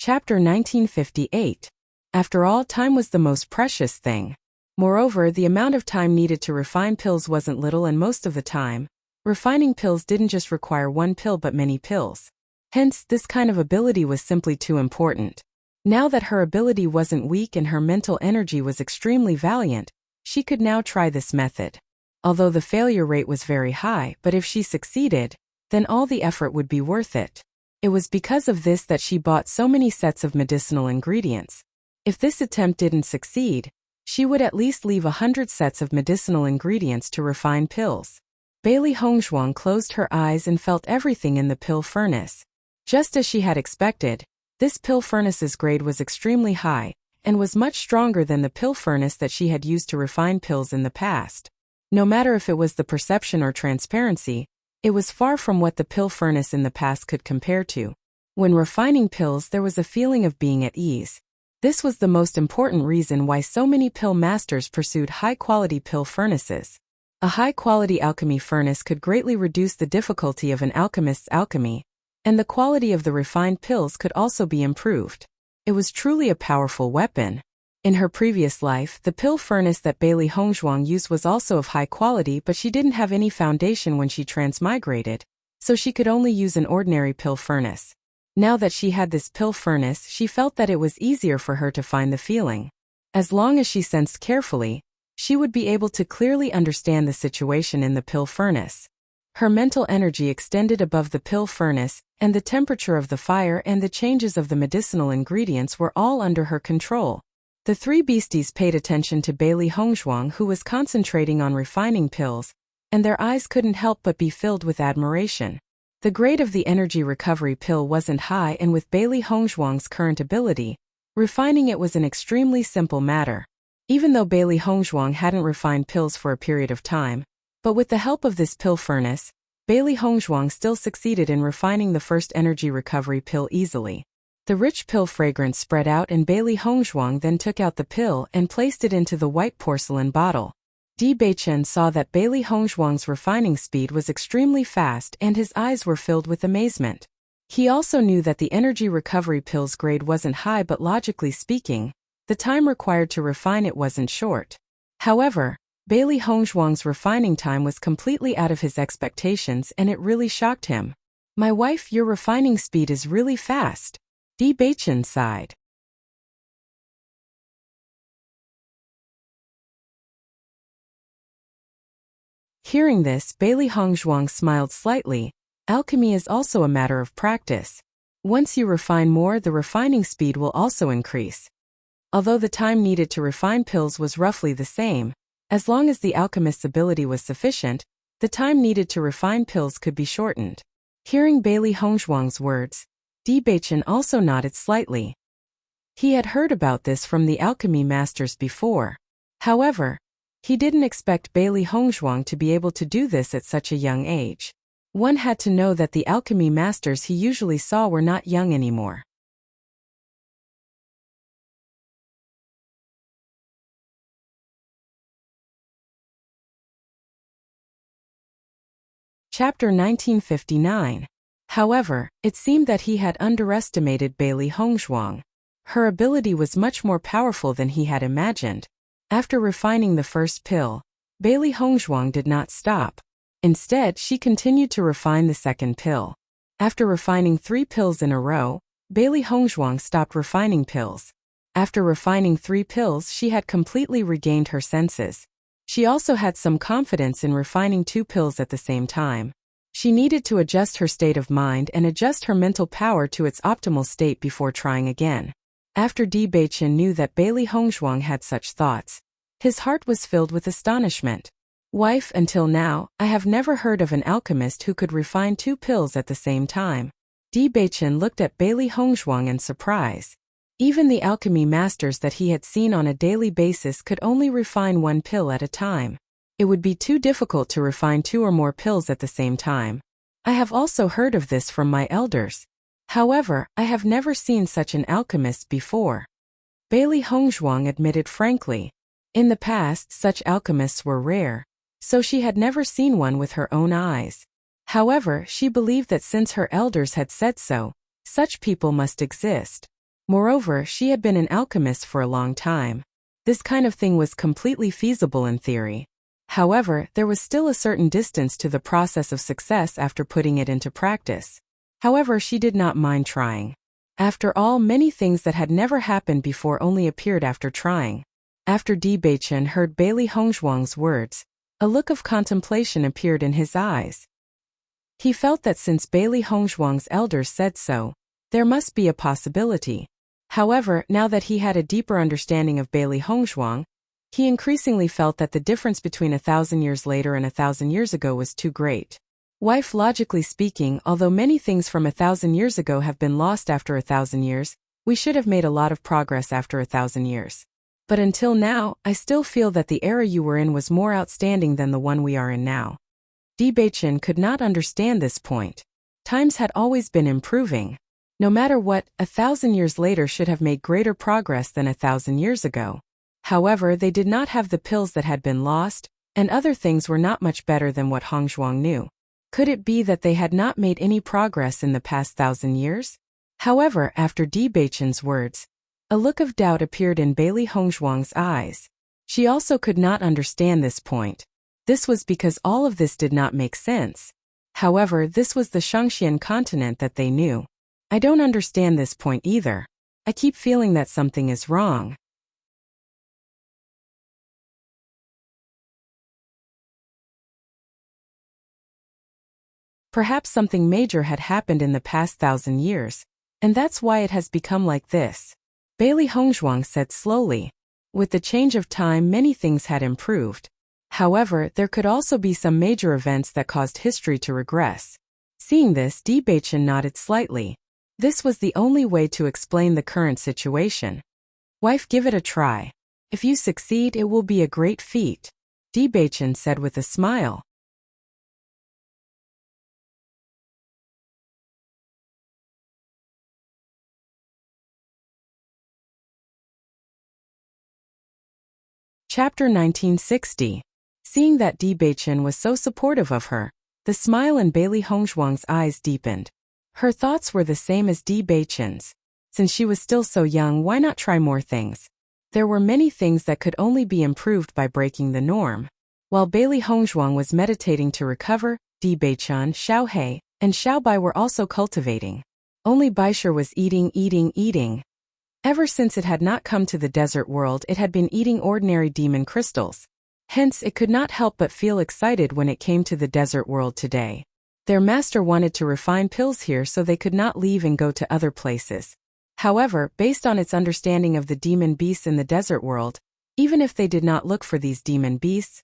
Chapter 1958. After all, time was the most precious thing. Moreover, the amount of time needed to refine pills wasn't little, and most of the time, refining pills didn't just require one pill but many pills. Hence, this kind of ability was simply too important. Now that her ability wasn't weak and her mental energy was extremely valiant, she could now try this method. Although the failure rate was very high, but if she succeeded, then all the effort would be worth it. It was because of this that she bought so many sets of medicinal ingredients. If this attempt didn't succeed, she would at least leave 100 sets of medicinal ingredients to refine pills. Bailey Hongzhuang closed her eyes and felt everything in the pill furnace. Just as she had expected, this pill furnace's grade was extremely high, and was much stronger than the pill furnace that she had used to refine pills in the past. No matter if it was the perception or transparency, it was far from what the pill furnace in the past could compare to. When refining pills, there was a feeling of being at ease. This was the most important reason why so many pill masters pursued high-quality pill furnaces. A high-quality alchemy furnace could greatly reduce the difficulty of an alchemist's alchemy, and the quality of the refined pills could also be improved. It was truly a powerful weapon. In her previous life, the pill furnace that Bailey Hongzhuang used was also of high quality, but she didn't have any foundation when she transmigrated, so she could only use an ordinary pill furnace. Now that she had this pill furnace, she felt that it was easier for her to find the feeling. As long as she sensed carefully, she would be able to clearly understand the situation in the pill furnace. Her mental energy extended above the pill furnace, and the temperature of the fire and the changes of the medicinal ingredients were all under her control. The three beasties paid attention to Bailey Hongzhuang, who was concentrating on refining pills, and their eyes couldn't help but be filled with admiration. The grade of the energy recovery pill wasn't high, and with Bailey Hongzhuang's current ability, refining it was an extremely simple matter. Even though Bailey Hongzhuang hadn't refined pills for a period of time, but with the help of this pill furnace, Bailey Hongzhuang still succeeded in refining the first energy recovery pill easily. The rich pill fragrance spread out, and Bailey Hongzhuang then took out the pill and placed it into the white porcelain bottle. Di Beichen saw that Bailey Hongzhuang's refining speed was extremely fast, and his eyes were filled with amazement. He also knew that the energy recovery pill's grade wasn't high, but logically speaking, the time required to refine it wasn't short. However, Bailey Hongzhuang's refining time was completely out of his expectations, and it really shocked him. "My wife, your refining speed is really fast," Di Beichen sighed. Hearing this, Bailey Hongzhuang smiled slightly. Alchemy is also a matter of practice. Once you refine more, the refining speed will also increase. Although the time needed to refine pills was roughly the same, as long as the alchemist's ability was sufficient, the time needed to refine pills could be shortened. Hearing Bailey Hongzhuang's words, Di Beichen also nodded slightly. He had heard about this from the alchemy masters before. However, He didn't expect Bailey Hongzhuang to be able to do this at such a young age. One had to know that the alchemy masters he usually saw were not young anymore. Chapter 1959. However, it seemed that he had underestimated Bailey Hongzhuang. Her ability was much more powerful than he had imagined. After refining the first pill, Bailey Hongzhuang did not stop. Instead, she continued to refine the second pill. After refining 3 pills in a row, Bailey Hongzhuang stopped refining pills. After refining 3 pills, she had completely regained her senses. She also had some confidence in refining 2 pills at the same time. She needed to adjust her state of mind and adjust her mental power to its optimal state before trying again. After Di Beichen knew that Bailey Hongzhuang had such thoughts, his heart was filled with astonishment. Wife, until now, I have never heard of an alchemist who could refine 2 pills at the same time. Di Beichen looked at Bailey Hongzhuang in surprise. Even the alchemy masters that he had seen on a daily basis could only refine 1 pill at a time. It would be too difficult to refine 2 or more pills at the same time. I have also heard of this from my elders. However, I have never seen such an alchemist before. Bailey Hongzhuang admitted frankly. In the past, such alchemists were rare, so she had never seen one with her own eyes. However, she believed that since her elders had said so, such people must exist. Moreover, she had been an alchemist for a long time. This kind of thing was completely feasible in theory. However, there was still a certain distance to the process of success after putting it into practice. However, she did not mind trying. After all, many things that had never happened before only appeared after trying. After Di Beichen heard Bailey Hongzhuang's words, a look of contemplation appeared in his eyes. He felt that since Bailey Hongzhuang's elders said so, there must be a possibility. However, now that he had a deeper understanding of Bailey Hongzhuang, he increasingly felt that the difference between 1,000 years later and 1,000 years ago was too great. Wife, logically speaking, although many things from 1,000 years ago have been lost after 1,000 years, we should have made a lot of progress after 1,000 years. But until now, I still feel that the era you were in was more outstanding than the one we are in now. Di Beichen could not understand this point. Times had always been improving. No matter what, 1,000 years later should have made greater progress than 1,000 years ago. However, they did not have the pills that had been lost, and other things were not much better than what Hongzhuang knew. Could it be that they had not made any progress in the past 1,000 years? However, after Di Beichen's words, a look of doubt appeared in Bailey Hongzhuang's eyes. She also could not understand this point. This was because all of this did not make sense. However, this was the Shangxian continent that they knew. I don't understand this point either. I keep feeling that something is wrong. Perhaps something major had happened in the past 1,000 years, and that's why it has become like this. Bailey Hongzhuang said slowly. With the change of time, many things had improved. However, there could also be some major events that caused history to regress. Seeing this, Di Beichen nodded slightly. This was the only way to explain the current situation. Wife, give it a try. If you succeed, it will be a great feat, Di Beichen said with a smile. Chapter 1960. Seeing that Di Beichen was so supportive of her, the smile in Bailey Hongzhuang's eyes deepened. Her thoughts were the same as Di Beichen's. Since she was still so young, why not try more things? There were many things that could only be improved by breaking the norm. While Bailey Hongzhuang was meditating to recover, Di Beichen, Xiao He, and Xiao Bai were also cultivating. Only Baisher was eating. Ever since it had not come to the desert world, it had been eating ordinary demon crystals. Hence, it could not help but feel excited when it came to the desert world today. Their master wanted to refine pills here so they could not leave and go to other places. However, based on its understanding of the demon beasts in the desert world, even if they did not look for these demon beasts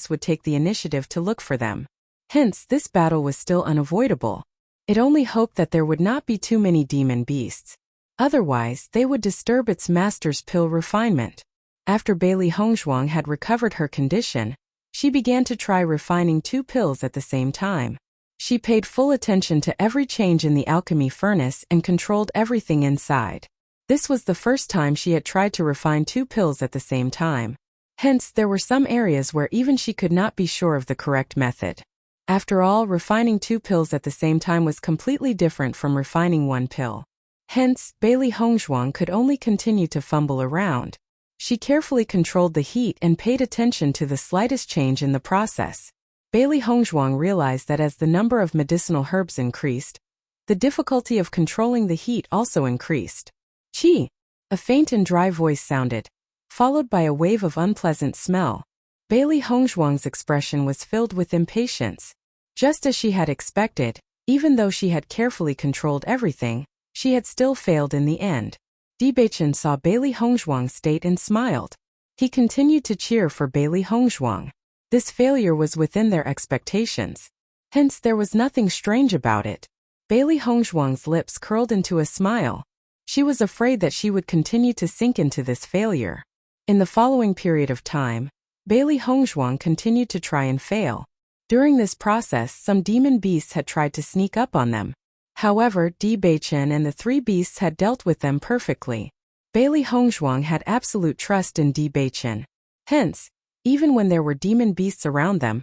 would take the initiative to look for them. Hence, this battle was still unavoidable. It only hoped that there would not be too many demon beasts. Otherwise, they would disturb its master's pill refinement. After Bailey Hongzhuang had recovered her condition, she began to try refining 2 pills at the same time. She paid full attention to every change in the alchemy furnace and controlled everything inside. This was the first time she had tried to refine 2 pills at the same time. Hence, there were some areas where even she could not be sure of the correct method. After all, refining 2 pills at the same time was completely different from refining 1 pill. Hence, Bailey Hongzhuang could only continue to fumble around. She carefully controlled the heat and paid attention to the slightest change in the process. Bailey Hongzhuang realized that as the number of medicinal herbs increased, the difficulty of controlling the heat also increased. Chi! A faint and dry voice sounded, followed by a wave of unpleasant smell. Bailey Hongzhuang's expression was filled with impatience. Just as she had expected, even though she had carefully controlled everything, she had still failed in the end. Di Beichen saw Bailey Hongzhuang's state and smiled. He continued to cheer for Bailey Hongzhuang. This failure was within their expectations. Hence, there was nothing strange about it. Bailey Hongzhuang's lips curled into a smile. She was afraid that she would continue to sink into this failure. In the following period of time, Bailey Hongzhuang continued to try and fail. During this process, some demon beasts had tried to sneak up on them. However, Di Beichen and the 3 beasts had dealt with them perfectly. Bailey Hongzhuang had absolute trust in Di Beichen. Hence, even when there were demon beasts around them,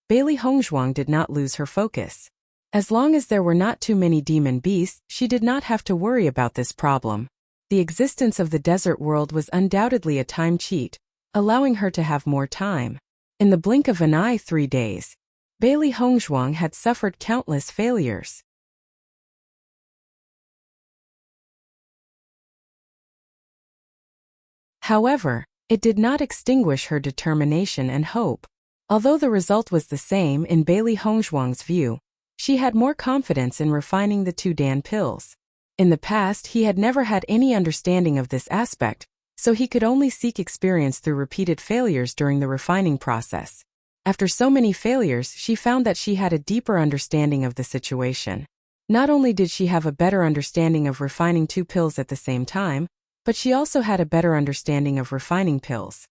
Bailey Hongzhuang did not lose her focus. As long as there were not too many demon beasts, she did not have to worry about this problem. The existence of the desert world was undoubtedly a time cheat, allowing her to have more time. In the blink of an eye, 3 days, Bailey Hongzhuang had suffered countless failures. However, it did not extinguish her determination and hope. Although the result was the same in Bailey Hongzhuang's view, she had more confidence in refining the 2 Dan pills. In the past, he had never had any understanding of this aspect, so he could only seek experience through repeated failures during the refining process. After so many failures, she found that she had a deeper understanding of the situation. Not only did she have a better understanding of refining 2 pills at the same time, but she also had a better understanding of refining pills.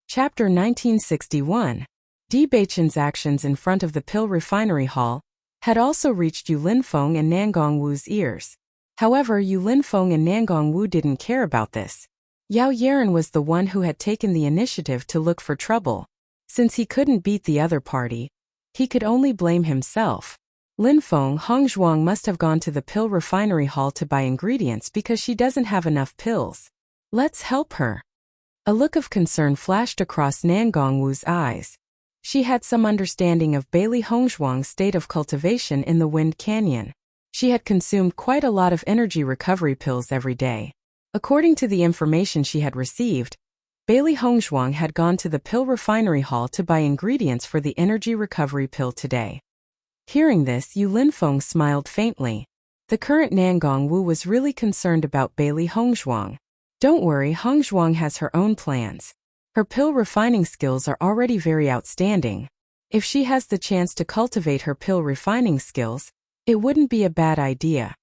Chapter 1961. Di Beichen's actions in front of the pill refinery hall had also reached Yu Linfeng and Nangong Wu's ears. However, Yu Linfeng and Nangong Wu didn't care about this. Yao Yeren was the one who had taken the initiative to look for trouble. Since he couldn't beat the other party, he could only blame himself. Linfeng Hongzhuang must have gone to the pill refinery hall to buy ingredients because she doesn't have enough pills. Let's help her. A look of concern flashed across Nangong Wu's eyes. She had some understanding of Bailey Hongzhuang's state of cultivation in the Wind Canyon. She had consumed quite a lot of energy recovery pills every day. According to the information she had received, Bailey Hongzhuang had gone to the pill refinery hall to buy ingredients for the energy recovery pill today. Hearing this, Yu Linfeng smiled faintly. The current Nangong Wu was really concerned about Bailey Hongzhuang. Don't worry, Hongzhuang has her own plans. Her pill refining skills are already very outstanding. If she has the chance to cultivate her pill refining skills, it wouldn't be a bad idea.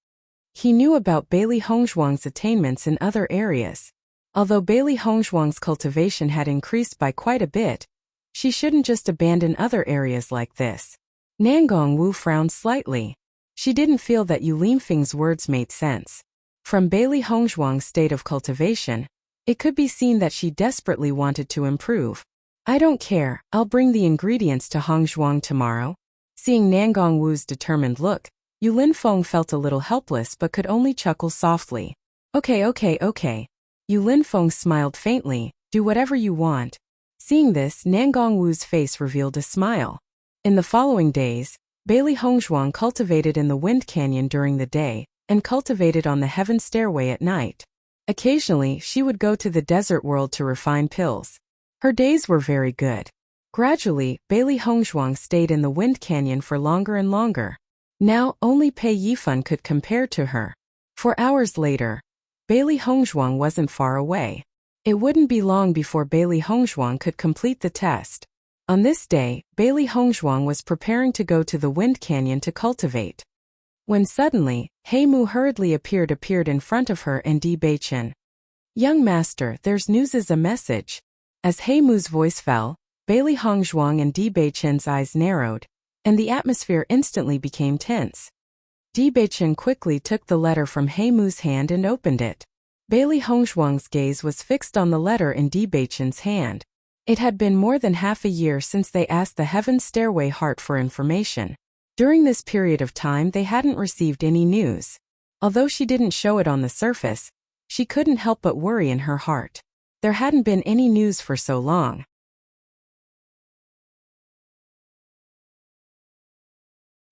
He knew about Bailey Hongzhuang's attainments in other areas. Although Bailey Hongzhuang's cultivation had increased by quite a bit, she shouldn't just abandon other areas like this. Nangong Wu frowned slightly. She didn't feel that Yu Linfeng's words made sense. From Bailey Hongzhuang's state of cultivation, it could be seen that she desperately wanted to improve. I don't care, I'll bring the ingredients to Hongzhuang tomorrow. Seeing Nangong Wu's determined look, Yu Linfeng felt a little helpless but could only chuckle softly. Okay. Yu Linfeng smiled faintly, do whatever you want. Seeing this, Nangong Wu's face revealed a smile. In the following days, Bailey Hongzhuang cultivated in the Wind Canyon during the day, and cultivated on the Heaven Stairway at night. Occasionally, she would go to the desert world to refine pills. Her days were very good. Gradually, Bailey Hongzhuang stayed in the Wind Canyon for longer and longer. Now, only Pei Yifan could compare to her. 4 hours later, Bailey Hongzhuang wasn't far away. It wouldn't be long before Bailey Hongzhuang could complete the test. On this day, Bailey Hongzhuang was preparing to go to the Wind Canyon to cultivate. When suddenly, Mu hurriedly appeared in front of her and Di Beichen. "Young master, there's news is a message." As Mu's voice fell, Bailey Hongzhuang and Di Beichen's eyes narrowed, and the atmosphere instantly became tense. Di Beichen quickly took the letter from Mu's hand and opened it. Bailey Hongzhuang's gaze was fixed on the letter in Di Beichen's hand. It had been more than half a year since they asked the Heaven Stairway Heart for information. During this period of time they hadn't received any news. Although she didn't show it on the surface, she couldn't help but worry in her heart. There hadn't been any news for so long.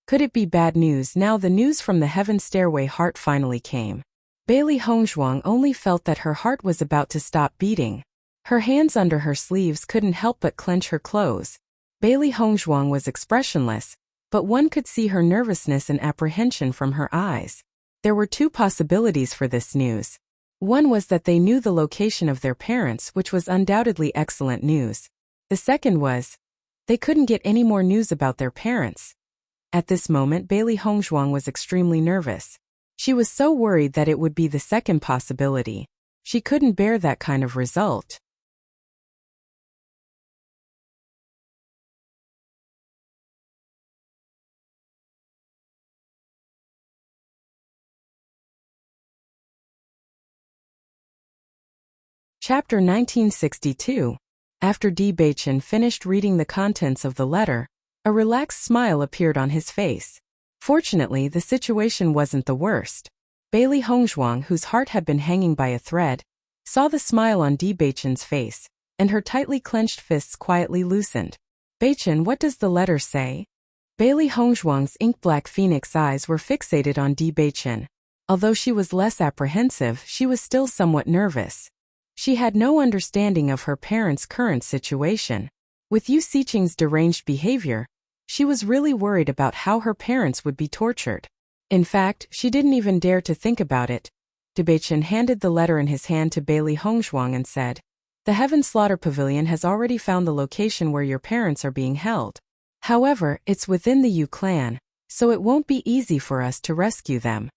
Could it be bad news now? The news from the Heaven Stairway Heart finally came. Bailey Hongzhuang only felt that her heart was about to stop beating. Her hands under her sleeves couldn't help but clench her clothes. Bailey Hongzhuang was expressionless, but one could see her nervousness and apprehension from her eyes. There were two possibilities for this news. One was that they knew the location of their parents, which was undoubtedly excellent news. The second was, they couldn't get any more news about their parents. At this moment, Bailey Hongzhuang was extremely nervous. She was so worried that it would be the second possibility. She couldn't bear that kind of result. Chapter 1962. After Di Beichen finished reading the contents of the letter, a relaxed smile appeared on his face. Fortunately, the situation wasn't the worst. Bailey Hongzhuang, whose heart had been hanging by a thread, saw the smile on Di Beichen's face, and her tightly clenched fists quietly loosened. "Beichen, what does the letter say?" Bailey Hongzhuang's ink-black phoenix eyes were fixated on Di Beichen. Although she was less apprehensive, she was still somewhat nervous. She had no understanding of her parents' current situation. With Yu Siqing's deranged behavior, she was really worried about how her parents would be tortured. In fact, she didn't even dare to think about it. Di Beichen handed the letter in his hand to Bailey Hongzhuang and said, "The Heaven Slaughter Pavilion has already found the location where your parents are being held. However, it's within the Yu clan, so it won't be easy for us to rescue them."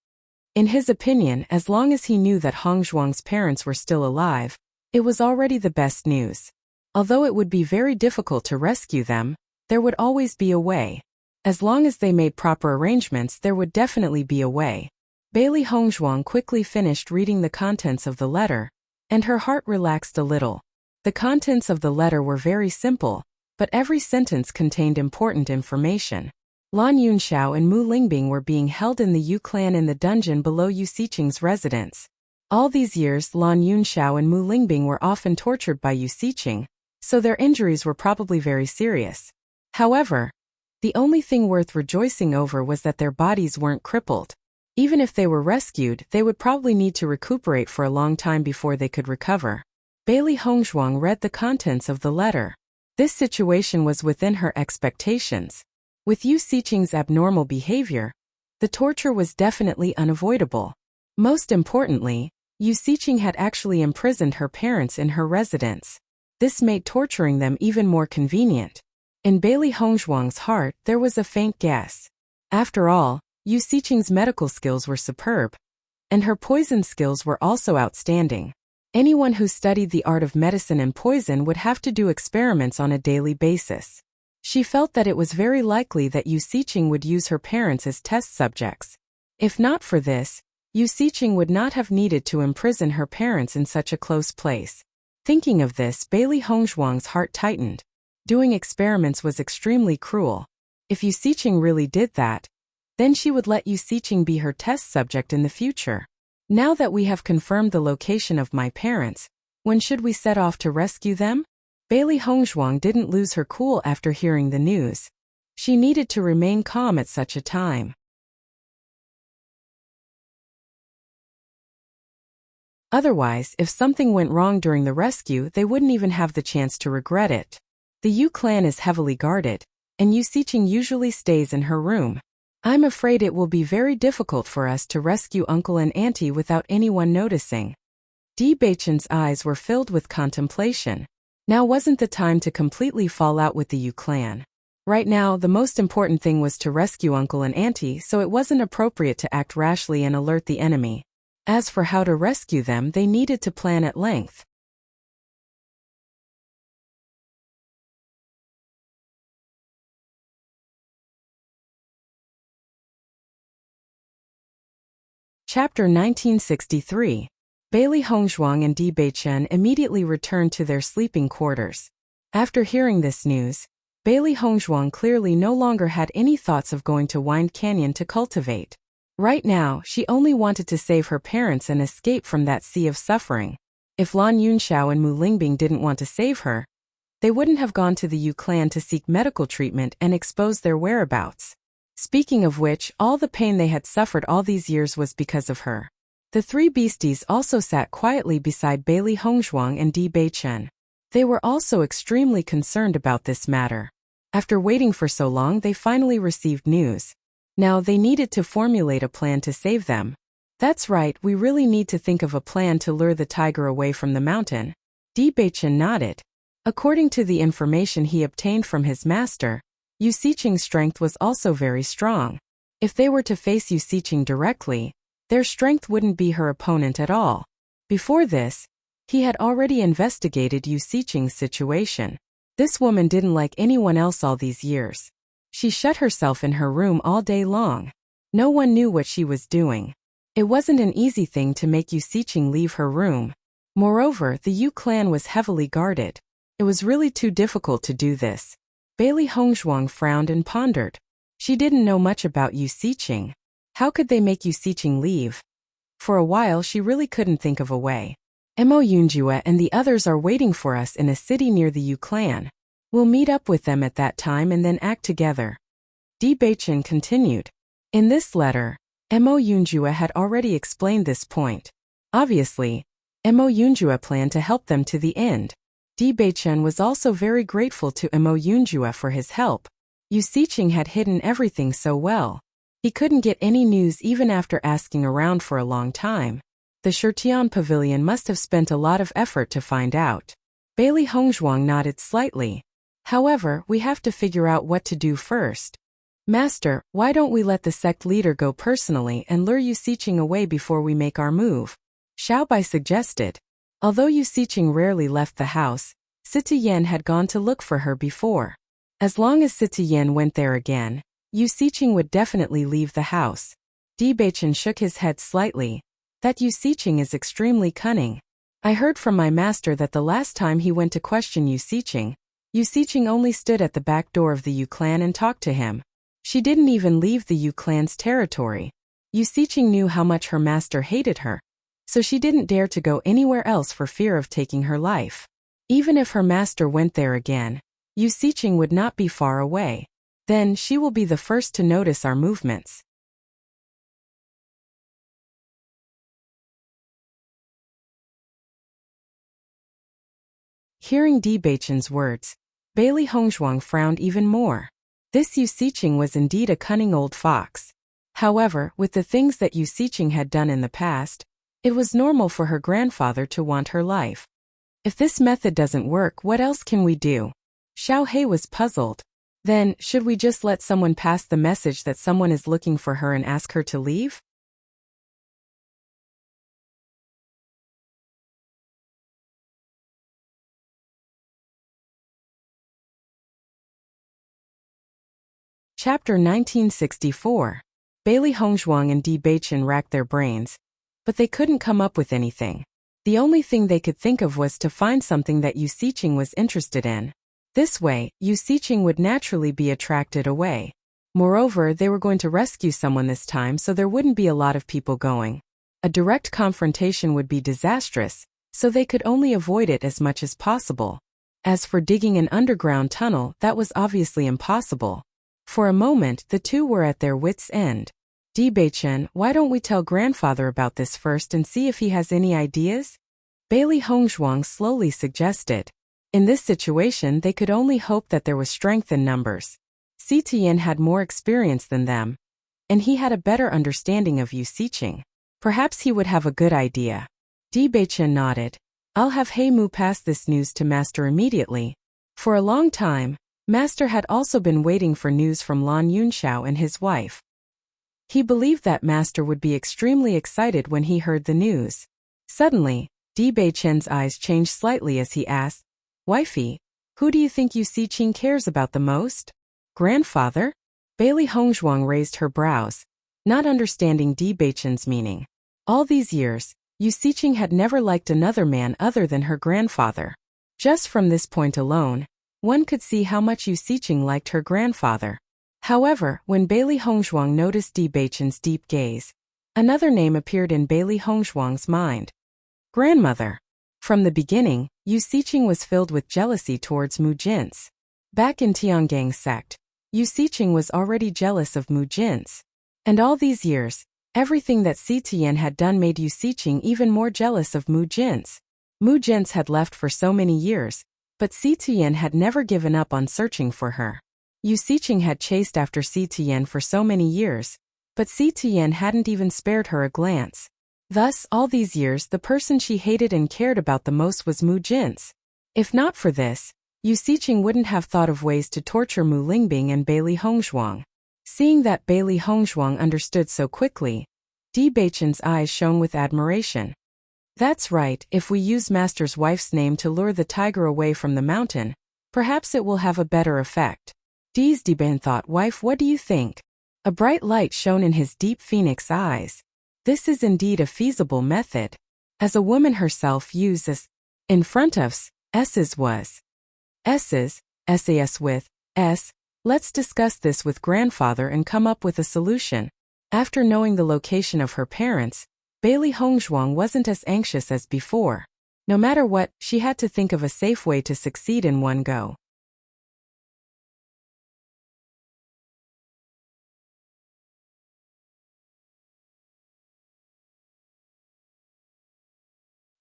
In his opinion, as long as he knew that Hongzhuang's parents were still alive, it was already the best news. Although it would be very difficult to rescue them, there would always be a way. As long as they made proper arrangements, there would definitely be a way. Bailey Hongzhuang quickly finished reading the contents of the letter, and her heart relaxed a little. The contents of the letter were very simple, but every sentence contained important information. Lan Yunxiao and Mu Lingbing were being held in the Yu clan in the dungeon below Yu Siqing's residence. All these years, Lan Yunxiao and Mu Lingbing were often tortured by Yu Siqing, so their injuries were probably very serious. However, the only thing worth rejoicing over was that their bodies weren't crippled. Even if they were rescued, they would probably need to recuperate for a long time before they could recover. Bailey Hongzhuang read the contents of the letter. This situation was within her expectations. With Yu Siqing's abnormal behavior, the torture was definitely unavoidable. Most importantly, Yu Siqing had actually imprisoned her parents in her residence. This made torturing them even more convenient. In Bailey Hongzhuang's heart, there was a faint guess. After all, Yu Siqing's medical skills were superb, and her poison skills were also outstanding. Anyone who studied the art of medicine and poison would have to do experiments on a daily basis. She felt that it was very likely that Yu Siqing would use her parents as test subjects. If not for this, Yu Siqing would not have needed to imprison her parents in such a close place. Thinking of this, Bailey Hongzhuang's heart tightened. Doing experiments was extremely cruel. If Yu Siqing really did that, then she would let Yu Siqing be her test subject in the future. Now that we have confirmed the location of my parents, when should we set off to rescue them? Bailey Hongzhuang didn't lose her cool after hearing the news. She needed to remain calm at such a time. Otherwise, if something went wrong during the rescue, they wouldn't even have the chance to regret it. The Yu clan is heavily guarded, and Yu Siqing usually stays in her room. I'm afraid it will be very difficult for us to rescue Uncle and Auntie without anyone noticing. Di Beichen's eyes were filled with contemplation. Now wasn't the time to completely fall out with the Yu clan. Right now, the most important thing was to rescue Uncle and Auntie, so it wasn't appropriate to act rashly and alert the enemy. As for how to rescue them, they needed to plan at length. Chapter 1963. Bailey Hongzhuang and Di Beichen immediately returned to their sleeping quarters. After hearing this news, Bailey Hongzhuang clearly no longer had any thoughts of going to Wind Canyon to cultivate. Right now, she only wanted to save her parents and escape from that sea of suffering. If Lan Yunxiao and Mu Lingbing didn't want to save her, they wouldn't have gone to the Yu clan to seek medical treatment and expose their whereabouts. Speaking of which, all the pain they had suffered all these years was because of her. The three beasties also sat quietly beside Bailey Hongzhuang and Di Beichen. They were also extremely concerned about this matter. After waiting for so long, they finally received news. Now they needed to formulate a plan to save them. That's right, we really need to think of a plan to lure the tiger away from the mountain. Di Beichen nodded. According to the information he obtained from his master, Yu Xiqing's strength was also very strong. If they were to face Yu Xiqing directly, their strength wouldn't be her opponent at all. Before this, he had already investigated Yu Xiqing's situation. This woman didn't like anyone else all these years. She shut herself in her room all day long. No one knew what she was doing. It wasn't an easy thing to make Yu Xiqing leave her room. Moreover, the Yu clan was heavily guarded. It was really too difficult to do this. Bailey Hongzhuang frowned and pondered. She didn't know much about Yu Xiqing. How could they make Yu Xiqing leave? For a while she really couldn't think of a way. Mo Yunjue and the others are waiting for us in a city near the Yu clan. We'll meet up with them at that time and then act together. Di Beichen continued. In this letter, Mo Yunjue had already explained this point. Obviously, Mo Yunjue planned to help them to the end. Di Beichen was also very grateful to Mo Yunjue for his help. Yu Xiqing had hidden everything so well. He couldn't get any news even after asking around for a long time. The Shirtian Pavilion must have spent a lot of effort to find out. Bailey Hongzhuang nodded slightly. However, we have to figure out what to do first. Master, why don't we let the sect leader go personally and lure Yu Xiqing away before we make our move? Xiaobai suggested. Although Yu Xiqing rarely left the house, Sita Yen had gone to look for her before. As long as Sita Yen went there again, Yu Xiqing would definitely leave the house. Di Beichen shook his head slightly. That Yu Xiqing is extremely cunning. I heard from my master that the last time he went to question Yu Xiqing only stood at the back door of the Yu clan and talked to him. She didn't even leave the Yu clan's territory. Yu Xiqing knew how much her master hated her, so she didn't dare to go anywhere else for fear of taking her life. Even if her master went there again, Yu Xiqing would not be far away. Then she will be the first to notice our movements. Hearing Di Beichen's words, Bailey Hongzhuang frowned even more. This Yu Xiqing was indeed a cunning old fox. However, with the things that Yu Xiqing had done in the past, it was normal for her grandfather to want her life. If this method doesn't work, what else can we do? Xiao He was puzzled. Then, should we just let someone pass the message that someone is looking for her and ask her to leave? Chapter 1964. Bailey Hongzhuang and Di Beichen racked their brains, but they couldn't come up with anything. The only thing they could think of was to find something that Yu Xiqing was interested in. This way, Yu Xiqing would naturally be attracted away. Moreover, they were going to rescue someone this time, so there wouldn't be a lot of people going. A direct confrontation would be disastrous, so they could only avoid it as much as possible. As for digging an underground tunnel, that was obviously impossible. For a moment, the two were at their wits' end. Di Beichen, why don't we tell grandfather about this first and see if he has any ideas? Bailey Hongzhuang slowly suggested. In this situation, they could only hope that there was strength in numbers. Si Tian had more experience than them, and he had a better understanding of Yu Xiqing. Perhaps he would have a good idea. Di Beichen nodded. I'll have Heimu pass this news to Master immediately. For a long time, Master had also been waiting for news from Lan Yunxiao and his wife. He believed that Master would be extremely excited when he heard the news. Suddenly, Di Beichen's eyes changed slightly as he asked, "Wifey, who do you think Yu Siqing cares about the most? Grandfather?" Bailey Hongzhuang raised her brows, not understanding Di Beichen's meaning. All these years, Yu Siqing had never liked another man other than her grandfather. Just from this point alone, one could see how much Yu Siqing liked her grandfather. However, when Bailey Hongzhuang noticed Di Beichen's deep gaze, another name appeared in Bailey Hongzhuang's mind. Grandmother. From the beginning, Yu Siqing was filled with jealousy towards Mu Jin's. Back in Tiangang's sect, Yu Siqing was already jealous of Mu Jin's. And all these years, everything that Si Tian had done made Yu Siqing even more jealous of Mu Jin's. Mu Jin's had left for so many years, but Si Tian had never given up on searching for her. Yu Siqing had chased after Si Tian for so many years, but Si Tian hadn't even spared her a glance. Thus, all these years the person she hated and cared about the most was Mu Jin's. If not for this, Yu Siqing wouldn't have thought of ways to torture Mu Lingbing and Bailey Hongzhuang. Seeing that Bailey Hongzhuang understood so quickly, Di Beichen's eyes shone with admiration. That's right, if we use Master's wife's name to lure the tiger away from the mountain, perhaps it will have a better effect. Di Beichen thought, "Wife, what do you think?" A bright light shone in his deep phoenix eyes. This is indeed a feasible method. As a woman herself uses, in front of S's was. S's, SAS with S. Let's discuss this with grandfather and come up with a solution. After knowing the location of her parents, Bailey Hongzhuang wasn't as anxious as before. No matter what, she had to think of a safe way to succeed in one go.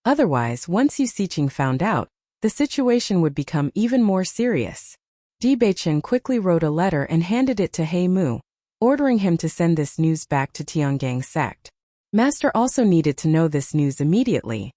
Otherwise, once Yu Siqing found out, the situation would become even more serious. Di Beichen quickly wrote a letter and handed it to Heimu, ordering him to send this news back to Tiangang's sect. Master also needed to know this news immediately.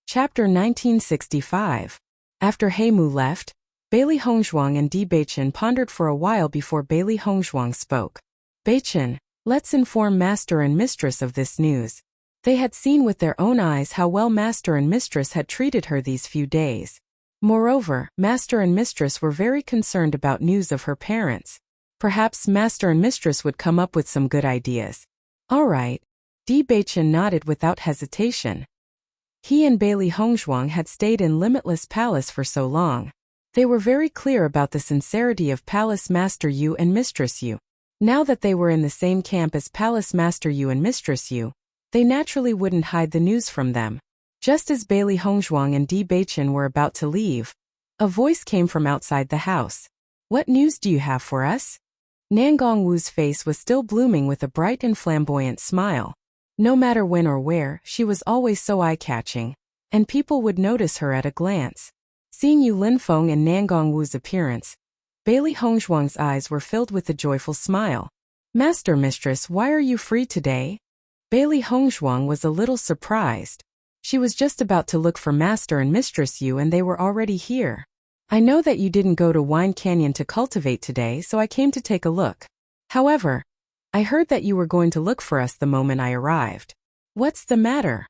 Chapter 1965. After Heimu left, Bailey Hongzhuang and Di Beichen pondered for a while before Bailey Hongzhuang spoke. "Beichen, let's inform Master and Mistress of this news." They had seen with their own eyes how well Master and Mistress had treated her these few days. Moreover, Master and Mistress were very concerned about news of her parents. Perhaps Master and Mistress would come up with some good ideas. All right. Di Beichen nodded without hesitation. He and Bailey Hongzhuang had stayed in Limitless Palace for so long. They were very clear about the sincerity of Palace Master Yu and Mistress Yu. Now that they were in the same camp as Palace Master Yu and Mistress Yu, they naturally wouldn't hide the news from them. Just as Bailey Hongzhuang and Di Beichen were about to leave, a voice came from outside the house. "What news do you have for us?" Nangong Wu's face was still blooming with a bright and flamboyant smile. No matter when or where, she was always so eye-catching, and people would notice her at a glance. Seeing Yu Linfeng and Nangong Wu's appearance, Bailey Hongzhuang's eyes were filled with a joyful smile. "Master, Mistress, why are you free today?" Bailey Hongzhuang was a little surprised. She was just about to look for Master and Mistress Yu and they were already here. "I know that you didn't go to Wine Canyon to cultivate today, so I came to take a look. However, I heard that you were going to look for us the moment I arrived." "What's the matter?"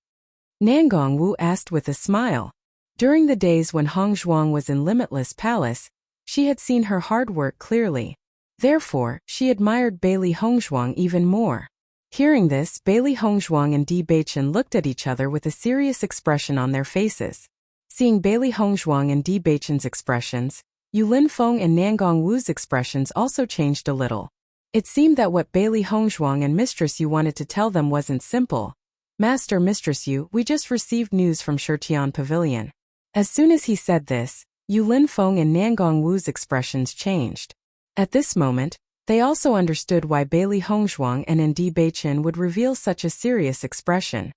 Nangong Wu asked with a smile. During the days when Hongzhuang was in Limitless Palace, she had seen her hard work clearly. Therefore, she admired Bailey Hongzhuang even more. Hearing this, Bailey Hongzhuang and Di Beichen looked at each other with a serious expression on their faces. Seeing Bailey Hongzhuang and Di Beichen's expressions, Yu Linfeng and Nangong Wu's expressions also changed a little. It seemed that what Bailey Hongzhuang and Mistress Yu wanted to tell them wasn't simple. "Master, Mistress Yu, we just received news from Shitian Pavilion." As soon as he said this, Yu Linfeng and Nangong Wu's expressions changed. At this moment, they also understood why Bailey Hongzhuang and Di Beichen would reveal such a serious expression.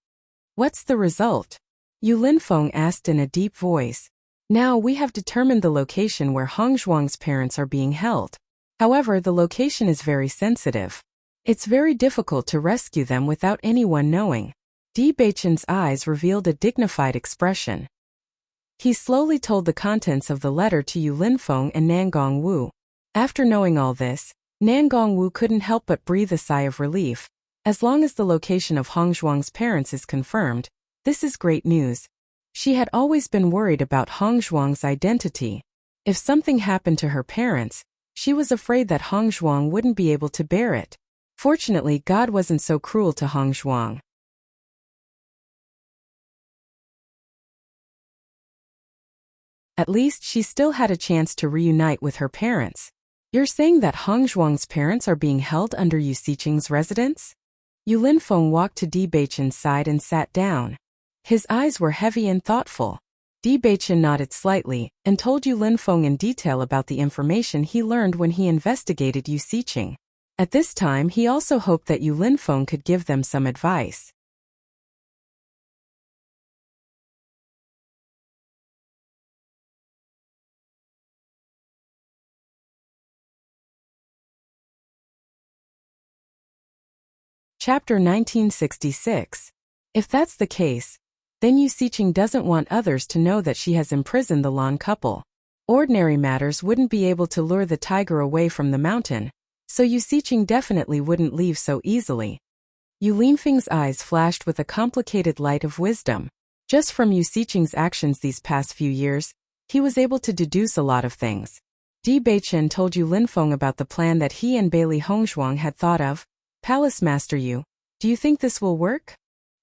"What's the result?" Yu Linfeng asked in a deep voice. Now we have determined the location where Hong Zhuang's parents are being held. However, the location is very sensitive. It's very difficult to rescue them without anyone knowing. Di Beichen's eyes revealed a dignified expression. He slowly told the contents of the letter to Yu Linfeng and Nan Gongwu. After knowing all this, Nan Gongwu couldn't help but breathe a sigh of relief. As long as the location of Hong Zhuang's parents is confirmed, this is great news. She had always been worried about Hong Zhuang's identity. If something happened to her parents, she was afraid that Hong Zhuang wouldn't be able to bear it. Fortunately, God wasn't so cruel to Hong Zhuang. At least she still had a chance to reunite with her parents. You're saying that Hong Zhuang's parents are being held under Yu Siqing's residence? Yu Linfeng walked to Di Beichen's side and sat down. His eyes were heavy and thoughtful. Di Beichen nodded slightly and told Yu Linfeng in detail about the information he learned when he investigated Yu Siqing. At this time, he also hoped that Yu Linfeng could give them some advice. Chapter 1966. If that's the case, then Yu Siqing doesn't want others to know that she has imprisoned the Lan couple. Ordinary matters wouldn't be able to lure the tiger away from the mountain, so Yu Siqing definitely wouldn't leave so easily. Yu Linfeng's eyes flashed with a complicated light of wisdom. Just from Yu Siqing's actions these past few years, he was able to deduce a lot of things. Di Beichen told Yu Linfeng about the plan that he and Bailey Hongzhuang had thought of. Palace Master Yu, do you think this will work?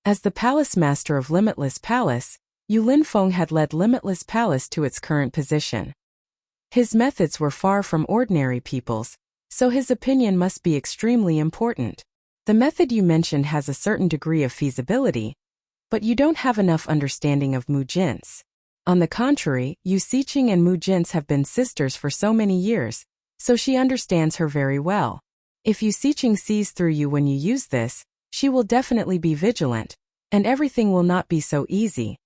As the Palace Master of Limitless Palace, Yu Linfeng had led Limitless Palace to its current position. His methods were far from ordinary people's, so his opinion must be extremely important. The method you mentioned has a certain degree of feasibility, but you don't have enough understanding of Mu Jin's. On the contrary, Yu Siqing and Mu Jin's have been sisters for so many years, so she understands her very well. If Yu Siqing sees through you when you use this, she will definitely be vigilant, and everything will not be so easy.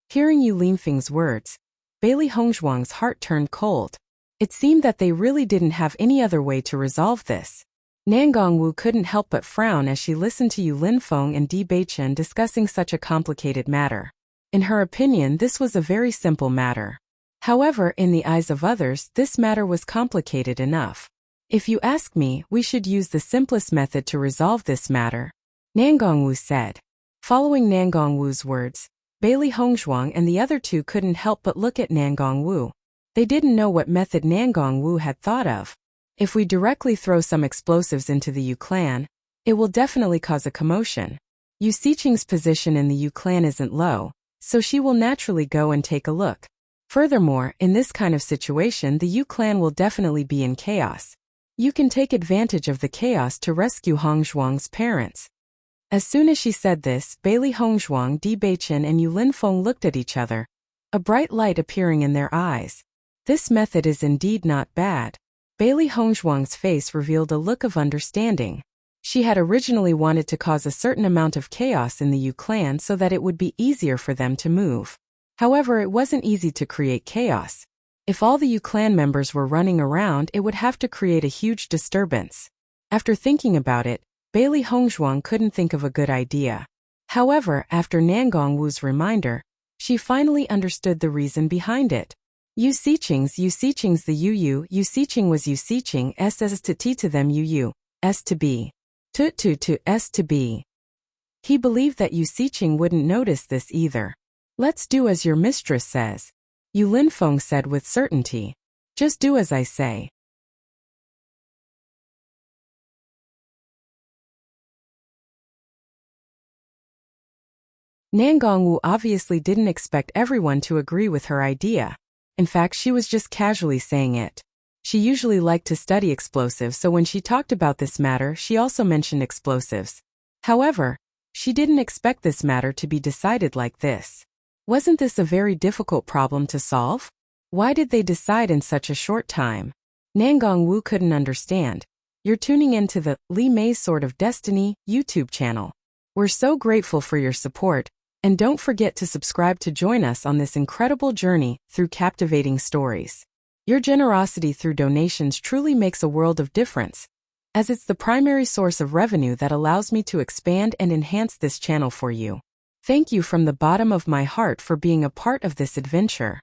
Hearing Yu Linfeng's words, Bailey Hongzhuang's heart turned cold. It seemed that they really didn't have any other way to resolve this. Nan Gongwu couldn't help but frown as she listened to Yu Linfeng and Di Beichen discussing such a complicated matter. In her opinion, this was a very simple matter. However, in the eyes of others, this matter was complicated enough. If you ask me, we should use the simplest method to resolve this matter, Nan Gongwu said. Following Nan Gongwu's words, Bailey Hongzhuang and the other two couldn't help but look at Nan Gongwu. They didn't know what method Nan Gongwu had thought of. If we directly throw some explosives into the Yu clan, it will definitely cause a commotion. Yu Siqing's position in the Yu clan isn't low, so she will naturally go and take a look. Furthermore, in this kind of situation, the Yu clan will definitely be in chaos. You can take advantage of the chaos to rescue Hong Zhuang's parents. As soon as she said this, Bailey Hongzhuang, Di Beichen and Yu Linfeng looked at each other, a bright light appearing in their eyes. This method is indeed not bad. Bailey Hongzhuang's face revealed a look of understanding. She had originally wanted to cause a certain amount of chaos in the Yu clan so that it would be easier for them to move. However, it wasn't easy to create chaos. If all the Yu clan members were running around, it would have to create a huge disturbance. After thinking about it, Bailey Hongzhuang couldn't think of a good idea. However, after Nan Gongwu's reminder, she finally understood the reason behind it. Yu Siqing's the Yu Siqing was Yu Siqing s to t to them Yu s to b. To s to b. He believed that Yu Siqing wouldn't notice this either. Let's do as your mistress says, Yu Linfeng said with certainty. Just do as I say. Nan Gongwu obviously didn't expect everyone to agree with her idea. In fact, she was just casually saying it. She usually liked to study explosives, so when she talked about this matter, she also mentioned explosives. However, she didn't expect this matter to be decided like this. Wasn't this a very difficult problem to solve? Why did they decide in such a short time? Nan Gongwu couldn't understand. You're tuning into the Li Mei's Sword of Destiny YouTube channel. We're so grateful for your support. And don't forget to subscribe to join us on this incredible journey through captivating stories. Your generosity through donations truly makes a world of difference, as it's the primary source of revenue that allows me to expand and enhance this channel for you. Thank you from the bottom of my heart for being a part of this adventure.